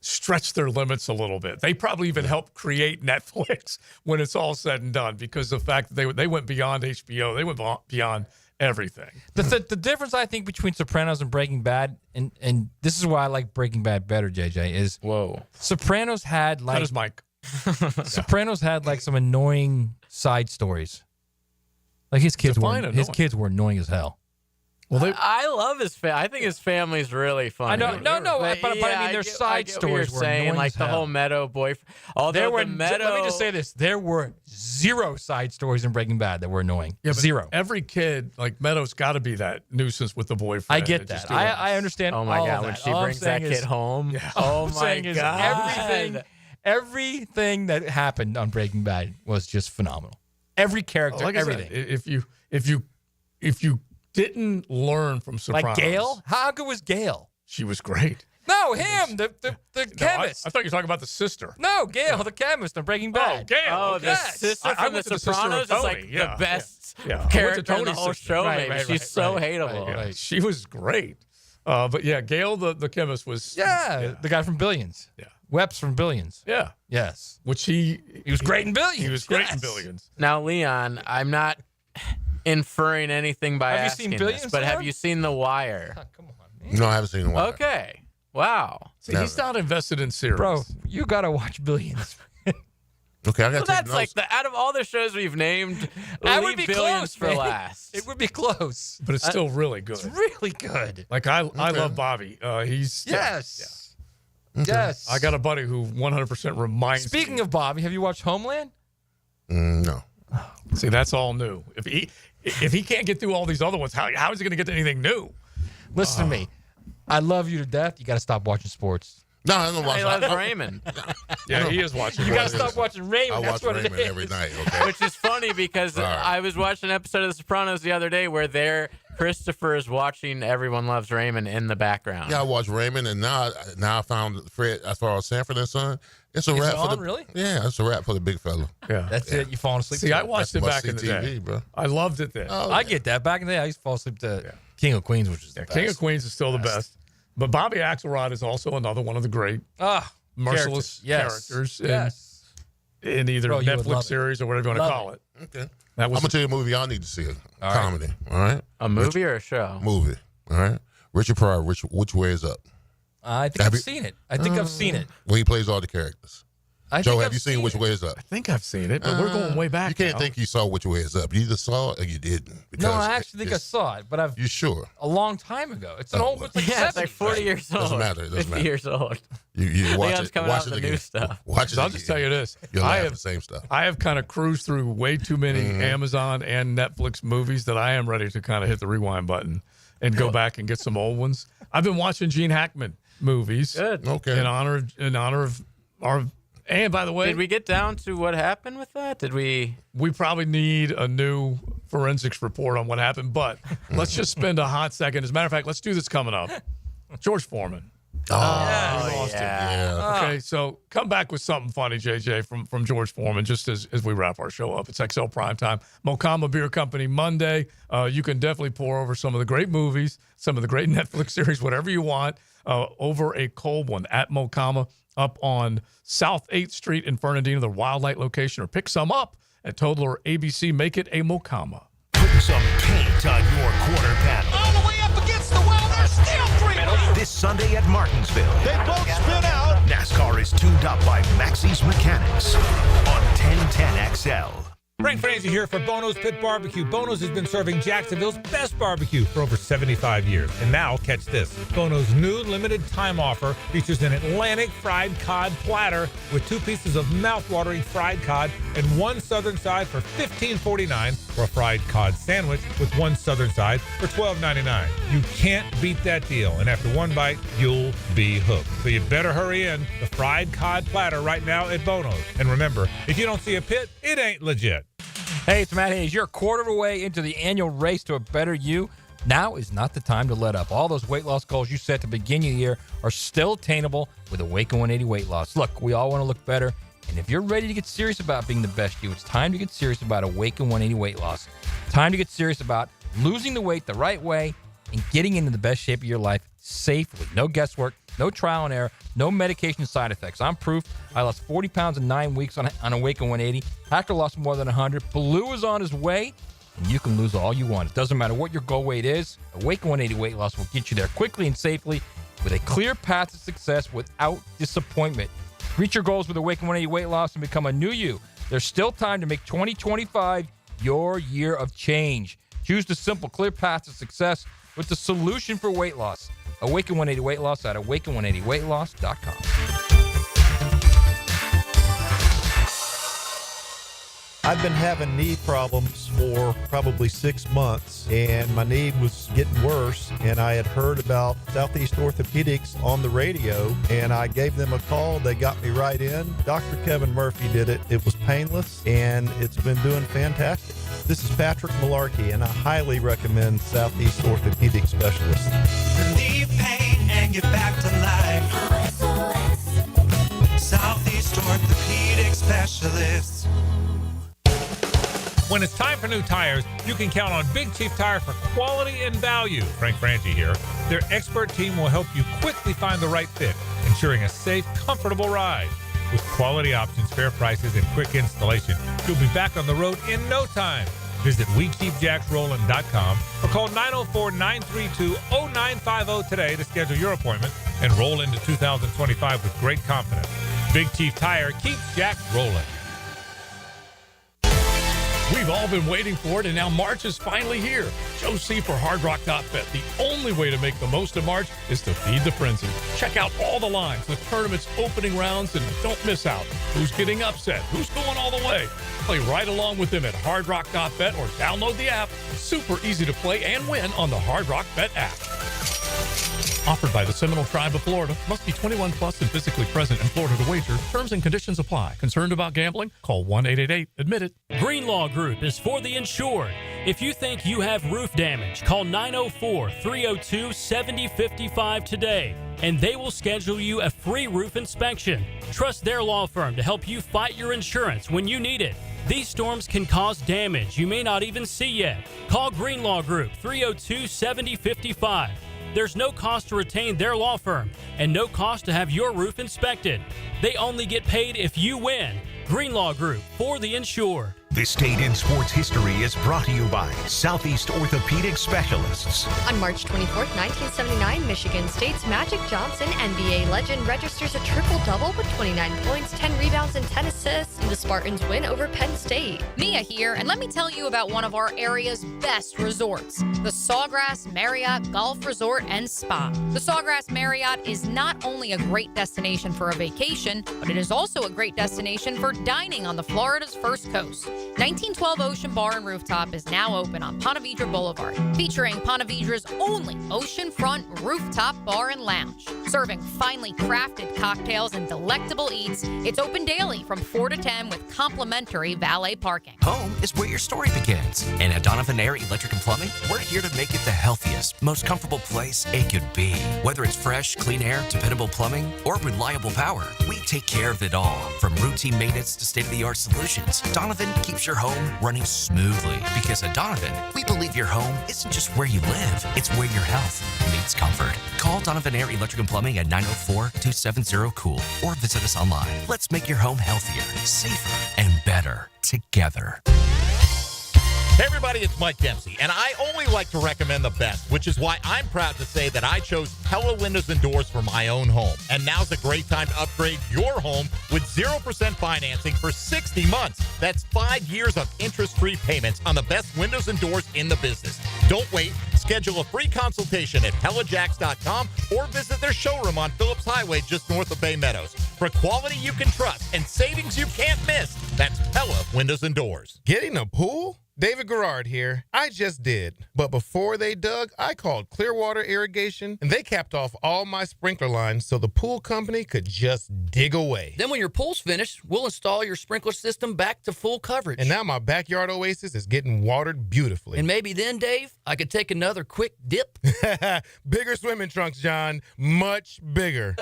S22: stretch their limits a little bit. They probably even helped create Netflix when it's all said and done because of the fact that they went beyond HBO. They went beyond everything.
S2: The difference I think between Sopranos and Breaking Bad, and this is why I like Breaking Bad better, JJ, is Sopranos had like
S22: That is Mike.
S2: Sopranos had like some annoying side stories. Like his kids were annoying as hell.
S22: Well,
S6: I love his family. I think his family's really funny.
S2: I know, but I mean, their side stories were
S6: saying,
S2: annoying
S6: like
S2: as
S6: the
S2: hell.
S6: whole Meadow boyfriend. Although
S2: There were.
S6: the Meadow,
S2: Let me just say this: there were zero side stories in Breaking Bad that were annoying.
S22: Yeah, but
S2: Zero.
S22: Every kid, like Meadow's got to be that nuisance with the boyfriend.
S2: I get
S22: just
S2: that.
S22: do it.
S2: I understand.
S6: Oh my
S2: all
S6: God,
S2: of
S6: when
S2: that.
S6: she
S2: All I'm
S6: brings that
S2: saying is-
S6: kid home.
S2: All
S6: Oh
S2: I'm
S6: my
S2: saying is
S6: God.
S2: everything that happened on Breaking Bad was just phenomenal. Every character,
S22: Like I said,
S2: everything.
S22: if you didn't learn from Sopranos,
S2: Like Gail? How good was Gail?
S22: she was great.
S2: No, him, the
S22: No,
S2: chemist.
S22: I thought you were talking about the sister.
S2: No, Gail, the chemist on Breaking Bad.
S22: Gail.
S6: Oh, the
S22: Yes.
S6: sister
S22: I
S6: from
S22: went
S6: The
S22: to the sister of
S6: Sopranos is
S22: Tony,
S6: like
S22: yeah,
S6: the best
S22: yeah. I went to
S6: character in the
S22: Tony's
S6: whole
S22: sister.
S6: show.
S2: Right,
S6: maybe
S2: right,
S6: she's
S2: right,
S6: so
S2: right,
S6: hateable.
S2: right, right.
S22: She was great. But yeah, Gail, the chemist was.
S2: Yeah, the guy from Billions.
S22: Yeah.
S2: Weps from Billions.
S22: Yeah.
S2: Yes.
S22: Which he
S2: was great in Billions.
S22: He was great in
S2: Yes.
S22: Billions.
S6: Now, Leon, I'm not inferring anything by
S2: Have you
S6: asking
S2: seen Billions,
S6: this, but have
S2: Leon?
S6: you seen The Wire?
S14: No, I haven't seen the one.
S6: Okay. Wow.
S22: See, he's not invested in series.
S2: Bro, you got to watch Billions.
S14: Okay, I got
S6: Well,
S14: to take
S6: that's
S14: notes.
S6: like out of all the shows we've named,
S2: That
S6: leave
S2: would be
S6: Billions
S2: close,
S6: for
S2: man.
S6: last.
S2: It would be close.
S22: But it's still really good.
S2: It's really good.
S22: Like I love Bobby. He's
S2: Yes. Yes.
S22: I got a buddy who 100% reminds
S2: Speaking
S22: me.
S2: of Bobby, have you watched Homeland?
S14: No.
S22: See, that's all new. If he can't get through all these other ones, how is he going to get to anything new?
S2: Listen to me. I love you to death. You got to stop watching sports.
S14: No, I don't watch.
S6: He loves Raymond.
S22: Yeah, he is watching.
S2: You got to stop watching Raymond.
S14: I
S2: That's
S14: watch
S2: what
S14: Raymond
S2: it is.
S14: every night. Okay.
S6: Which is funny because
S14: All right.
S6: I was watching an episode of The Sopranos the other day where they're Christopher is watching Everyone Loves Raymond in the background.
S14: Yeah, I watched Raymond, and now I found Fred as far as Sanford and Son. It's a wrap for the
S2: really?
S14: Yeah, it's a wrap for the big fella.
S3: Yeah,
S2: that's it. You falling asleep?
S3: See, I watched it back in the
S14: TV,
S3: day,
S14: bro.
S3: I loved it then.
S2: I get that. Back in the day, I used to fall asleep to King of Queens, which is the best.
S3: King of Queens is still the best. But Bobby Axelrod is also another one of the great merciless characters in either Netflix series or whatever you want to call it.
S14: Okay. I'm going to tell you a movie y'all need to see.
S2: All
S14: comedy. All right?
S6: A movie or a show?
S14: Movie. All right? Richard Pryor, Which Way Is Up?
S2: I think I've seen it. I've seen it.
S14: Well, he plays all the characters. Joe, have you seen Which Way Is Up?
S3: I think I've seen it, but we're going way back.
S14: You can't think you saw Which Way Is Up. You either saw it or you didn't.
S2: No, I actually think I saw it, but
S14: You sure?
S2: a long time ago. It's an old. It's like
S6: it's like 40 years old.
S14: Doesn't matter.
S6: 50 years old.
S14: You watch
S6: Leon's
S14: it.
S6: coming
S14: Watch
S6: out
S14: it
S6: with the
S14: again.
S6: new stuff.
S14: Watch it.
S3: So I'll just tell you this:
S14: You'll
S3: I
S14: laugh
S3: have
S14: the same stuff.
S3: I have kind of cruised through way too many Amazon and Netflix movies that I am ready to kind of hit the rewind button and go back and get some old ones. I've been watching Gene Hackman movies.
S6: Good.
S14: Okay.
S3: In honor of our. And by the way,
S6: did we get down to what happened with that? Did we?
S3: We probably need a new forensics report on what happened, but let's just spend a hot second. As a matter of fact, let's do this coming up. George Foreman.
S14: Oh,
S3: we lost him.
S14: yeah.
S3: Okay, so come back with something funny, JJ, from George Foreman, just as we wrap our show up. It's XL Primetime. Mocama Beer Company Monday. You can definitely pour over some of the great movies, some of the great Netflix series, whatever you want, over a cold one at Mocama up on South 8th Street in Fernandina, the Wildlight location, or pick some up at Total or ABC. Make it a Mocama.
S4: Put some paint on your quarter panel.
S18: All the way up against the wall, they're still three.
S4: This Sunday at Martinsville.
S18: They both spin out.
S4: NASCAR is tuned up by Maxie's Mechanics on 1010 XL.
S3: Frank Frangie here for Bono's Pit Barbecue. Bono's has been serving Jacksonville's best barbecue for over 75 years. And now, catch this. Bono's new limited time offer features an Atlantic fried cod platter with 2 pieces of mouth-watering fried cod and 1 southern side for $15.49, or a fried cod sandwich with 1 southern side for $12.99. You can't beat that deal, and after 1 bite, you'll be hooked. So you better hurry in. The fried cod platter right now at Bono's. And remember, if you don't see a pit, it ain't legit.
S2: Hey, it's Matt Hayes. You're a quarter of a way into the annual race to a better you. Now is not the time to let up. All those weight loss goals you set at the beginning of the year are still attainable with Awaken 180 weight loss. Look, we all want to look better, and if you're ready to get serious about being the best you, it's time to get serious about Awaken 180 weight loss. Time to get serious about losing the weight the right way and getting into the best shape of your life safely. No guesswork, no trial and error, no medication side effects. I'm proof. I lost 40 pounds in 9 weeks on Awaken 180. Hacker lost more than 100. Blue is on his way, and you can lose all you want. It doesn't matter what your goal weight is. Awaken 180 weight loss will get you there quickly and safely with a clear path to success without disappointment. Reach your goals with Awaken 180 weight loss and become a new you. There's still time to make 2025 your year of change. Choose the simple, clear path to success with the solution for weight loss. Awaken 180 weight loss at awaken180weightloss.com.
S1: I've been having knee problems for probably 6 months, and my knee was getting worse, and I had heard about Southeast Orthopedics on the radio, and I gave them a call. They got me right in. Dr. Kevin Murphy did it. It was painless, and it's been doing fantastic. This is Patrick Malarkey, and I highly recommend Southeast Orthopedic Specialists.
S18: Relieve pain and get back to life. Southeast Orthopedic Specialists.
S3: When it's time for new tires, you can count on Big Chief Tire for quality and value. Frank Frangie here. Their expert team will help you quickly find the right fit, ensuring a safe, comfortable ride. With quality options, fair prices, and quick installation, you'll be back on the road in no time. Visit WeKeepJacksRollin.com or call 904-932-0950 today to schedule your appointment and roll into 2025 with great confidence. Big Chief Tire keeps Jacks rolling. We've all been waiting for it, and now March is finally here. Joe C. for Hard Rock Bet. The only way to make the most of March is to feed the frenzy. Check out all the lines, the tournament's opening rounds, and don't miss out. Who's getting upset? Who's going all the way? Play right along with them at Hard Rock Bet or download the app. Super easy to play and win on the Hard Rock Bet app. Offered by the Seminole Tribe of Florida. Must be 21 plus and physically present in Florida to wager. Terms and conditions apply. Concerned about gambling? Call 1-888-ADMIT-IT.
S7: Greenlaw Group is for the insured. If you think you have roof damage, call 904-302-7055 today, and they will schedule you a free roof inspection. Trust their law firm to help you fight your insurance when you need it. These storms can cause damage you may not even see yet. Call Greenlaw Group 302-7055. There's no cost to retain their law firm and no cost to have your roof inspected. They only get paid if you win. Greenlaw Group, for the insured.
S4: This date in sports history is brought to you by Southeast Orthopedic Specialists.
S8: On March 24th, 1979, Michigan State's Magic Johnson, NBA legend, registers a triple-double with 29 points, 10 rebounds, and 10 assists in the Spartans' win over Penn State.
S20: Mia here, and let me tell you about one of our area's best resorts, the Sawgrass Marriott Golf Resort and Spa. The Sawgrass Marriott is not only a great destination for a vacation, but it is also a great destination for dining on the Florida's first coast. 1912 Ocean Bar and Rooftop is now open on Ponte Vedra Boulevard, featuring Ponte Vedra's only oceanfront rooftop bar and lounge. Serving finely crafted cocktails and delectable eats, it's open daily from 4 to 10 with complimentary valet parking.
S10: Home is where your story begins. And at Donovan Air Electric and Plumbing, we're here to make it the healthiest, most comfortable place it could be. Whether it's fresh, clean air, dependable plumbing, or reliable power, we take care of it all. From routine maintenance to state-of-the-art solutions, Donovan keeps your home running smoothly. Because at Donovan, we believe your home isn't just where you live, it's where your health meets comfort. Call Donovan Air Electric and Plumbing at 904-270-COOL or visit us online. Let's make your home healthier, safer, and better together.
S12: Hey everybody, it's Mike Dempsey, and I only like to recommend the best, which is why I'm proud to say that I chose Pella Windows and Doors for my own home. And now's a great time to upgrade your home with 0% financing for 60 months. That's 5 years of interest-free payments on the best windows and doors in the business. Don't wait. Schedule a free consultation at PellaJacks.com or visit their showroom on Phillips Highway just north of Bay Meadows. For quality you can trust and savings you can't miss, that's Pella Windows and Doors.
S13: Getting a pool? David Garrard here. I just did. But before they dug, I called Clearwater Irrigation, and they capped off all my sprinkler lines so the pool company could just dig away.
S15: Then when your pool's finished, we'll install your sprinkler system back to full coverage.
S13: And now my backyard oasis is getting watered beautifully.
S15: And maybe then, Dave, I could take another quick dip.
S13: Bigger swimming trunks, John. Much bigger.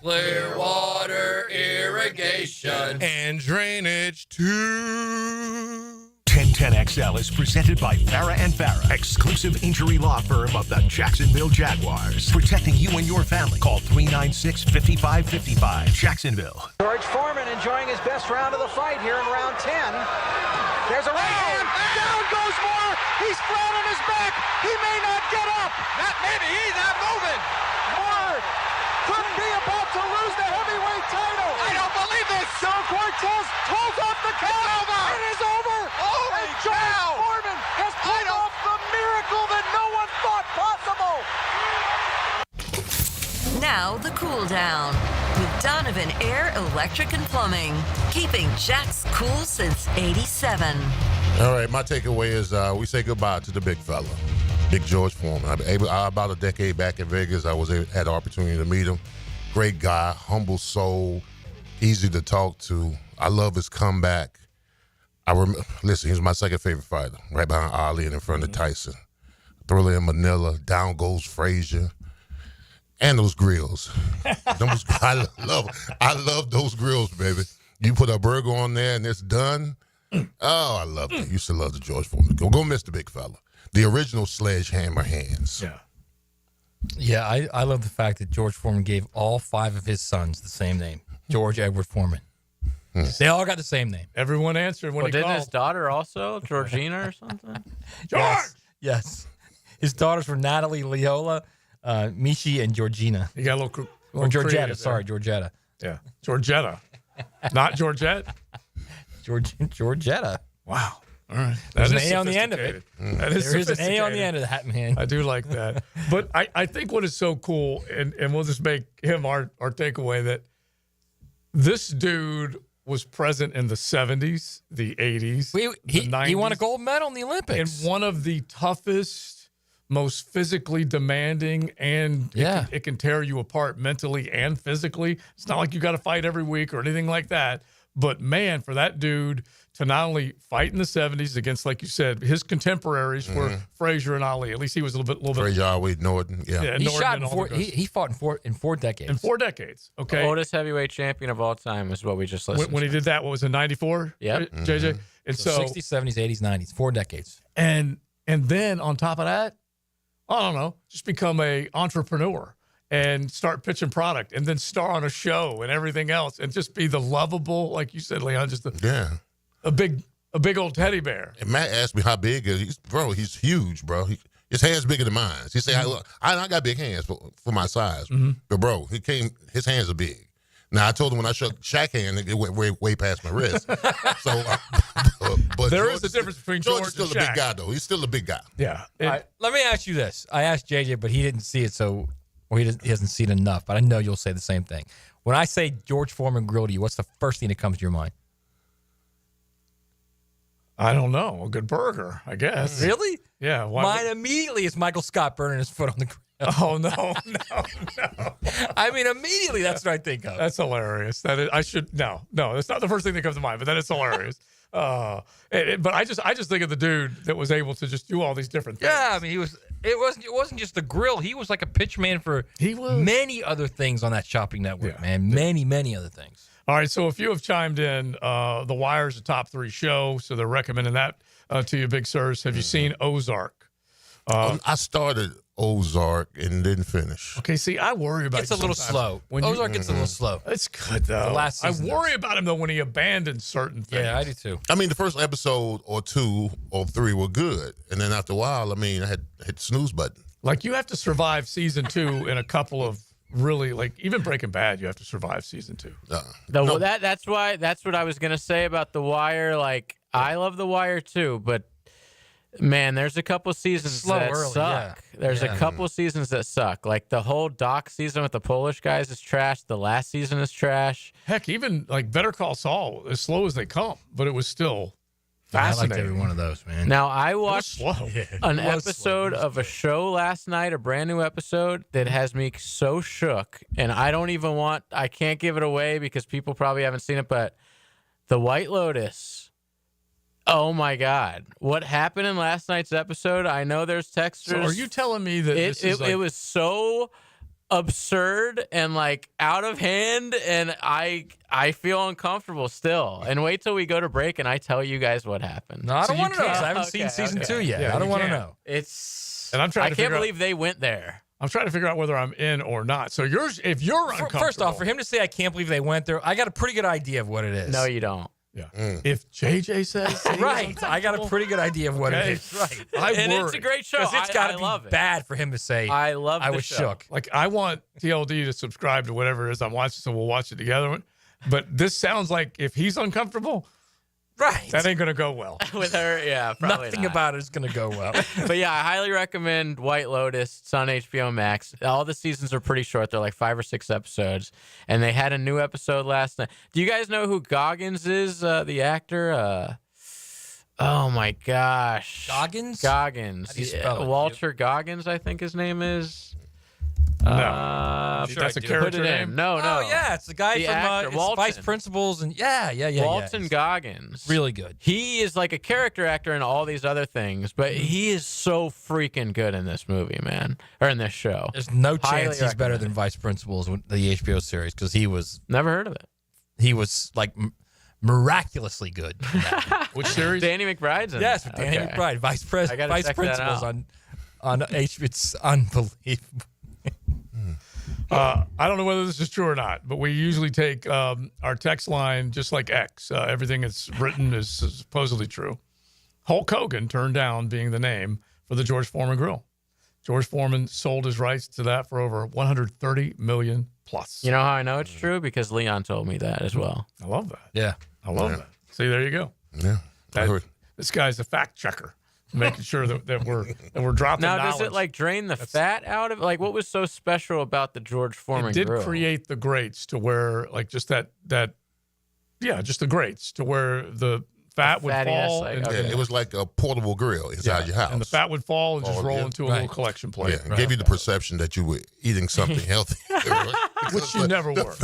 S15: Clearwater Irrigation.
S13: And drainage, too.
S4: 1010XL is presented by Farah and Farah, exclusive injury law firm of the Jacksonville Jaguars. Protecting you and your family. Call 396-5555. Jacksonville.
S16: George Foreman enjoying his best round of the fight here in round 10. There's a right hand. Down goes Moore. He's flat on his back. He may not get up. Not maybe. He's not moving. Moore could be about to lose the heavyweight title. I don't believe this. Joe Cortez pulls off the count. It is over.
S9: Holy
S16: cow. Foreman has pulled off the miracle that no one thought possible.
S25: Now the cool down with Donovan Air Electric and Plumbing, keeping Jack's cool since '87.
S14: All right, my takeaway is we say goodbye to the big fella, Big George Foreman. About a decade back in Vegas, I had the opportunity to meet him. Great guy, humble soul, easy to talk to. I love his comeback. Listen, he was my second favorite fighter, right behind Ali and in front of Tyson. Thriller in Manila, down goes Frazier. And those grills. I love those grills, baby. You put a burger on there and it's done. Oh, I love it. Used to love the George Foreman. Go miss the big fella. The original sledgehammer hands.
S2: Yeah. Yeah, I love the fact that George Foreman gave all 5 of his sons the same name, George Edward Foreman. They all got the same name.
S5: Everyone answered when he
S6: didn't
S5: called.
S6: his daughter also, Georgina or something?
S2: George! Yes. His daughters were Natalie, Leola, Mishi, and Georgina.
S5: You got a little
S2: or Georgetta, sorry, Georgetta.
S5: Yeah, Georgetta. Not Georgette?
S2: Georgetta.
S5: Wow. All right.
S2: There's an A on the end of it.
S5: That is
S2: There is an A on
S5: sophisticated.
S2: the end of that, man.
S5: I do like that. But I think what is so cool, and we'll just make him our takeaway, that this dude was present in the 70s, the 80s, the 90s.
S2: He won a gold medal in the Olympics.
S5: And one of the toughest, most physically demanding, and it can tear you apart mentally and physically. It's not like you got to fight every week or anything like that.
S22: But man, for that dude to not only fight in the 70s against, like you said, his contemporaries were Frazier and Ali. At least he was a little bit.
S14: Frazier, Ali, Norton. Yeah,
S2: he
S22: Norton
S2: shot in four. He fought in 4 decades.
S22: In 4 decades. Okay.
S6: The oldest heavyweight champion of all time is what we just listened
S22: When
S6: to.
S22: he did that, what was it, 94?
S6: Yep.
S22: JJ? And so
S2: 60s, 70s, 80s, 90s, 4 decades.
S22: And then on top of that, I don't know, just become a entrepreneur and start pitching product and then star on a show and everything else and just be the lovable, like you said, Leon, just a big old teddy bear.
S14: And Matt asked me how big is he? Bro, he's huge, bro. His hands bigger than mine. He said, I got big hands for my size. But, bro, his hands are big. Now, I told him when I shook Shaq hand, it went way past my wrist. But
S22: there is a difference between George
S14: is still
S22: and
S14: a
S22: Shaq.
S14: big guy, though. He's still a big guy.
S22: Yeah.
S2: All right, let me ask you this. I asked JJ, but he didn't see it, he hasn't seen enough. But I know you'll say the same thing. When I say George Foreman grill to you, what's the first thing that comes to your mind?
S22: I don't know. A good burger, I guess.
S2: Really?
S22: Yeah.
S2: Mine immediately is Michael Scott burning his foot on the grill.
S22: Oh, no.
S2: I mean, immediately that's what I think of.
S22: That's hilarious. No, that's not the first thing that comes to mind, but that is hilarious. But I just think of the dude that was able to just do all these different things.
S2: Yeah, I mean, it wasn't just the grill. He was like a pitch man for many other things on that shopping network, man. Many other things.
S22: All right, so if you have chimed in, The Wire's a top 3 show, so they're recommending that to you, Big Sirs. Have you seen Ozark?
S14: I started Ozark and didn't finish.
S22: Okay, see, I worry about
S2: It's a little slow. Ozark gets a little slow.
S22: It's good, though.
S2: The last season
S22: I worry about him, though, when he abandons certain things.
S2: Yeah, I do, too.
S14: I mean, the first episode or 2 or 3 were good. And then after a while, I mean, I had hit the snooze button.
S22: Like, you have to survive season 2 in a couple of really, like, even Breaking Bad, you have to survive season 2.
S6: That's what I was going to say about The Wire. Like, I love The Wire, too, but man, there's a couple seasons that suck. Yeah. There's a couple seasons that suck. Like the whole Doc season with the Polish guys is trash. The last season is trash.
S22: Heck, even like Better Call Saul, as slow as they come, but it was still fascinating.
S2: I liked every one of those, man.
S6: Now, I watched an episode of a show last night, a brand new episode that has me so shook, and I can't give it away because people probably haven't seen it, but The White Lotus. Oh my God! What happened in last night's episode? I know there's texters.
S22: So are you telling me that
S6: it was so absurd and like out of hand, and I feel uncomfortable still. And wait till we go to break, and I tell you guys what happened.
S2: No, I don't want to know. I haven't seen season 2 yet. Yeah, I don't want to know.
S22: And I'm trying.
S6: I can't believe they went there.
S22: I'm trying to figure out whether I'm in or not. So if you're uncomfortable.
S2: First off, for him to say I can't believe they went there, I got a pretty good idea of what it is.
S6: No, you don't.
S22: Yeah. If JJ says
S2: right, I got a pretty good idea of what it is. Right,
S6: it's a great show.
S2: Because it's got to be bad for him to say.
S6: I
S2: was shook.
S22: Like I want TLD to subscribe to whatever it is I'm watching, so we'll watch it together. But this sounds like if he's uncomfortable,
S2: right,
S22: that ain't gonna go well
S6: with her. Yeah, probably
S2: nothing
S6: not.
S2: about it is gonna go well.
S6: But yeah, I highly recommend White Lotus. It's on HBO Max. All the seasons are pretty short. They're like 5 or 6 episodes, and they had a new episode last night. Do you guys know who Goggins is? The actor. Oh my gosh,
S2: Goggins.
S6: Goggins.
S2: How do you spell it?
S6: Walter Goggins, I think his name is.
S22: No, that's a character name.
S6: No.
S2: Oh yeah, it's the guy from Vice Principals and yeah.
S6: Walton Goggins,
S2: really good.
S6: He is like a character actor in all these other things, but he is so freaking good in this movie, man, or in this show.
S2: There's no chance he's better than Vice Principals, the HBO series, because he was
S6: never heard of it.
S2: He was like miraculously good.
S22: Which series?
S6: Danny McBride's in
S2: Yes, with Danny McBride, Vice Principals on HBO. It's unbelievable.
S22: I don't know whether this is true or not, but we usually take our text line just like X. Everything that's written is supposedly true. Hulk Hogan turned down being the name for the George Foreman Grill. George Foreman sold his rights to that for over $130 million plus.
S6: You know how I know it's true? Because Leon told me that as well.
S22: I love that.
S2: Yeah.
S22: I love that. See, there you go.
S14: Yeah.
S22: This guy's a fact checker. Making sure that we're dropping
S6: now,
S22: knowledge.
S6: does it like drain the fat out of it? Like, what was so special about the George Foreman
S22: It did
S6: grill?
S22: create the grates to where, like, just just the grates to where the
S3: fat would fall.
S6: Like,
S14: it was like a portable grill inside your house.
S3: And the fat would fall and just roll into a little collection plate.
S14: Yeah, and gave you the perception that you were eating something healthy.
S3: Which you never were.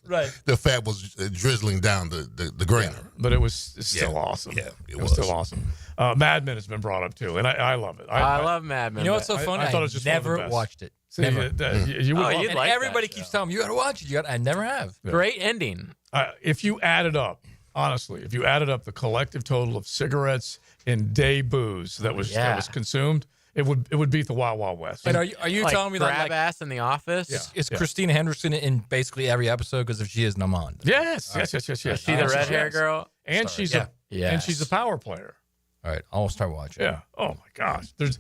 S2: Right.
S14: The fat was drizzling down the grainer.
S3: But it was still awesome.
S14: Yeah,
S3: it was still awesome. Mad Men has been brought up too, and I love it.
S6: I love Mad Men.
S2: You know what's so funny?
S3: I thought it was just
S2: never watched it.
S3: See,
S2: never.
S3: You would
S2: and
S6: like
S2: everybody keeps telling me, you got to watch it. I never have.
S3: Yeah.
S6: Great ending.
S3: If you added up, honestly, if you added up the collective total of cigarettes and day booze that was consumed, it would beat the Wild Wild West.
S2: And are you
S6: like
S2: telling me that
S6: Grab Ass in The Office?
S2: Is Christina Henderson in basically every episode? Because if she is, I'm on.
S3: Yes.
S6: Is she the red hair girl?
S3: And she's a power player.
S2: All right, I'll start watching.
S3: Yeah. Oh my gosh. There's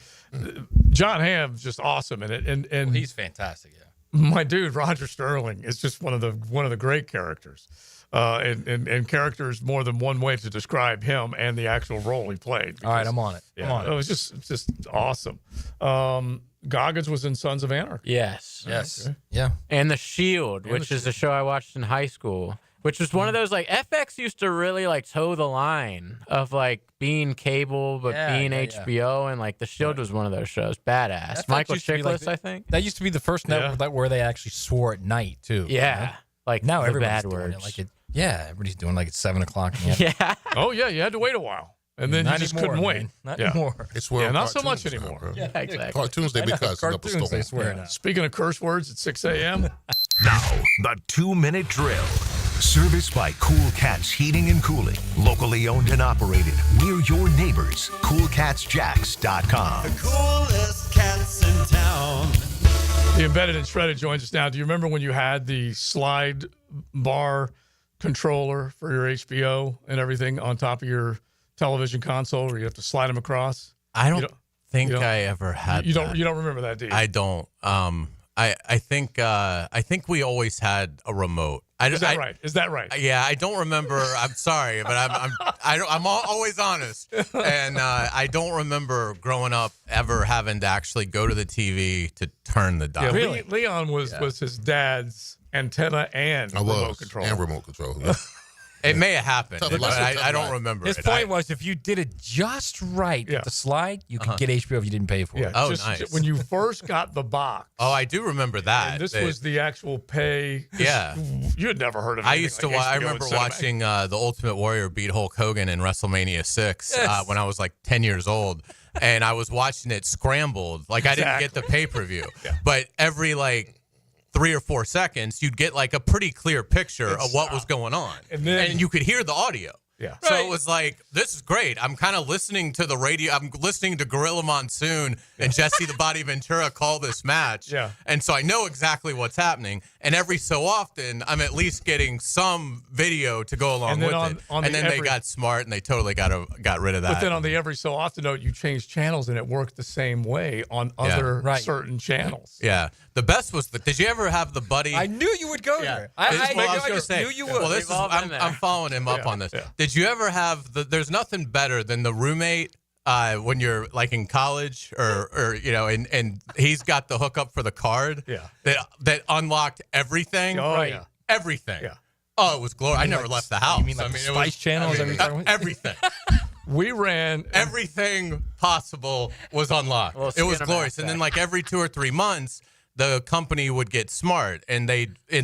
S3: John Hamm's just awesome in it, and
S2: he's fantastic. Yeah.
S3: My dude Roger Sterling is just one of the great characters, and characters more than one way to describe him and the actual role he played.
S2: All right, I'm on it.
S3: Yeah,
S2: I'm on it.
S3: It was just awesome. Goggins was in Sons of Anarchy.
S6: Yes.
S3: Okay.
S2: Yeah.
S6: And The Shield, which is a show I watched in high school. Which was one of those, like, FX used to really, like, toe the line of, like, being cable but being HBO, and, like, The Shield was one of those shows. Badass. Michael Chiklis, I think.
S2: That used to be the first network where they actually swore at night, too.
S6: Yeah.
S2: You know?
S6: Like,
S2: now
S6: the
S2: everybody's
S6: bad
S2: doing
S6: words.
S2: it. Like everybody's doing like at 7 o'clock.
S6: Yeah.
S3: Oh, yeah, you had to wait a while. And then
S2: Not
S3: you just
S2: anymore,
S3: couldn't wait.
S2: man. Not anymore.
S14: They swear
S3: not so much
S14: cartoons now,
S3: anymore.
S14: bro.
S2: Yeah, exactly.
S14: Cartoons, they be cussing up a
S2: Cartoons,
S14: storm.
S2: they swear now.
S3: Speaking of curse words at 6 a.m.
S4: Now, the 2-minute drill. Serviced by Cool Cats Heating and Cooling. Locally owned and operated. We're your neighbors. CoolCatsJacks.com.
S18: The coolest cats in town.
S3: The Embedded and Shredded joins us now. Do you remember when you had the slide bar controller for your HBO and everything on top of your television console, where you have to slide them across?
S17: I don't think I ever had.
S3: You don't remember that, do you?
S17: I don't. I think we always had a remote.
S3: Is that right? Is that right?
S17: Yeah, I don't remember. I'm sorry, but I'm always honest, and I don't remember growing up ever having to actually go to the TV to turn the dial.
S3: Yeah, really? Leon was his dad's antenna and remote control.
S14: And remote control. Yeah.
S17: It may have happened,
S14: Tough
S17: but
S14: life.
S17: I don't remember.
S2: His point was, if you did it just right with the slide, you could get HBO if you didn't pay for it.
S17: Oh, nice.
S3: When you first got the box.
S17: Oh, I do remember that.
S3: And this was the actual pay.
S17: Yeah.
S3: You had never heard of it.
S17: I used to. I remember watching the Ultimate Warrior beat Hulk Hogan in WrestleMania 6 when I was like 10 years old, and I was watching it scrambled. Like I didn't get the pay-per-view, but every 3 or 4 seconds, you'd get like a pretty clear picture of what was going on, and you could hear the audio.
S3: Yeah.
S17: So it was like, this is great. I'm kind of listening to the radio. I'm listening to Gorilla Monsoon and Jesse the Body Ventura call this match.
S3: Yeah.
S17: And so I know exactly what's happening. And every so often, I'm at least getting some video to go along with it. And then they got smart and they totally got rid of that.
S3: But then on the every so often note, you change channels and it worked the same way on other certain channels.
S17: Yeah. The best was did you ever have the buddy?
S2: I knew you would go there. I knew you would.
S17: Well, this is, I'm following him up on this.
S3: Yeah.
S17: Did you ever have there's nothing better than the roommate when you're like in college or and he's got the hookup for the card that unlocked everything.
S3: Oh, right. Yeah.
S17: Everything.
S3: Yeah.
S17: Oh, it was glorious. I never left the house.
S2: You mean like Spice Channels?
S17: Everything.
S3: We ran
S17: everything possible was unlocked. It was glorious. And then like every 2 or 3 months, the company would get smart and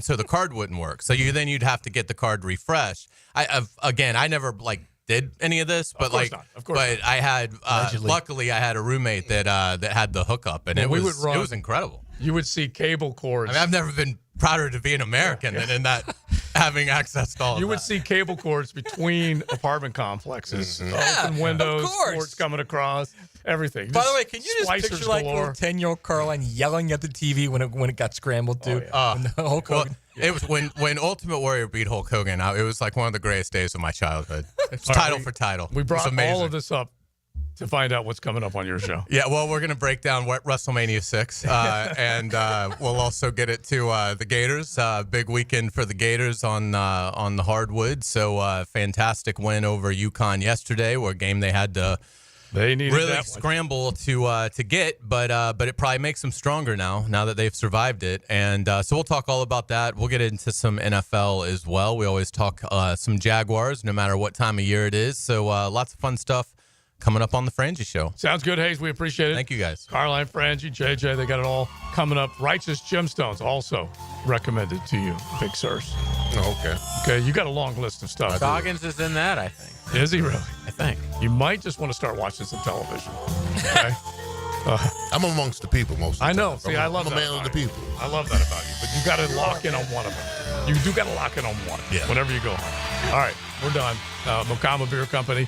S17: so the card wouldn't work. So you'd have to get the card refreshed. I never did any of this, but I had luckily I had a roommate that had the hookup, and it was incredible.
S3: You would see cable cords.
S17: I mean, I've never been prouder to be an American than in that having access to all of
S3: You would
S17: that.
S3: see cable cords between apartment complexes, open windows, cords coming across, everything.
S2: By the way, can you just
S3: Splicers
S2: picture like little 10-year-old Caroline yelling at the TV when it got scrambled too? When the Hulk Hogan.
S17: It was when Ultimate Warrior beat Hulk Hogan. It was like one of the greatest days of my childhood. It's title for title.
S3: We brought
S17: it's amazing.
S3: all of this up to find out what's coming up on your show.
S17: Yeah, well, we're going to break down WrestleMania 6, and we'll also get it to the Gators. Big weekend for the Gators on the hardwood. So fantastic win over UConn yesterday, where a game they had to
S22: They needed
S17: really
S22: that one.
S17: scramble to get, but it probably makes them stronger now that they've survived it. And so we'll talk all about that. We'll get into some NFL as well. We always talk some Jaguars, no matter what time of year it is. So lots of fun stuff coming up on the Frangie Show.
S22: Sounds good, Hayes. We appreciate it.
S17: Thank you, guys.
S22: Caroline, Frangie, JJ, they got it all coming up. Righteous Gemstones also recommended to you, Big Sirs.
S14: Okay.
S22: Okay, you got a long list of stuff.
S6: Goggins is in that, I think.
S22: Is he really?
S6: I think.
S22: You might just want to start watching some television. Okay.
S14: I'm amongst the people most of the
S22: I know.
S14: time.
S22: See, I love
S14: I'm
S22: that.
S14: a man of the people.
S22: I love that about you. But you got to lock in on one of them. You do got to lock in on one whenever you go home. All right, we're done. Mokama Beer Company.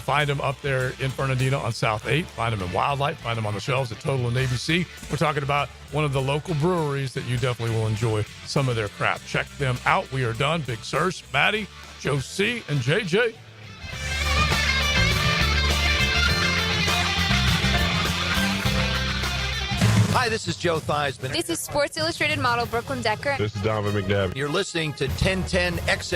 S22: Find them up there in Fernandina on South 8. Find them in Wildlife. Find them on the shelves at Total and ABC. We're talking about one of the local breweries that you definitely will enjoy some of their craft. Check them out. We are done. Big Sirs, Maddie, Joe C., and JJ.
S11: Hi, this is Joe Theismann.
S19: This is Sports Illustrated model Brooklyn Decker.
S21: This is Donovan McNabb.
S11: You're listening to 1010 XL.